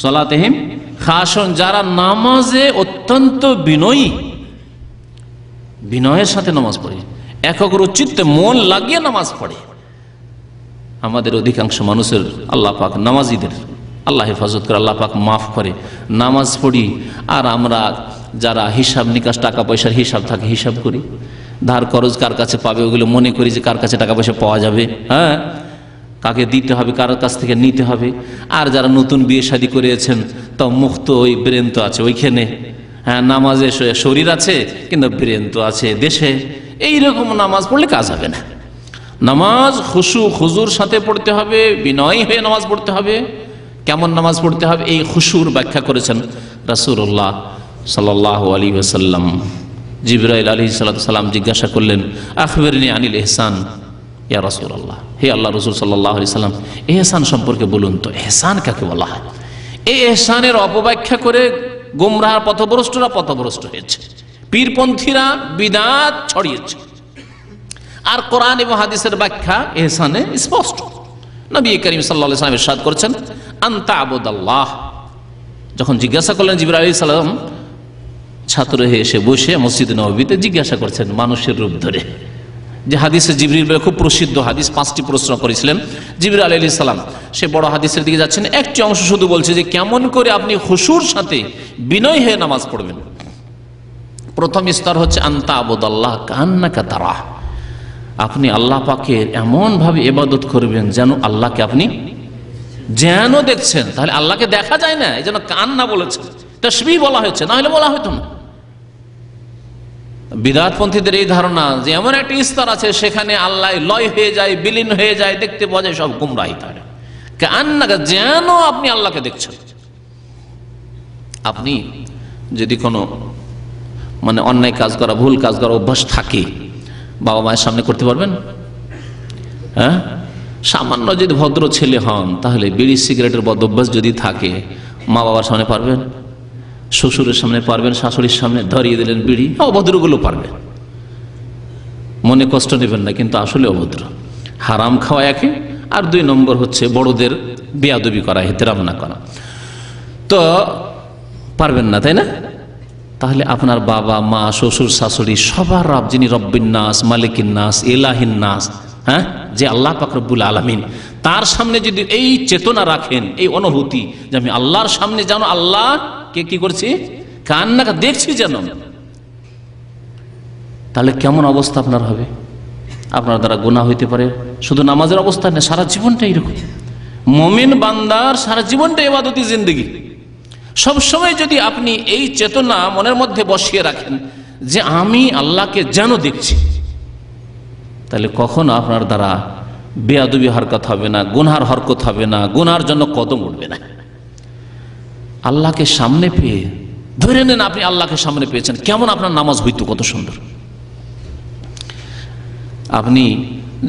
সালাতিহিম খাশুন, যারা নামাজে অত্যন্ত বিনয়ী, বিনয়ের সাথে নামাজ পড়ে, একগ্র চিত্তে মন লাগিয়ে নামাজ পড়ে। আমাদের অধিকাংশ মানুষের আল্লাহ পাক নামাজিদের আল্লাহ হেফাজত করে, আল্লাহ পাক মাফ করে, নামাজ পড়ি আর আমরা যারা হিসাব নিকাশ, টাকা পয়সার হিসাব থাকে, হিসাব করি, ধার খরচ কার কাছে পাবে ওগুলো মনে করি যে কার কাছে টাকা পয়সা পাওয়া যাবে, হ্যাঁ, কাকে দিতে হবে, কার কাছ থেকে নিতে হবে। আর যারা নতুন বিয়ে শাদী করেছেন তো মুখ তো ওই ব্রেন তো আছে ওইখানে, হ্যাঁ, নামাজে শরীর আছে কিন্তু ব্রেন তো আছে দেশে। এইরকম নামাজ পড়লে কাজ হবে না। নামাজ খুশু খুজুর সাথে পড়তে হবে, বিনয় হয়ে নামাজ পড়তে হবে। কেমন নামাজ পড়তে হবে এই খুশুর ব্যাখ্যা করেছেন রাসূলুল্লাহ সাল্লাল্লাহু আলাইহি ওয়াসাল্লাম। জিবরাইল আলাইহিস সালাম জিজ্ঞাসা করলেন আখবিরনি আনিল ইহসান ইয়া রাসূলুল্লাহ, হে আল্লাহ রাসূল সাল্লাল্লাহু আলাইহি সাল্লাম, ইহসান সম্পর্কে বলুন তো, ইহসান কাকে বলা হয়? এই ইহসানের অপব্যাখ্যা করে গোমরাহ পথভ্রষ্টরা পথভ্রষ্ট হয়েছে, পীরপন্থীরা বিদআত ছড়িয়েছে। আর কোরআন এবং হাদিসের ব্যাখ্যা ইহসানে স্পষ্ট। নবী করিম সাল্লাল্লাহু আলাইহি ওয়াসাল্লাম ইরশাদ করেছেন আনতা আবুদাল্লাহ। যখন জিজ্ঞাসা করলেন জিবরাইল আলাইহিস সালাম, ছাত্র হয়ে এসে বসে মসজিদ নববীতে জিজ্ঞাসা করছেন মানুষের রূপ ধরে, যে হাদিসে জিবরিল খুব প্রসিদ্ধ হাদিস, 5টি প্রশ্ন করেছিলেন জিবরিল আলাইহিস সালাম। সে বড় হাদিসের দিকে যাচ্ছেন, একটি অংশ শুধু বলছে যে কেমন করে আপনি খুশুর সাথে বিনয় হয়ে নামাজ পড়বেন। প্রথম স্তর হচ্ছে আনতা আবুদাল্লাহ কান্নাকা তারাহ, আপনি আল্লাহ পাকের এমন ভাবে ইবাদত করবেন যেন আল্লাহকে আপনি যেন দেখছেন। তাহলে আল্লাহকে দেখা যায় না, এই জন্য কান্না বলেছেন, তাসবিহ বলা হয়েছে, না হলে বলা হতো না। বিদআতপন্থীদের এই ধারণা যে এমন একটা স্তর আছে সেখানে আল্লাহ লয় হয়ে যায়, বিলীন হয়ে যায়, দেখতে পাওয়া যায়, সব গুমরাহি। তাহলে কান্নাকা, যেন আপনি আল্লাহকে দেখছেন। আপনি যদি কোনো অন্যায় কাজ করা, ভুল কাজ করা অভ্যাস থাকে, বাবা মায়ের সামনে করতে পারবেন? হ্যাঁ, সামান্য যদি ভদ্র ছেলে হন, তাহলে বিড়ি সিগারেটের বদ অভ্যাস যদি থাকে, মা বাবার সামনে পারবেন? শ্বশুরের সামনে পারবেন? শাশুড়ির সামনে ধরিয়ে দিলেন বিড়ি, অভদ্রগুলো পারবেন, মনে কষ্ট নেবেন না, কিন্তু আসলে অভদ্র। হারাম খাওয়া একে, আর 2 নম্বর হচ্ছে বড়দের বেয়াদবি করা, এহতেরাম না করা, তো পারবেন না, তাই না? তাহলে আপনার বাবা মা শ্বশুর শাশুড়ি সবার রব, যিনি রব্বিন নাস, মালিকিন নাস, ইলাহিন নাস, হ্যাঁ, যে আল্লাহ পাক রব্বুল আলামিন, তার সামনে যদি এই চেতনা রাখেন, এই অনুভূতি যে আমি আল্লাহর সামনে যেন আল্লাহকে কি করছি, কান্নাকা দেখছি যেন, তাহলে কেমন অবস্থা আপনার হবে? আপনার দ্বারা গুনাহ হইতে পারে। শুধু নামাজের অবস্থা না, সারা জীবনটা এরকম। মুমিন বান্দার সারা জীবনটা ইবাদতি জিন্দেগি। সবসময় যদি আপনি এই চেতনা মনের মধ্যে বসিয়ে রাখেন যে আমি আল্লাহকে যেন দেখছি, তাহলে কখনো আপনার দ্বারা বেয়াদবি হরকত হবে না, গুনহার হরকত হবে না, গুনহার জন্য কদম উঠবে না। আল্লাহকে সামনে পেয়ে ধরে নেন আপনি আল্লাহকে সামনে পেয়েছেন, কেমন আপনার নামাজ হইতো, কত সুন্দর। আপনি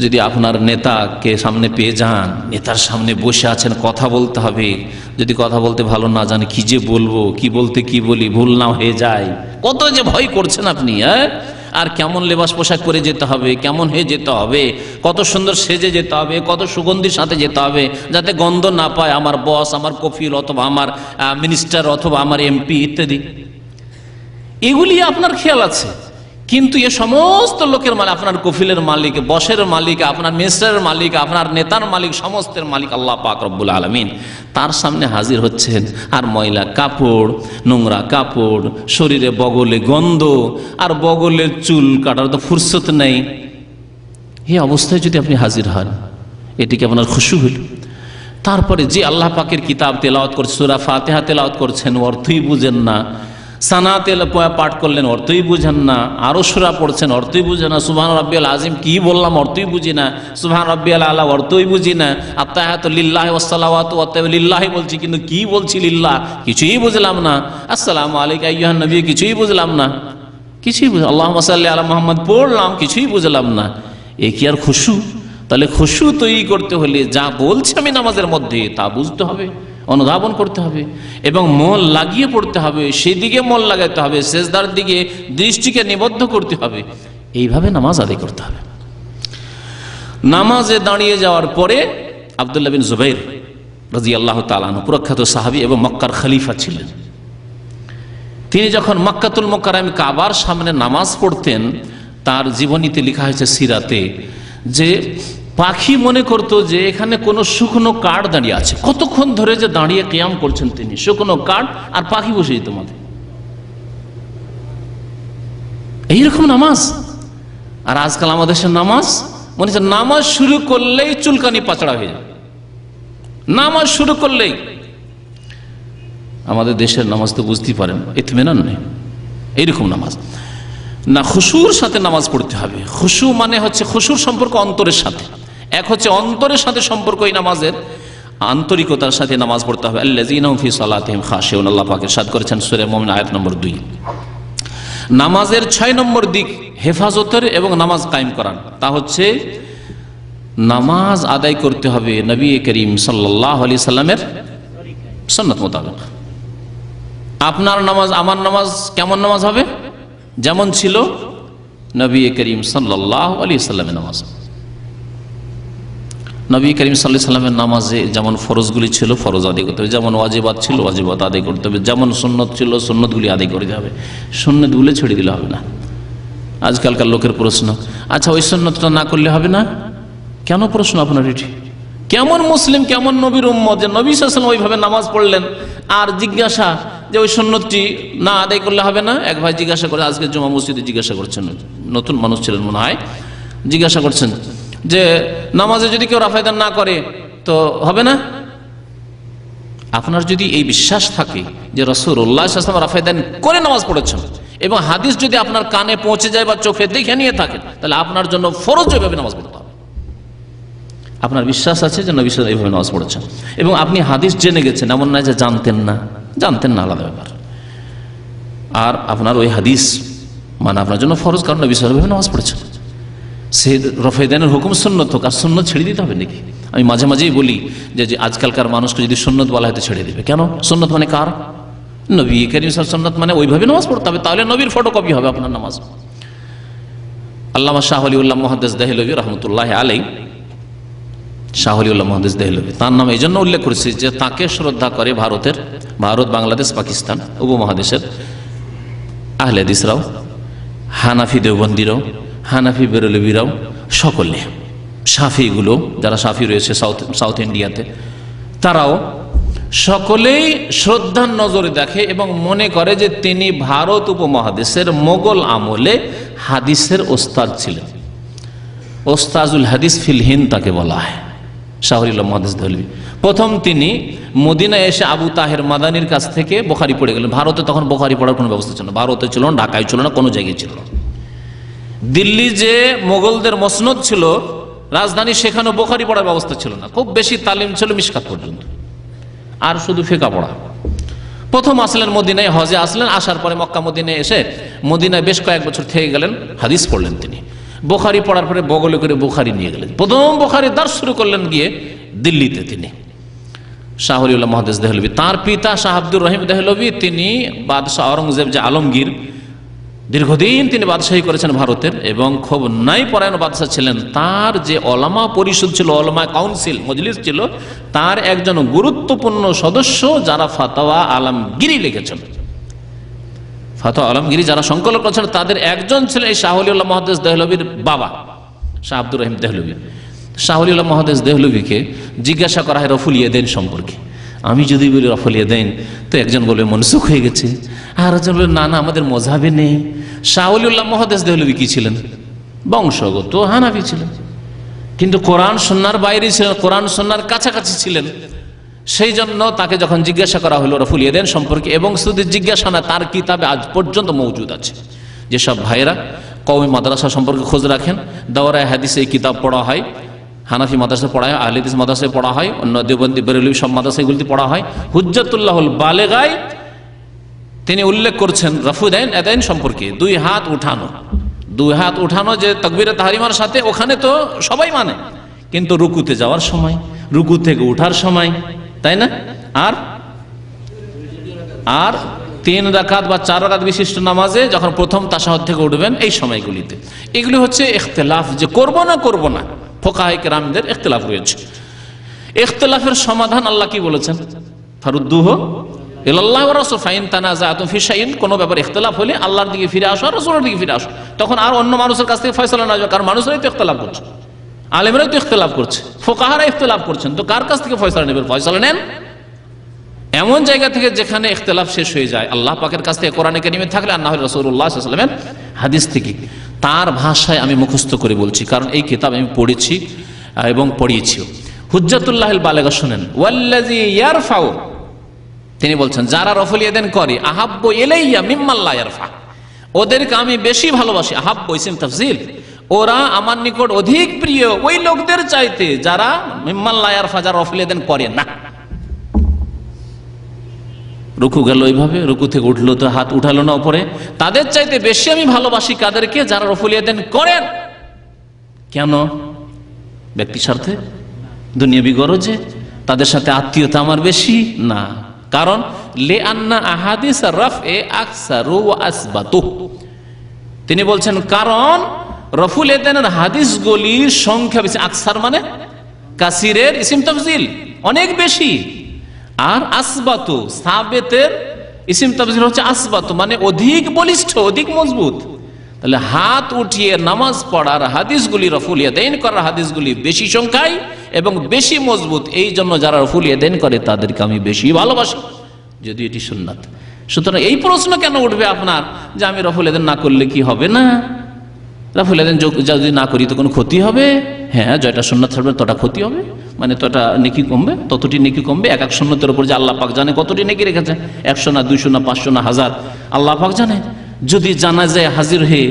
যদি আপনার নেতাকে সামনে পেয়ে যান, নেতার সামনে বসে আছেন, কথা বলতে হবে, যদি কথা বলতে ভালো না জানে, কি যে বলবো, কি বলতে কি বলি, ভুল না হয়ে যায়, কত যে ভয় করছেন আপনি। আর কেমন লেবাস পোশাক পরে যেতে হবে, কেমন হয়ে যেতে হবে, কত সুন্দর সেজে যেতে হবে, কত সুগন্ধির সাথে যেতে হবে, যাতে গন্ধ না পায় আমার বস, আমার কফিল, অথবা আমার মিনিস্টার, অথবা আমার এমপি ইত্যাদি। এগুলি আপনার খেয়াল আছে, কিন্তু এ সমস্ত লোকের মালিক, আপনার কফিলের মালিক, বসের মালিক, আপনার মিনিস্টারের মালিক, আপনার নেতার মালিক, সমস্তের মালিক আল্লাহ পাক রব্বুল আলামিন, তার সামনে হাজির হচ্ছেন, আর ময়লা কাপড়, নোংরা কাপড়, শরীরে বগলে গন্ধ, আর বগলের চুল কাটার তো ফুরসত নেই। এই অবস্থায় যদি আপনি হাজির হন, এটিকে আপনার খুশি হইল। তারপরে যে আল্লাহ পাকের কিতাব তেলাওয়াত করছে, সূরা ফাতিহা তেলাওয়াত করছেন, অর্থই বুঝেন না, সানা পাঠ করলেন, অর্থই বুঝেন না, আরো সূরা পড়ছেন, অর্থই বুঝেন না, সুবহান রাব্বিয়াল আযীম কি বললাম অর্থই বুঝি না, সুবহান রাব্বিয়াল আলা অর্থই বুঝি না, আত্তাহিয়াতু লিল্লাহি ওয়াস সালাওয়াতু ওয়াত লিল্লাহি বলছি, কিন্তু কি বলছি লিল্লাহ কিছুই বুঝলাম না, আসসালামু আলাইকা আইয়ুহান নবী কিছুই বুঝলাম না, কিছুই আল্লাহুম্মা সাল্লি আলা মুহাম্মদ পড়লাম, কিছুই বুঝলাম না। এ কি আর খুশু? তাহলে খুশু তৈরি করতে হলে যা বলছে আমি নামাজের মধ্যে তা বুঝতে হবে, অনুধাবন করতে হবে, এবং মন লাগিয়ে পড়তে হবে, সেই দিকে মন লাগাতে হবে, সেজদার দিকে দৃষ্টিকে নিবদ্ধ করতে হবে, এইভাবে নামাজ আদায় করতে হবে। নামাজে দাঁড়িয়ে যাওয়ার পরে আব্দুল্লাহ বিন জুবাইর রাদিয়াল্লাহু তাআলা আনহু প্রখ্যাত সাহাবী এবং মক্কার খলিফা ছিলেন। তিনি যখন মক্কাতুল মুকাররমে কাবার সামনে নামাজ পড়তেন, তার জীবনীতে লেখা হয়েছে সিরাতে, যে পাখি মনে করতো যে এখানে কোনো শুকনো কাঠ দাঁড়িয়ে আছে, কতক্ষণ ধরে যে দাঁড়িয়ে কিয়াম করছেন তিনি, শুকনো কাঠ আর পাখি বসে যেত মাঝে, এইরকম নামাজ। আর আজকাল আমাদের দেশের নামাজ মনে হচ্ছে নামাজ শুরু করলেই চুলকানি পাচড়া হয়ে যায়, নামাজ শুরু করলেই। আমাদের দেশের নামাজ তো বুঝতেই পারেন, ইতমিনান নেই, এইরকম নামাজ না। খুশুর সাথে নামাজ পড়তে হবে। খুশু মানে হচ্ছে খুশুর সম্পর্ক অন্তরের সাথে, এক হচ্ছে অন্তরের সাথে সম্পর্ক এই নামাজের, আন্তরিকতার সাথে নামাজ পড়তে হবে। আল্লাযীনা হুম ফি সালাতিহিম খাশিউন, আল্লাহ পাক ইরশাদ করেছেন সূরা মুমিন আয়াত নম্বর 2। নামাজের 6 নম্বর দিক হেফাজতের এবং নামাজ কায়েম করার, তা হচ্ছে নামাজ আদায় করতে হবে নবী করিম সাল্লাল্লাহু আলাইহি সাল্লামের সুন্নাত মোতাবেক। আপনার নামাজ আমার নামাজ কেমন নামাজ হবে? যেমন ছিল নবী করিম সাল্লাল্লাহু আলাইহি সাল্লামের নামাজ। নবী করিম সাল্লাল্লাহু আলাইহি সাল্লামের নামাজে যেমন ফরজগুলি ছিল ফরজ আদায় করতে হবে, যেমন ওয়াজিবাত ছিল ওয়াজিবাত আদায় করতে হবে, যেমন সুন্নত ছিল সুন্নতগুলি আদায় করতে হবে, সুন্নতগুলো ছেড়ে দিলে হবে না। আজকালকার লোকের প্রশ্ন, আচ্ছা ওই সুন্নতটা না করলে হবে না কেন? প্রশ্ন আপনার এটি কেমন মুসলিম, কেমন নবীর উম্মত যে নবী সাল্লাল্লাহু আলাইহি ওয়াসাল্লাম ওইভাবে নামাজ পড়লেন, আর জিজ্ঞাসা যে ওই সুন্নতটি না আদায় করলে হবে না। এক ভাই জিজ্ঞাসা করে, আজকে জুমা মসজিদে জিজ্ঞাসা করছেন, নতুন মানুষ ছিলেন মনে হয়, জিজ্ঞাসা করছেন যে নামাজে যদি কেউ রাফায়দান না করে তো হবে না? আপনার যদি এই বিশ্বাস থাকে যে রাসূলুল্লাহ সাল্লাল্লাহু আলাইহি ওয়াসাল্লাম রাফায়দান করে নামাজ পড়েছেন, এবং হাদিস যদি আপনার কানে পৌঁছে যায় বা চোখে দেখে নিয়ে থাকেন, তাহলে আপনার জন্য ফরজ ওইভাবে নামাজ পড়তে হবে। আপনার বিশ্বাস আছে যে নবী সাল্লাল্লাহু আলাইহি ওয়াসাল্লাম এইভাবে নামাজ পড়েছেন, এবং আপনি হাদিস জেনে গেছেন, এমন নয় যে জানতেন না আলাদা ব্যাপার। আর আপনার ওই হাদিস মানে আপনার জন্য ফরজ, কারণ নবী সাল্লাল্লাহু আলাইহি ওয়াসাল্লাম নামাজ পড়েছেন। সে রফে দানের হুকুম সুন্নত হোক, আর সুন্নত ছেড়ে দিতে হবে নাকি? আমি মাঝে মাঝেই বলি যে আজকালকার মানুষকে যদি সুন্নত বলা হয় তো ছেড়ে দেবে কেন? সুন্নত মানে কার? নবী করিম সাল্লাল্লাহু আলাইহি ওয়াসাল্লাম, মানে ওইভাবে নামাজ পড়তে হবে, তাহলে নবীর ফটোকপি হবে আপনার নামাজ। আল্লামা শাহ ওলিউল্লাহ মুহাদ্দিস দেহলভী রহমতুল্লাহ আলাইহি, শাহ ওলিউল্লাহ মুহাদ্দিস দেহলভী, তার নাম এই জন্য উল্লেখ করেছে যে তাকে শ্রদ্ধা করে ভারত, বাংলাদেশ, পাকিস্তান উপমহাদেশের আহলে হাদিসরাও, হানাফি দেওবন্দিরাও, হানাফি বেরলভীরাও, সকলে শাফিগুলো যারা শাফি রয়েছে সাউথ ইন্ডিয়াতে, তারাও সকলেই শ্রদ্ধার নজরে দেখে এবং মনে করে যে তিনি ভারত উপমহাদেশের মোগল আমলে হাদিসের ওস্তাদ ছিলেন। ওস্তাজুল হাদিস ফিল হিন্দ তাকে বলা হয়, শাহ ওলিউল্লাহ মুহাদ্দিস দেহলভী। প্রথম তিনি মদিনায় এসে আবু তাহের মাদানির কাছ থেকে বুখারী পড়ে গেলেন। ভারতে তখন বুখারী পড়ার কোনো ব্যবস্থা ছিল না, ভারতে ছিল না, ঢাকায় ছিল না, কোনো জায়গায় ছিল না। দিল্লি যে মোগলদের মসনদ ছিল রাজধানী, সেখানে বুখারী পড়ার ব্যবস্থা ছিল না, খুব বেশি তালিম ছিল মিশকাত পর্যন্ত, আর শুধু ফিকহ পড়া। প্রথম আসলেন মদিনায়, হজে আসলেন, আসার পরে মক্কা মদিনায় এসে মদিনায় বেশ কয়েক বছর থেকে গেলেন, হাদিস পড়লেন তিনি। বুখারী পড়ার পরে বগলে করে বুখারী নিয়ে গেলেন, প্রথম বুখারী দার্স শুরু করলেন গিয়ে দিল্লিতে তিনি, শাহ ওলিউল্লাহ মুহাদ্দিস দেহলভী। তার পিতা শাহ আব্দুর রহিম দেহলভী, তিনি বাদশাহ আওরঙ্গজেব যে আলমগীর, দীর্ঘদিন তিনি বাদশাহী করেছেন ভারতের, এবং খুব ন্যায় পরায়ণ বাদশাহ ছিলেন। তার যে ওলামা পরিষদ ছিল, ওলামা কাউন্সিল মজলিস ছিল, তার একজন গুরুত্বপূর্ণ সদস্য যারা ফাতাওয়া আলমগীরি লিখেছেন, ফাতাওয়া আলমগীরি যারা সংকলন করেছেন, তাদের একজন ছিলেন এই শাহ ওলিউল্লাহ মুহাদ্দিস দেহলভীর বাবা শাহ আব্দুর রহিম দেহলভী। শাহ ওলিউল্লাহ মুহাদ্দিস দেহলভীকে জিজ্ঞাসা করা হয় রফুল ইয়াদাইন সম্পর্কে। আমি যদি বলি রফুল ইয়াদাইন, তো একজন বলবে মনসুখ হয়ে গেছে, আর একজন বলবে না আমাদের মযহাবে নেই। শাহ ওলিউল্লাহ মুহাদ্দিস দেহলভী কি ছিলেন? বংশগত হানাফি ছিলেন, কিন্তু কোরআন সুন্নাহর বাইরে ছিলেন, কোরআন সুন্নাহর কাছাকাছি ছিলেন। সেই জন্য তাকে যখন জিজ্ঞাসা করা হলো রফুল ইয়াদাইন সম্পর্কে, এবং শুধু জিজ্ঞাসা না, তার কিতাবে আজ পর্যন্ত মওজুদ আছে। যেসব ভাইরা কওমি মাদ্রাসা সম্পর্কে খোঁজ রাখেন, দাওরায়ে হাদিসে এই কিতাব পড়া হয়, হানাফি মাদ্রাসায় পড়া হয়, আহলে হাদিস মাদ্রাসায় পড়া হয়, অন্য দেওবন্দি বেরেলভী সব মাদ্রাসাগুলিতে পড়া হয়। হুজ্জাতুল্লাহুল বালেগায় তিনি উল্লেখ করছেন রফুল ইয়াদাইন সম্পর্কে, দুই হাত উঠানো যে তাকবীরে তাহরিমার সাথে, ওখানে তো সবাই মানে, কিন্তু রুকুতে যাওয়ার সময়, রুকু থেকে উঠার সময়, তাই না? আর 3 রাকাত বা 4 রাকাত বিশিষ্ট নামাজে যখন প্রথম তাশাহুদ থেকে উঠবেন, এই সময়গুলিতে। এগুলি হচ্ছে ইখতিলাফ, যে করব না ফুকাহায়ে কেরামদের ইখতিলাফ রয়েছে। ইখতিলাফের সমাধান আল্লাহ কি বলেছেন? ফারুদ্দুহু ইলাল্লাহি ওয়া রাসূল ফাইন তানাযাতুম ফি শাইইন, কোন ব্যাপারে ইখতিলাফ হলে আল্লাহর দিকে ফিরে আসো, রাসূলের দিকে ফিরে আসো। তখন আর অন্য মানুষের কাছ থেকে ফয়সালা না যাবে, কারণ মানুষরাই তো ইখতিলাফ করছে, আলেমরাই তো ইখতিলাফ করছে, ফুকাহারা ইখতিলাফ করছেন, তো কার কাছ থেকে ফয়সালা নেবেন? ফয়সালা নেন এমন জায়গা থেকে যেখানে ইখতিলাফ শেষ হয়ে যায়, আল্লাহ পাকের কাছ থেকে, কোরআনে কারিমে থাকলে, আর না হলে রাসূলুল্লাহ সাল্লাল্লাহু আলাইহি ওয়াসাল্লামের হাদিস থেকে। তার ভাষায় আমি মুখস্থ করে বলছি, কারণ এই কিতাব আমি পড়েছি এবং পড়িয়েছিও। হুজ্জাতুল্লাহিল বালেগা শুনেন, ওয়াল্লাযী ইয়ারফাউ, তিনি বলছেন যারা রফুল ইয়াদাইন করে, আহাব্বু ইলাইয়া মিম্মান লা ইয়ারফা, ওদেরকে আমি বেশি ভালোবাসি। আহাব্বু ইসম তাফজিল, ওরা আমার নিকট অধিক প্রিয় ওই লোকদের চাইতে যারা মিম্মান লা ইয়ারফা, যারা রফুল ইয়াদাইন করে না। রুকু গেল এইভাবে, রুকু থেকে উঠলো তো হাত উঠালো না উপরে, তাদের চাইতে বেশি আমি ভালোবাসি কাদেরকে? যারা রফুল ইয়াদাইন করেন। কেন? ব্যক্তি স্বার্থে, দুনিয়াবি গরজে, তাদের সাথে আত্মীয়তা আমার বেশি না, কারণ লে আন্না আহাদিস রাফএ আকসারু ওয়া আসবাতু, তিনি বলছেন কারণ রফুল ইয়াদাইনের হাদিসগুলির সংখ্যা বেশি। আকসার মানে কাসিরের ইসম তাফজিল, অনেক বেশি। আর আসবাতু, সাবেতের ইসম তাফজিল হচ্ছে আসবাতু, মানে অধিক বলিষ্ঠ, অধিক মজবুত। তাহলে হাত উঠিয়ে নামাজ পড়ার হাদিসগুলি, রফুল ইয়াদাইন করার হাদিসগুলি বেশি সংখ্যায় এবং বেশি মজবুত। এই জন্য যারা রফুল ইয়াদাইন করে তাদেরকে আমি বেশি ভালোবাসি, যদি এটি সুন্নাত। সুতরাং এই প্রশ্ন কেন উঠবে আপনার যে আমি রফুল ইয়াদাইন না করলে কি হবে? না, রফুল ইয়াদাইন যদি না করি তো কোনো ক্ষতি হবে? হ্যাঁ, জয়টা সুন্নাত ছাড়বে তটা ক্ষতি হবে, মানে তটা নেকি কমবে, ততটি নেকি কমবে। এক এক সুন্নতের উপর যে আল্লাহ পাক জানে কতটি নেকি রেখেছে, 100 না 200 না 500 না 1000, আল্লাহ পাক জানে। যদি জানাজায় হাজির হয়ে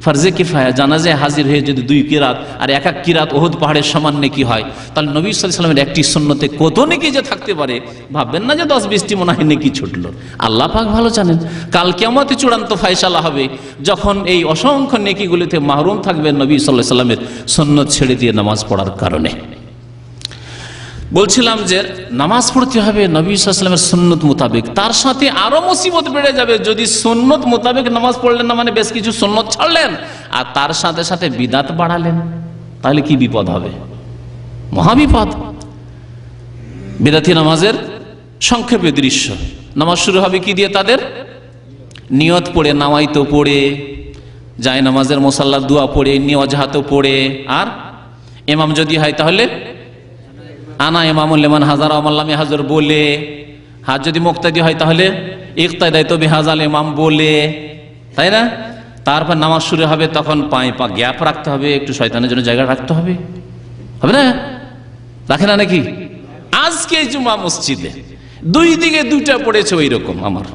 ফরজে কিফায়া, জানাজায় হাজির হয়ে যদি 2 কিরাত আর এক কিরাত ওহুদ পাহাড়ের সমান নেকি হয়, তাহলে নবী সাল্লাল্লাহু আলাইহি ওয়াসাল্লামের একটি সুন্নতে কত নেকি যে থাকতে পারে। ভাববেন না যে 10-20টি মনে হয় নেকি ছুটলো। আল্লাহ পাক ভালো জানেন। কাল কিয়ামতে চূড়ান্ত ফায়সালা হবে, যখন এই অসংখ্য নেকিগুলিতে মাহরুম থাকবেন নবী সাল্লাল্লাহু আলাইহি ওয়াসাল্লামের সুন্নত ছেড়ে দিয়ে নামাজ পড়ার কারণে। বলছিলাম যে নামাজ পড়তে হবে নবী সাল্লাল্লাহু আলাইহি ওয়াসাল্লামের সুন্নত মোতাবেক। তার সাথে আরো মুসিবত বেড়ে যাবে যদি সুন্নত মোতাবেক নামাজ পড়লেন না, মানে বেশ কিছু সুন্নত ছাড়লেন আর তার সাথে সাথে বিদাত বাড়ালেন, তাহলে কি বিপদ হবে? মহাবিপদ। বিদাতি নামাজের সংক্ষেপে দৃশ্য। নামাজ শুরু হবে কি দিয়ে? তাদের নিয়ত পড়ে, নামাইতো পড়ে, যায় নামাজের মুসাল্লার দোয়া পড়ে, নিওয়াজহাতো পড়ে, আর ইমাম যদি হয় তাহলে আনা ইমামুল লিমান হাজারা ওয়াল্লাম হাজর বলে, আর যদি মুক্তাদি হয় তাহলে ইক্তাদাইতু বিহাজাল ইমাম বলে, তাই না? তারপর নামাজ শুরু হবে, তখন পায়ে পা গ্যাপ রাখতে হবে, একটু শয়তানের জন্য জায়গা রাখতে হবে, হবে না? রাখে না নাকি? আজকে জুমা মসজিদে 2 দিকে 2টা পড়েছে ওই রকম। আমার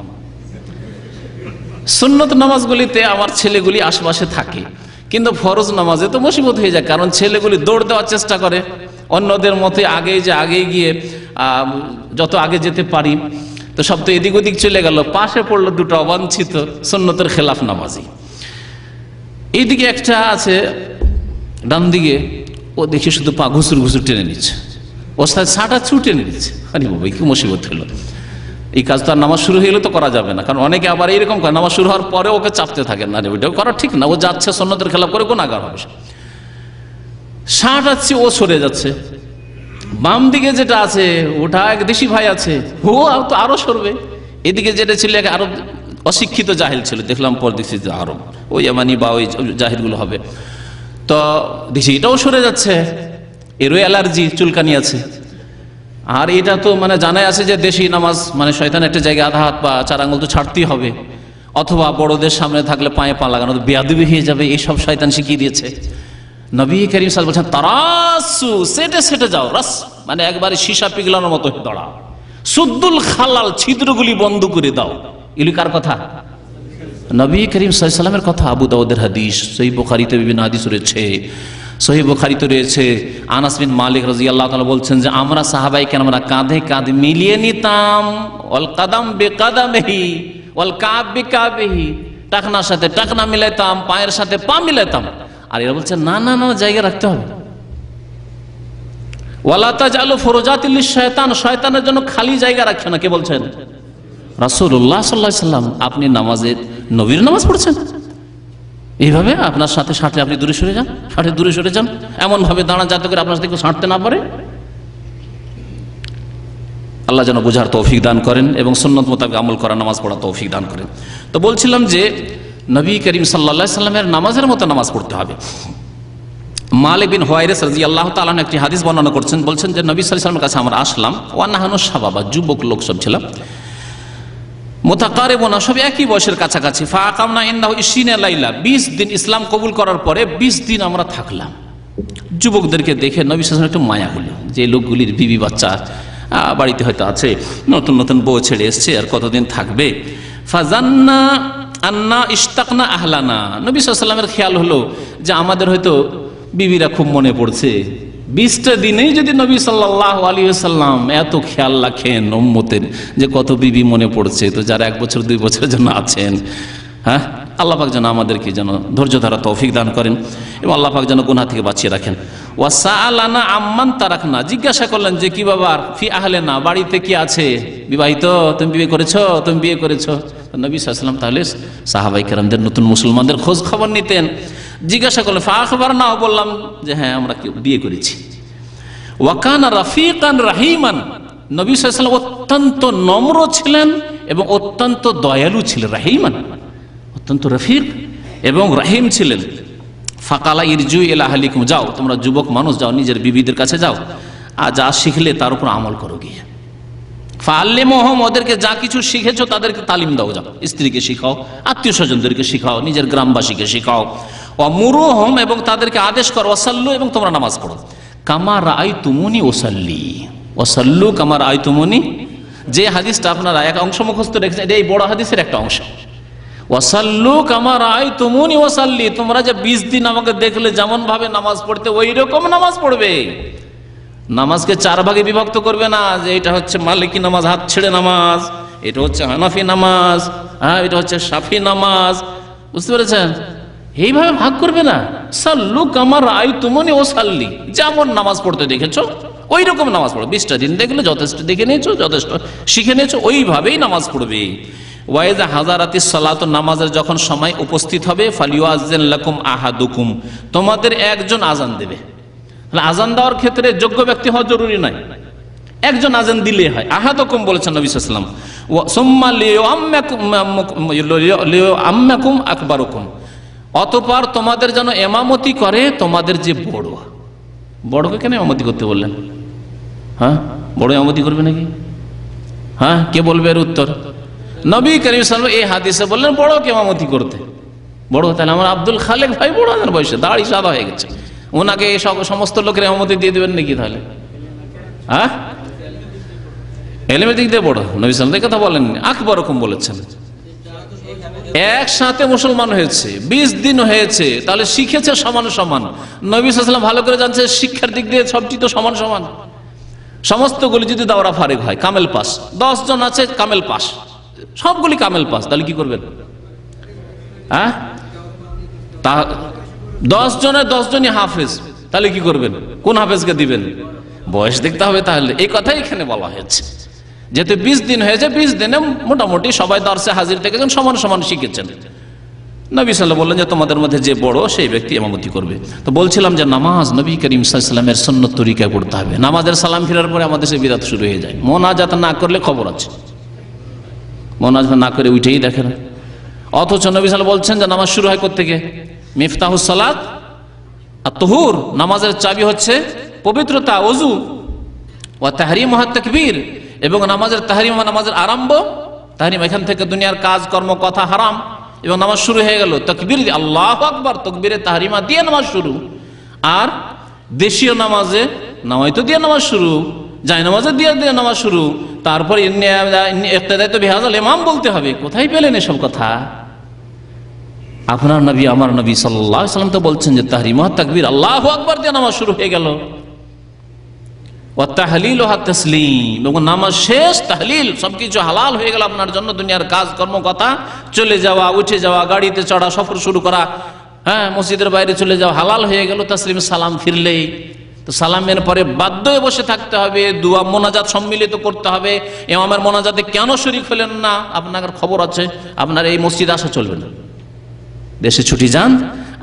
সুন্নত নামাজগুলিতে আমার ছেলেগুলি আশপাশে থাকে, কিন্তু ফরজ নামাজে তো মুসিবত হয়ে যায়, কারণ ছেলেগুলি দৌড় দেওয়ার চেষ্টা করে অন্যদের মতে, আগে গিয়ে যত আগে যেতে পারি, তো সব তো এদিক ওদিক চলে গেল। পাশে পড়লো 2টা অবাঞ্ছিত সুন্নতের খেলাফ নামাজি। এইদিকে একটা আছে ডান দিকে, ও দেখি শুধু পা ঘুসুর ঘুসুর টেনে নিচ্ছে, ওর সাথে ছাটা টেনে নিচ্ছে। আরে বাবা, কি মুসিবত হলো! এই কাজ তো আর নামাজ শুরু হয়ে গেলে তো করা যাবে না, কারণ অনেকে আবার এইরকম করে, নামাজ শুরু হওয়ার পরে ওকে চাপতে থাকেন, না ওইটাও করা ঠিক না, ও যাচ্ছে সুন্নতের খেলাফ করে, গুনাহগার হবে। ছাটাচ্ছে, ও সরে যাচ্ছে। বাম দিকে যেটা আছে ওটা এক দেশি ভাই আছে, ও তো আরো সরবে। এদিকে যেটা ছিল আরো অশিক্ষিত জাহিল ছিল, দেখলাম পর দেখছি আরো ওই ইয়ামানি বা ওই জাহিলগুলো হবে, তো দেখছি এটাও সরে যাচ্ছে। এরও অ্যালার্জি, চুলকানি আছে। আর এটা তো মানে জানাই আছে যে দেশি নামাজ মানে শয়তান একটা জায়গায় আধা হাত বা 4 আঙ্গুল তো ছাড়তেই হবে, অথবা বড়দের সামনে থাকলে পায়ে পা লাগানো বেয়াদবি হয়ে যাবে, এইসব শয়তান শিখিয়ে দিয়েছে। নবী করিম সাল্লাল্লাহু আলাইহি ওয়াসাল্লাম বলছেন তারাসু, সেটে যাও, রাস মানে একবারে সীসা পিঘলানোর মতো দাঁড়াও, সুদ্দুল খালাল, ছিদ্রগুলি বন্ধ করে দাও। এগুলি কার কথা? নবী করিম সাল্লাল্লাহু আলাইহি ওয়াসাল্লামের কথা। আবু দাউদের হাদিস, সহিহ বুখারীতে বিভিন্ন হাদিস রয়েছে। সহিহ বুখারীতে রয়েছে আনাস বিন মালিক রাদিয়াল্লাহু তাআলা বলছেন যে আমরা সাহাবায়ে কেরামরা কাঁধে কাঁধ মিলিয়ে নিতাম, ওয়াল কাদাম বিকাদামিহি ওয়াল কাব বিকাবিহি, টাকনার সাথে টাকনা মিলাইতাম, পায়ের সাথে পা মিলাইতাম। আর এরা বলছে না না না, জায়গা রাখতে হবে। ওয়ালা তাজালু ফুরুজাতিল লিশ-শায়তান, শয়তানের জন্য খালি জায়গা রাখছো না। কে বলছেন? রাসূলুল্লাহ সাল্লাল্লাহু আলাইহি ওয়াসাল্লাম। আপনি নামাজে নবীর নামাজ পড়ছেন, এইভাবে আপনার সাথে সাঁটলে আপনি দূরে সরে যান, দূরে সরে যান, এমন ভাবে দাঁড়ান যাতে করে আপনার সাথে কেউ সাঁটতে না পারে। আল্লাহ যেন বোঝার তৌফিক দান করেন এবং সুন্নত মোতাবেক আমল করা, নামাজ পড়া তৌফিক দান করেন। তো বলছিলাম যে নবী করিম সাল্লাল্লাহু আলাইহি ওয়াসাল্লামের নামাজের মতো নামাজ পড়তে হবে। মালিক বিন হুয়াইরিস রাদিয়াল্লাহু তাআলা একটি হাদিস বর্ণনা করছেন, বলছেন যে নবী সাল্লাল্লাহু আলাইহি ওয়াসাল্লামের কাছে আমরা আসলাম, ওয়া নাহানু শাবাবা, যুবক লোক সব ছিলাম, মুতাকারিবুনা, সব একই বয়সের কাছাকাছি। ফাআকামনা ইন্নাহু 20 লাইলা, 20 দিন ইসলাম কবুল করার পরে 20 দিন আমরা থাকলাম। যুবকদেরকে দেখে নবী সাল্লাল্লাহু আলাইহি ওয়াসাল্লাম একটু মায়া হলো, যে লোকগুলির বিবি বাচ্চা বাড়িতে হয়তো আছে, নতুন নতুন বউ ছেড়ে এসছে, আর কতদিন থাকবে। ফাজান্না আন্না ইশতাকনা আহলানা, নবী সাল্লাল্লাহু আলাইহি ওয়াসাল্লামের খেয়াল হলো যে আমাদের হয়তো বিবিরা খুব মনে পড়ছে। 20টা দিনেই যদি নবী সাল্লাল্লাহু আলাইহি ওয়াসাল্লাম এত খেয়াল রাখেন উম্মতের যে কত বিবি মনে পড়ছে, তো যারা 1 বছর 2 বছরের জন্য আছেন, হ্যাঁ, আল্লাহ পাক যেন আমাদেরকে যেন ধৈর্য ধরা তৌফিক দান করেন এবং আল্লাহ পাক যেন গুনাহ থেকে বাঁচিয়ে রাখেন। ওয়াসাআলানা আম্মান তারাকনা, জিজ্ঞাসা করলেন যে কি বাবা, ফি আহলিনা, বাড়িতে কি আছে, বিবাহিত, তুমি বিয়ে করেছো, তুমি বিয়ে করেছো। নবী সাল্লাল্লাহু আলাইহি ওয়াসাল্লাম তাহলে সাহাবায়ে কেরামদের, নতুন মুসলমানদের খোঁজ খবর নিতেন। জিজ্ঞাসা করলেন, ফাআখবারনা, বললাম যে হ্যাঁ আমরা বিয়ে করেছি। ওয়া কানা রাফিকান রাহিমান, নবী সাল্লাল্লাহু আলাইহি ওয়াসাল্লাম অত্যন্ত নম্র ছিলেন এবং অত্যন্ত দয়ালু ছিলেন। রাহিমান, অত্যন্ত রফিক এবং রাহিম ছিলেন। ফাকালা ইরজু ইলা আহলিকুম, যাও তোমরা যুবক মানুষ, যাও নিজের বিবিদের কাছে যাও, আর যা শিখলে তার উপর আমল করো গিয়ে। ফাআল্লিমুহুম, ওদেরকে যা কিছু শিখেছো তাদেরকে তালিম দাও, যাও স্ত্রীকে শিখাও, আত্মীয় স্বজনদেরকে শিখাও, নিজের গ্রামবাসীকে শিখাও। ওয়ামুরুহুম, এবং তাদেরকে আদেশ করো, ওয়াসাল্লু, এবং তোমরা নামাজ পড়ো। কামা রাআইতুমুনি ওয়াসাল্লি, ওয়াসাল্লু কামা রাআইতুমুনি। যে হাদিসটা আপনারা এক অংশ মুখস্থ রেখেছেন, এটা এই বড় হাদিসের একটা অংশ। ওয়াসাল্লু কামা রাআইতুমুনি ওয়াসাল্লি, তোমরা যে 20 দিন আমাকে দেখলে যেমন ভাবে নামাজ পড়তে ওই রকম নামাজ পড়বে। নামাজকে 4 ভাগে বিভক্ত করবে না, যে এটা হচ্ছে মালিকি নামাজ, হাত ছেড়ে নামাজ, এটা হচ্ছে হানাফি নামাজ, এটা হচ্ছে শাফি নামাজ, বুঝতে পেরেছেন? এইভাবে ভাগ করবে না। সাল্লু কামা রাআইতুমুনি ওয়াসাল্লি, যেমন নামাজ পড়তে দেখেছো ওই রকম নামাজ পড়ো। 20টা দিন দেখলে যথেষ্ট, দেখে নিয়েছো, যথেষ্ট শিখে নিয়েছো, ওইভাবেই নামাজ পড়বে। ওয়াইজা হাজারাতিস সালাত, নামাজের যখন সময় উপস্থিত হবে, ফালিউআযযিন লাকুম আহাদুকুম, তোমাদের একজন আজান দেবে। আজান দেওয়ার ক্ষেত্রে যোগ্য ব্যক্তি হওয়া জরুরি নয়, একজন আজান দিলে হয়। আহাদুকুম বলেছেন নবী সাল্লাল্লাহু আলাইহি ওয়াসাল্লাম। ওয়া সুম্মা লিউআম্মাকুম আকবারুকুম, অতঃপর তোমাদের যেন ইমামতি করে তোমাদের যে বড়। বড়কে কেন ইমামতি করতে বললেন? বড় ইমামতি করবে নাকি? কে বলবে এর উত্তর? নবী করিম সাল্লাল্লাহু আলাইহি ওয়াসাল্লাম এই হাদিসে বললেন বড়কে ইমামতি করতে। বড়, তাহলে আমার আব্দুল খালেক ভাই বড় আমার বয়সে, দাড়ি সাদা হয়ে গেছে, ওনাকে সমস্ত লোকের ইমামতি দিয়ে দেবেন নাকি? তাহলে এলেমের দিক দিয়ে বড় নবী সাল্লাল্লাহু আলাইহি ওয়াসাল্লাম কথা বলেননি, আকবরকম বলেছেন। একসাথে মুসলমান হয়েছে, 20 দিন হয়েছে, তাহলে শিখেছে সমান সমান। নবী সাল্লাল্লাহু আলাইহি ওয়াসাল্লাম ভালো করে জানছে শিক্ষার দিক দিয়ে সবটি তো সমান সমান। সমস্তগুলি যদি দাওরা ফারিক হয়, কামেল পাস, 10 জন আছে কামেল পাস, সবগুলি কামেল পাস, তাহলে কি করবেন? 10 জনের 10 জনই হাফেজ, তাহলে কি করবেন? কোন হাফেজকে দিবেন? বয়স দেখতে হবে। তাহলে এই কথাই এখানে বলা হয়েছে, যেহেতু 20 দিন হয়েছে, 20 দিনে মোটামুটি সবাই দর্শে হাজির থেকেছেন, সমান সমান শিখেছেন। নবী সাল্লাল্লাহু বললেন যে তোমাদের মধ্যে যে বড় সেই ব্যক্তি ইমামতি করবে। তো বলছিলাম যে নামাজ নবী করিম সাল্লাল্লাহু আলাইহি ওয়াসাল্লামের সুন্নত তরিকায় পড়তে হবে। নামাজের সালাম ফিরার পরে আমাদের সে বিদআত শুরু হয়ে যায়। মোনাজাত না করলে খবর আছে, মোনাজাত না করে উঠেই দেখেন। অথচ নবী সাল্লাল্লাহু বলছেন যে নামাজ শুরু হয় কোত্থেকে? মিফতাহুস সালাত আত-তুহুর, নামাজের চাবি হচ্ছে পবিত্রতা, ওযু। ওয়া তাহরিমুহাত তাকবীর, এবং নামাজের তাহরিম, নামাজের আরম্ভ, তাহরিম এখান থেকে দুনিয়ার কাজ কর্ম কথা হারাম, এবং নামাজ শুরু হয়ে গেল তাকবীর দিয়ে, আল্লাহু আকবার, তাকবীরে তাহরিমা দিয়ে নামাজ শুরু। আর দেশীয় নামাজে নামাইতো দিয়ে নামাজ শুরু, যায় নামাজে দিয়ে দিয়ে নামাজ শুরু, তারপর ইক্তেদায়ে বিহাযাল ইমাম বলতে হবে। কোথায় পেলেন এসব কথা? আপনার নবী আমার নবী সাল্লাল্লাহু আলাইহি ওয়াসাল্লাম তো বলছেন যে তাহরিমুহাত তাকবীর, আল্লাহু আকবার দিয়ে নামাজ শুরু হয়ে গেল। ওয়া তাহলিলুহাত তাসলিম, এবং নামাজ শেষ তাহলিল, সবকিছু হালাল হয়ে গেল আপনার জন্য। দুনিয়ার কাজ কর্ম কথা, চলে যাওয়া, উঠে যাওয়া, গাড়িতে চড়া, সফর শুরু করা, মসজিদের বাইরে চলে যাওয়া, হালাল হয়ে গেল। তাসলিম, সালাম ফিরলেই তো সালামের পরে বাধ্য হয়ে বসে থাকতে হবে, দুয়া মোনাজাত সম্মিলিত করতে হবে। ইমামের মোনাজাতে কেন শরীক হলেন না? আপনার খবর আছে, আপনার এই মসজিদে আসা চলবে না। দেশে ছুটি যান,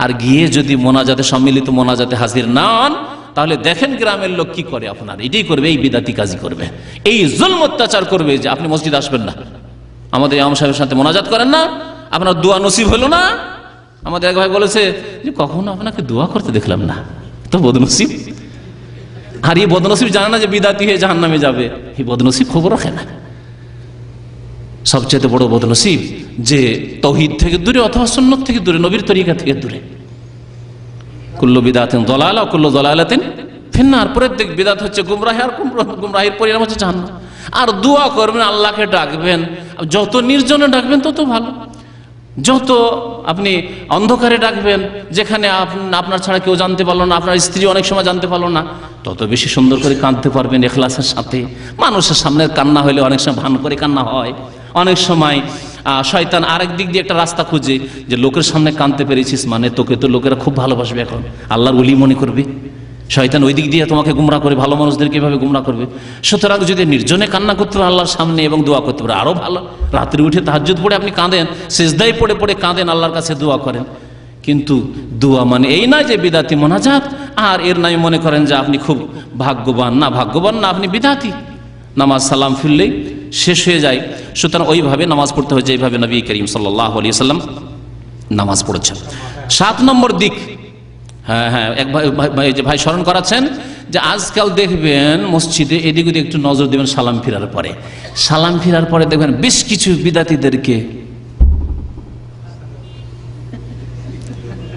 আর গিয়ে যদি মোনাজাতে সম্মিলিত মোনাজাতে হাজির না হন, তাহলে দেখেন গ্রামের লোক কি করে। আপনার এটাই করবে, এই বিদাতি কাজই করবে, এই জুলম অত্যাচার করবে যে আপনি মসজিদে আসবেন না, আমাদের ইমাম সাহেবের সাথে মোনাজাত করেন না, আপনার দোয়া নসিব হলো না। আমাদের এক ভাই বলেছে যে কখনো আপনাকে দোয়া করতে দেখলাম না, তো বদনসিব। আর এই বদনসিব জানে না যে বিদাতি হয়ে জাহান্নামে যাবে। এই বদনসিব খবর রাখে না। সবচেয়ে বড় বদনসিব যে তাওহীদ থেকে দূরে অথবা সুন্নাত থেকে দূরে, নবীর তরিকা থেকে দূরে। কুল্লু বিদআতিন দালালা ওয়া কুল্লু দালালাতিন ফিন্নার, প্রত্যেক বিদআত হচ্ছে গুমরাহি, আর গুমরাহির পরিণাম হচ্ছে জাহান্নাম। আর দোয়া করবেন, আল্লাহকে ডাকবেন, যত নির্জনে ডাকবেন তত ভালো। যত আপনি অন্ধকারে ডাকবেন, যেখানে আপনার ছাড়া কেউ জানতে পারলো না, আপনার স্ত্রী অনেক সময় জানতে পারলো না, তত বেশি সুন্দর করে কাঁদতে পারবেন ইখলাসের সাথে। মানুষের সামনে কান্না হলে অনেক সময় ভান করে কান্না হয়, অনেক সময় শয়তান আরেক দিক দিয়ে একটা রাস্তা খুঁজে যে লোকের সামনে কাঁদতে পেরেছিস মানে তোকে তো লোকেরা খুব ভালোবাসবে, এখন আল্লাহর ওলি মনে করবে। শয়তান ওই দিক দিয়ে তোমাকে গুমরা করে, ভালো মানুষদেরকে এভাবে গুমরা করবে। সুতরাং যদি নির্জনে কান্না করতে পারে আল্লাহর সামনে এবং দোয়া করতে পারে আরো ভালো। রাত্রে উঠে তাহাজ্জুদ পড়ে আপনি কাঁদেন, সিজদায় পড়ে পড়ে কাঁদেন, আল্লাহর কাছে দোয়া করেন। কিন্তু দোয়া মানে এই নয় যে বিদাতি মোনাজাত, আর এর নামে মনে করেন যে আপনি খুব ভাগ্যবান। না, ভাগ্যবান না, আপনি বিদাতি। নামাজ সালাম ফিরলেই শেষ হয়ে যায়। সুতরাং ওইভাবে নামাজ পড়তে হয় যেভাবে নবী করিম সাল্লাল্লাহু আলাইহি ওয়াসাল্লাম নামাজ পড়েছেন। 7 নম্বর দিক, এক ভাই স্মরণ করাচ্ছেন যে আজকাল দেখবেন মসজিদে এদিক ওদিক একটু নজর দেবেন সালাম ফিরার পরে। সালাম ফিরার পরে দেখবেন বেশ কিছু বিদাতিদেরকে,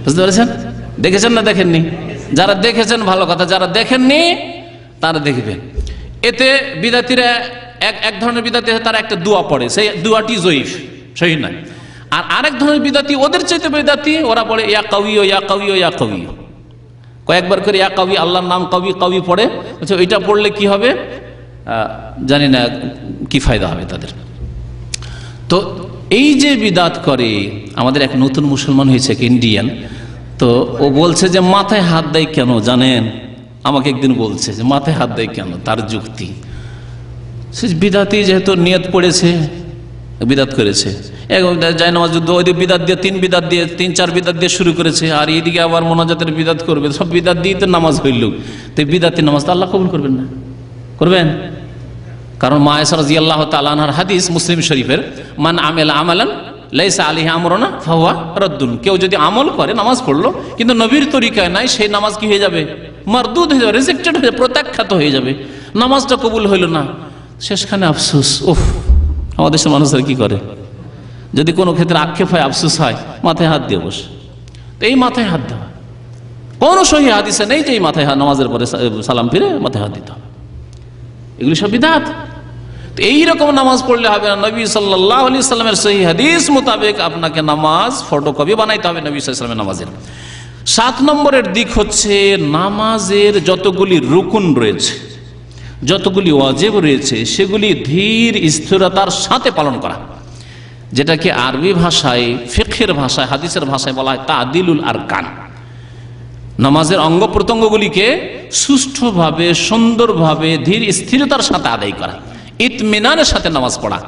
বুঝতে পেরেছেন? দেখেছেন না দেখেননি? যারা দেখেছেন ভালো কথা, যারা দেখেননি তারা দেখবেন। এতে বিদাতিরা এক ধরনের বিদাতি, তারা একটা দোয়া পড়ে, সেই দোয়াটি জয়ীফ, সহি নয়। আর আরেক ধরনের বিদাতি, ওদের চাইতে বিদাতি, ওরা পড়ে ইয়া কাউইও ইয়া কাউইও ইয়া কাউইও, কয়েকবার করে ইয়া কাউই, আল্লাহর নাম কাউই কাউই পড়ে। আচ্ছা, ওইটা পড়লে কি হবে জানি না, কি ফায়দা হবে তাদের। তো এই যে বিদাত করে, আমাদের এক নতুন মুসলমান হয়েছে, এক ইন্ডিয়ান, তো ও বলছে যে মাথায় হাত দেয় কেন জানেন, আমাকে একদিন বলছে যে মাথায় হাত দেয় কেন, তার যুক্তি সে বিদাতি যেহেতু নিয়ত পড়েছে, বিদাত করেছে, যায় নামাজ যুদ্ধ, ওই বিদাত দিয়ে তিন বিদাত দিয়ে 3-4 বিদাত দিয়ে শুরু করেছে, আর এইদিকে আবার মোনাজাতের বিদাত করবে, সব বিদাত দিয়ে তো নামাজ হইল, তো বিদাতের নামাজ তো আল্লাহ কবুল করবেন না, করবেন? কারণ মা আয়েশা রাদিয়াল্লাহু তাআলা আনহার হাদিস মুসলিম শরীফের, মান আমেলা আমালান লাইসা আলাইহি আমরুনা ফাহুয়া রাদ্দুন, কেউ যদি আমল করে, নামাজ পড়লো কিন্তু নবীর তরিকায় নাই, সেই নামাজ কি হয়ে যাবে? মারদুদ হয়ে যাবে, রিজেক্টেড হয়ে যাবে, প্রত্যাখ্যাত হয়ে যাবে, নামাজটা কবুল হইল না। শেষখানে আফসোস, উফ, আমাদের দেশের মানুষরা কি করে, যদি কোনো ক্ষেত্রে আক্ষেপ হয়, আফসোস হয়, মাথায় হাত দিয়ে বসে। তো এই মাথায় হাত দেওয়া কোনো সহি হাদিসে নেই যে এই মাথায় হাত, নামাজের পরে সালাম ফিরে মাথায় হাত দিতে হবে, এগুলি সব বিদআত। তো এইরকম নামাজ পড়লে হবে না, নবী সাল্লাল্লাহু আলাইহি সাল্লামের সহিহ হাদিস মোতাবেক আপনাকে নামাজ ফটোকপি বানাইতে হবে নবী সাল্লাল্লাহু আলাইহি সাল্লামের নামাজের। 7 নম্বরের দিক হচ্ছে নামাজের যতগুলি রুকুন রয়েছে, যতগুলি ওয়াজিব রয়েছে, সেগুলি ধীর স্থিরতার সাথে পালন করা, যেটাকে আরবি ভাষায়, ফিকহের ভাষায়, হাদিসের ভাষায় বলা হয় তাদিলুল আরকান। নামাজের অঙ্গ প্রত্যঙ্গগুলিকে সুষ্ঠুভাবে, সুন্দরভাবে, ধীর স্থিরতার সাথে আদায় করা, ইতমিনানের সাথে নামাজ পড়া।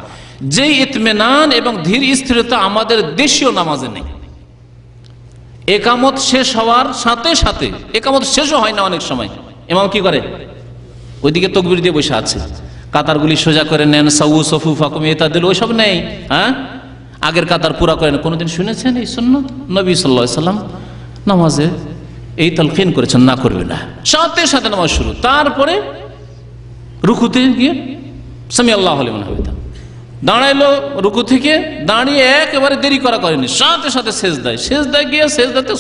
যেই ইতমিনান এবং ধীর স্থিরতা আমাদের দেশীয় নামাজে নেই। একামত শেষ হওয়ার সাথে সাথে, একামত শেষও হয় না অনেক সময়, ইমাম কি করে, ওইদিকে তাকবীর দিয়ে বসে আছে, কাতারগুলি সোজা করে নেন, সাউ সফুফাকুম ইতাদিল, ওইসব নেই। হ্যাঁ, আগের কাতার পুরা করেন। কোনোদিন শুনেছেন এই সুন্নাত? নবী সাল্লাল্লাহু আলাইহি সাল্লাম নামাজে এই তালকিন করেছেন, না করবে না, সাথে সাথে নামাজ শুরু। তারপরে রুকুতে গিয়ে সামি আল্লাহু লিমান হামিদা, দাঁড়াইলো, রুকু থেকে দাঁড়িয়ে একেবারে দেরি করা করেনি, সাথে সাথে সেজদায় গিয়ে সেজদাতে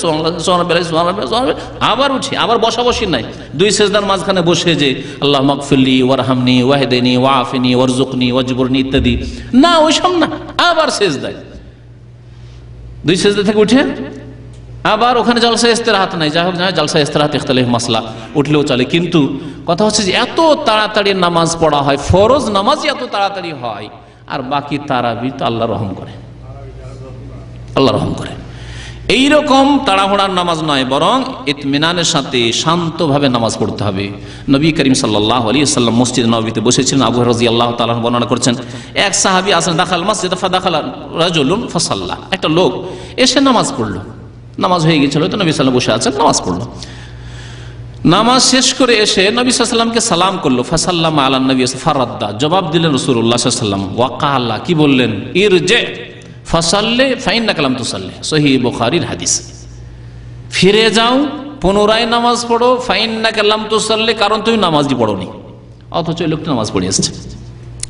আবার উঠি, আবার বসাবসি নাই, 2 সেজদার মাঝখানে বসে যে আল্লাহ মাগফিরলি ওয়ারহামনি ওয়াহদিনি ওয়াআফিনি ওয়ারযুকনি ওয়াজবুরনি ইত্যাদি না, ওইসব না, আবার সেজদায়, 2 সেজদা থেকে উঠে আবার ওখানে জলসা ইস্তিরাহাত নাই। যাই হোক, জলসা ইস্তিরাহাত ইখতিলাফ মাসলা, উঠলেও চলে, কিন্তু কথা হচ্ছে যে এত তাড়াতাড়ি নামাজ পড়া হয়, ফরজ নামাজই এত তাড়াতাড়ি হয়, আর বাকি তারাবি তো আল্লাহ রহম করে, আল্লাহ রহম করে। এইরকম তাড়াহুড়ার নামাজ নয়, বরং ইতমিনানের সাথে শান্তভাবে নামাজ পড়তে হবে। নবী করিম সাল্লাল্লাহু আলাইহি ওয়াসাল্লাম মসজিদ নববীতে বসেছিলেন, আবু হুরায়রা রাদিয়াল্লাহু তাআলা বর্ণনা করছেন, এক সাহাবী আসেন, দাখাল মসজিদ ফাদাখালা রাজুলুন ফাসাল্লা, একটা লোক এসে নামাজ পড়লো, নামাজ হয়ে গেছিল, তো নবী সাল্লাল্লাহু বসে আছেন, নামাজ পড়লো, নামাজ শেষ করে এসে নবী সাল্লাল্লাহু আলাইহি ওয়াসাল্লামকে সালাম করলো, ফাসাল্লামা আলান নবী ফারাদ্দা, জবাব দিলেন রাসূলুল্লাহ সাল্লাল্লাহু আলাইহি ওয়াসাল্লাম, ওয়াকালা, কি বললেন, ইরজি ফাসাল্লি ফাইন্নাকা লাম তুসাল্লি, সহিহ বুখারীর হাদিস, ফিরে যাও, পুনরায় নামাজ পড়ো, ফাইন্নাকা লাম তুসাল্লি, কারণ তুমি নামাজই পড়োনি, অথচ ওই লোকটা নামাজ পড়ে এসেছে।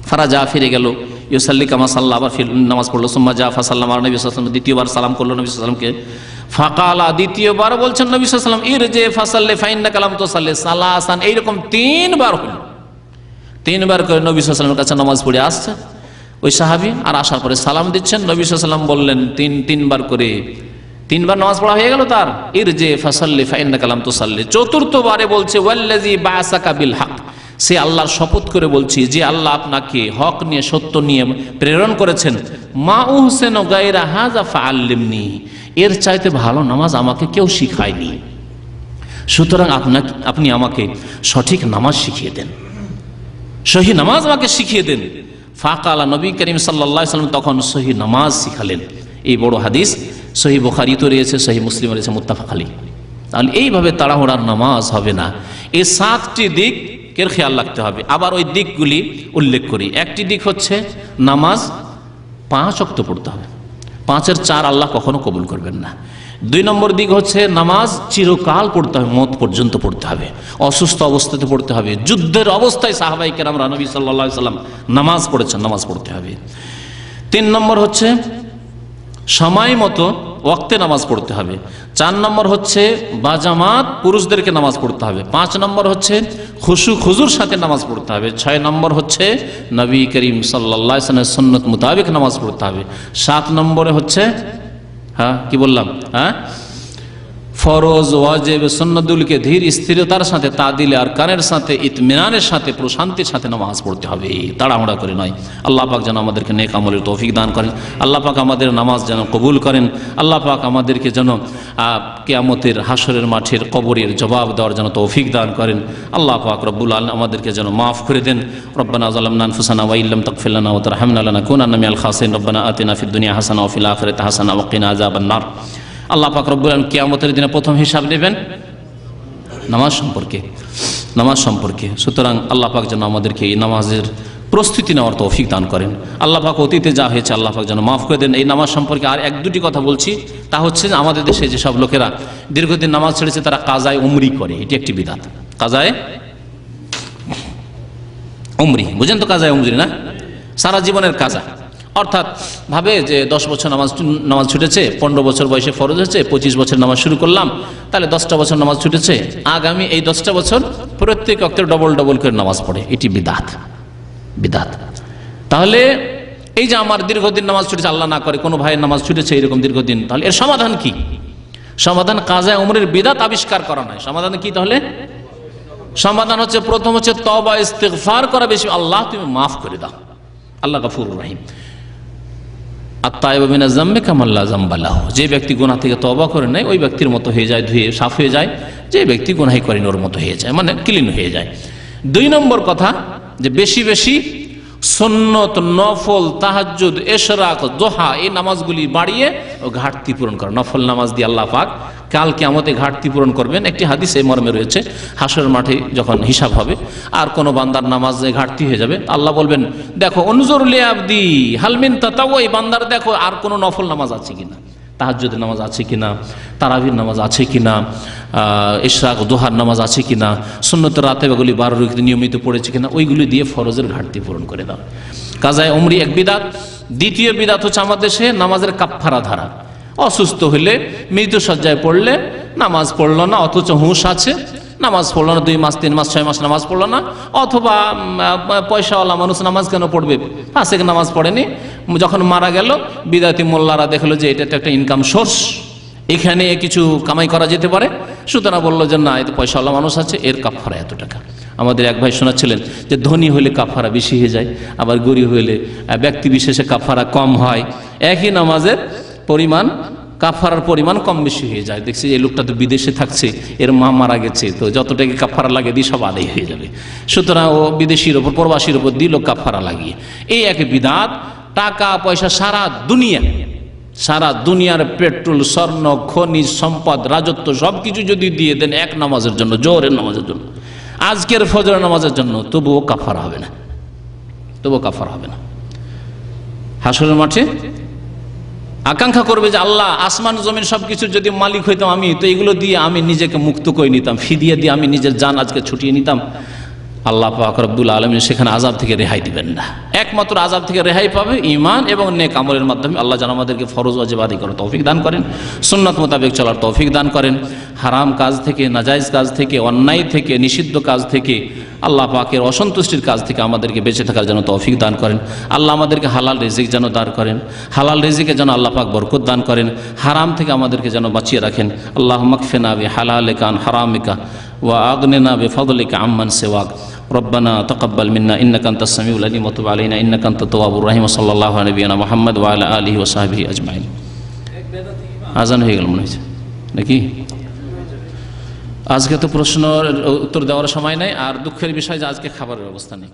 ফারাজা, ফিরে গেল, ইউসাল্লি কামা সাল্লা, আবার নামাজ পড়লো, সুম্মা যা ফাসাল্লামা নবী সাল্লাল্লাহু আলাইহি ওয়াসাল্লাম, দ্বিতীয়বার সালাম করলো নবী সাল্লাল্লাহু আলাইহি ওয়াসাল্লামকে, ফাকালা, দ্বিতীয়বার বলছেন নবী সাল্লাল্লাহু আলাইহি ওয়াসাল্লাম, ইরজি ফাসাল্লি ফাইন্নাকা লাম তুসাল্লি সালাসান, এইরকম 3 বার হলো, 3 বার করে নবী সাল্লাল্লাহু আলাইহি ওয়াসাল্লামের কাছে নামাজ পড়ে আসছে ওই সাহাবী, আর আসার পরে সালাম দিচ্ছেন। নবী সাল্লাল্লাহু আলাইহি ওয়াসাল্লাম বললেন, 3 বার করে, 3 বার নামাজ পড়া হয়ে গেল তার, ইরজি ফাসাল্লি ফাইন্নাকা লাম তুসাল্লি। চতুর্থবারে বলছে, ওয়াল্লাযী বাআসাকা বিল হক, সে আল্লাহর শপথ করে বলছি, যে আল্লাহ আপনাকে হক নিয়ে, সত্য নিয়ে প্রেরণ করেছেন, মা উহসিনু গায়রা হাযা ফাআল্লিমনি, এর চাইতে ভালো নামাজ আমাকে কেউ শিখায়নি, সুতরাং আপনি আমাকে সঠিক নামাজ শিখিয়ে দেন, সহি নামাজ আমাকে শিখিয়ে দেন। ফাকালা, নবী করিম সাল্লাল্লাহু আলাইহি ওয়াসাল্লাম তখন সহি নামাজ শিখালেন। এই বড় হাদিস সহি বুখারীতে রয়েছে, সহি মুসলিমে রয়েছে, মুত্তাফাক আলাইহি। তাহলে এইভাবে তাড়াহুড়ার নামাজ হবে না। এই 7টি দিকের খেয়াল রাখতে হবে। আবার ওই দিকগুলি উল্লেখ করি। একটি দিক হচ্ছে নামাজ 5 ওয়াক্ত পড়তে হবে, 5-এর 4 আল্লাহ কখনো কবুল করবেন না। 2 নম্বর দিক হচ্ছে নামাজ চিরকাল পড়তে হবে, মওত পর্যন্ত পড়তে হবে, অসুস্থ অবস্থাতে পড়তে হবে, যুদ্ধের অবস্থায় সাহাবায়ে কেরামরা নবী সাল্লাল্লাহু আলাইহি ওয়াসাল্লাম নামাজ পড়েছেন, নামাজ পড়তে হবে। 3 নম্বর হচ্ছে সময় মতো ওয়াক্তে নামাজ পড়তে হবে। 4 নম্বর হচ্ছে বাজামাত পুরুষদেরকে নামাজ পড়তে হবে। 5 নম্বর হচ্ছে খুশু খুজুর সাথে নামাজ পড়তে হবে। 6 নম্বর হচ্ছে নবী করিম সাল্লাল্লাহু আলাইহি ওয়াসাল্লামের সুন্নত মোতাবেক নামাজ পড়তে হবে। 7 নম্বরে হচ্ছে কি বললাম ফরজ ওয়াজিব সুন্নতুলকে ধীর স্থিরতার সাথে তাদিলে আর কানের সাথে ইতমিনানের সাথে প্রশান্তির সাথে নামাজ পড়তে হবে, তাড়াহুড়া করে নয়। আল্লাহ পাক যেন আমাদেরকে নেক আমলের তৌফিক দান করেন। আল্লাহ পাক আমাদের নামাজ যেন কবুল করেন। আল্লাহ পাক আমাদেরকে যেন কিয়ামতের হাসরের মাঠের কবরের জবাব দেওয়ার জন্য তৌফিক দান করেন। আল্লাহ পাক রব্বুল আলামিন আমাদেরকে যেন মাফ করে দেন। রব্বানা যালামনা আনফুসানা ওয়া ইল্লাম তাগফির লানা ওয়া তারহামনা লানাকুনান্না মিনাল খাসিরিন। রব্বানা আতিনা ফিদ দুনিয়া হাসানা ওয়া ফিল আখিরাতি হাসানা ওয়া কিনা আযাবান নার। আল্লাহ পাক রব্বুল আলামিন কিয়ামতের দিনে প্রথম হিসাব নেবেন নামাজ সম্পর্কে। সুতরাং আল্লাহ পাক যেন আমাদেরকে এই নামাজের প্রস্তুতি নেওয়ার তৌফিক দান করেন। আল্লাহ পাক অতীতে যা হয়েছে আল্লাহ পাক যেন মাফ করে দেন। এই নামাজ সম্পর্কে আর 1-2টি কথা বলছি, তা হচ্ছে যে আমাদের দেশে যেসব লোকেরা দীর্ঘদিন নামাজ ছেড়েছে তারা কাজায়ে উমরি করে, এটি একটি বিদআত। কাজায়ে উমরি বুঝেন তো? কাজায়ে উমরি না, সারা জীবনের কাজা, অর্থাৎ ভাবে যে 10 বছর নামাজ ছুটেছে, 15 বছর বয়সে ফরজ হয়েছে, 25 বছর নামাজ শুরু করলাম, তাহলে 10টা বছর নামাজ ছুটেছে, আগামী এই 10টা বছর প্রত্যেক ওয়াক্তে ডবল করে নামাজ পড়ে, এটি বিদআত। তাহলে এই যে আমার দীর্ঘদিন নামাজ ছুটেছে, আল্লাহ না করে কোনো ভাইয়ের নামাজ ছুটেছে এরকম দীর্ঘদিন, তাহলে এর সমাধান কি? সমাধান কাজায়ে উমরের বিদআত আবিষ্কার করা নয়। সমাধান কি? তাহলে সমাধান হচ্ছে প্রথম হচ্ছে তওবা ইস্তিগফার করা বেশি। আল্লাহ তুমি মাফ করে দাও, আল্লাহ গফুরুর রহিম। আত-তাইবু মিনাজ যামবি কামান লা যামবা লাহু, যে ব্যক্তি গুনাহ থেকে তওবা করে নেয় ওই ব্যক্তির মতো হয়ে যায়, ধুয়ে সাফ হয়ে যায়। যে ব্যক্তি গুনাহ করেন ওর মতো হয়ে যায়, মানে ক্লিন হয়ে যায়। 2 নম্বর কথা যে বেশি বেশি সুন্নত, নফল, তাহাজ্জুদ, ইশরাক, দোহা এই নামাজগুলি বাড়িয়ে ও ঘাটতি পূরণ করা। নফল নামাজ দিয়ে আল্লাহ পাক কাল কিয়ামতে ঘাটতি পূরণ করবেন। একটি হাদিস এই মর্মে রয়েছে, হাসরের মাঠে যখন হিসাব হবে আর কোনো বান্দার নামাজে ঘাটতি হয়ে যাবে, আল্লাহ বলবেন দেখো উনজুর লি আবদি হাল মিন তাতাওয়ু, বান্দার দেখো আর কোনো নফল নামাজ আছে কিনা, তাহাজ্জুদের নামাজ আছে কিনা, তারাবির নামাজ আছে কিনা, ইশরাক দোহার নামাজ আছে কিনা, সুন্নতের রাতেবাগুলি 12 রাকাত নিয়মিত পড়েছে কিনা, ওইগুলি দিয়ে ফরজের ঘাটতি পূরণ করে দাও। কাজায়ে উমরি এক বিদআত। দ্বিতীয় বিদআত হচ্ছে আমাদের দেশে নামাজের কাফফারা ধারা। অসুস্থ হলে মৃত্যু সজ্জায় পড়লে নামাজ পড়লো না, অথচ হুঁশ আছে, নামাজ পড়লো না, 2 মাস 3 মাস 6 মাস নামাজ পড়লো না, অথবা পয়সাওয়ালা মানুষ নামাজ কেন পড়বে, ফাসেক নামাজ পড়েনি, যখন মারা গেল বিদাতি মোল্লারা দেখলো যে এটা একটা ইনকাম সোর্স, এখানে কিছু কামাই করা যেতে পারে, সুতরাং বললো যে না, এতে পয়সাওয়ালা মানুষ আছে, এর কাফারা এত টাকা। আমাদের এক ভাই শোনাচ্ছিলেন যে ধনী হলে কাফারা বেশি হয়ে যায়, আবার গরিব হলে ব্যক্তি বিশেষে কাফারা কম হয়, একই নামাজের পরিমাণ কাফারার পরিমাণ কম বেশি হয়ে যায়। দেখছি এই লোকটা তো বিদেশে থাকছে, এর মা মারা গেছে, তো যত টাকা কাফারা লাগে দিয়ে সব আদায় হয়ে যাবে, সুতরাং ও বিদেশির ওপর প্রবাসীর ওপর দিল কাফারা লাগিয়ে। এই এক বিদআত। টাকা পয়সা সারা দুনিয়ার পেট্রোল, স্বর্ণ, খনিজ সম্পদ, রাজত্ব সবকিছু যদি দিয়ে দেন এক নামাজের জন্য, জোহরের নামাজের জন্য, আজকের ফজরের নামাজের জন্য, তবুও কাফারা হবে না। হাসরের মাঠে আকাঙ্ক্ষা করবে যে আল্লাহ আসমান জমিন সবকিছুর যদি মালিক হইতাম আমি, তো এগুলো দিয়ে আমি নিজেকে মুক্ত করে নিতাম, ফিদিয়া দিয়ে আমি নিজের জান আজকে ছুটিয়ে নিতাম। আল্লাহ পাক রব্বুল আলামিন সেখানে আযাব থেকে রেহাই দিবেন না। একমাত্র আযাব থেকে রেহাই পাবে ঈমান এবং নেক আমলের মাধ্যমে। আল্লাহ যেন আমাদেরকে ফরজ ওয়াজিব আদায় করার তৌফিক দান করেন, সুন্নাত মোতাবেক চলার তৌফিক দান করেন, হারাম কাজ থেকে, নাজায়েজ কাজ থেকে, অন্যায় থেকে, নিষিদ্ধ কাজ থেকে, আল্লাহ পাকের অসন্তুষ্টির কাজ থেকে আমাদেরকে বেঁচে থাকার জন্য তৌফিক দান করেন। আল্লাহ আমাদেরকে হালাল রিজিক যেন দান করেন, হালাল রিজিকে যেন আল্লাহ পাক বরকত দান করেন, হারাম থেকে আমাদেরকে যেন বাঁচিয়ে রাখেন। আল্লাহুম্মা কফিনা বিহালালিকা আন হারামিকা ওয়া আগনিনা বিফাদলিকা আম্মান সিওয়াক। ربنا تقبل منا إنك أنت السميع العليم وتب علينا إنك أنت التواب الرحيم وصلى الله على نبينا محمد وعلى آله وصحبه أجمعين। আজান হয়ে গেল মনে হচ্ছে নাকি? আজকে তো প্রশ্নের উত্তর দেওয়ার সময় নাই, আর দুঃখের বিষয় যে আজকে খাবারের ব্যবস্থা নেই।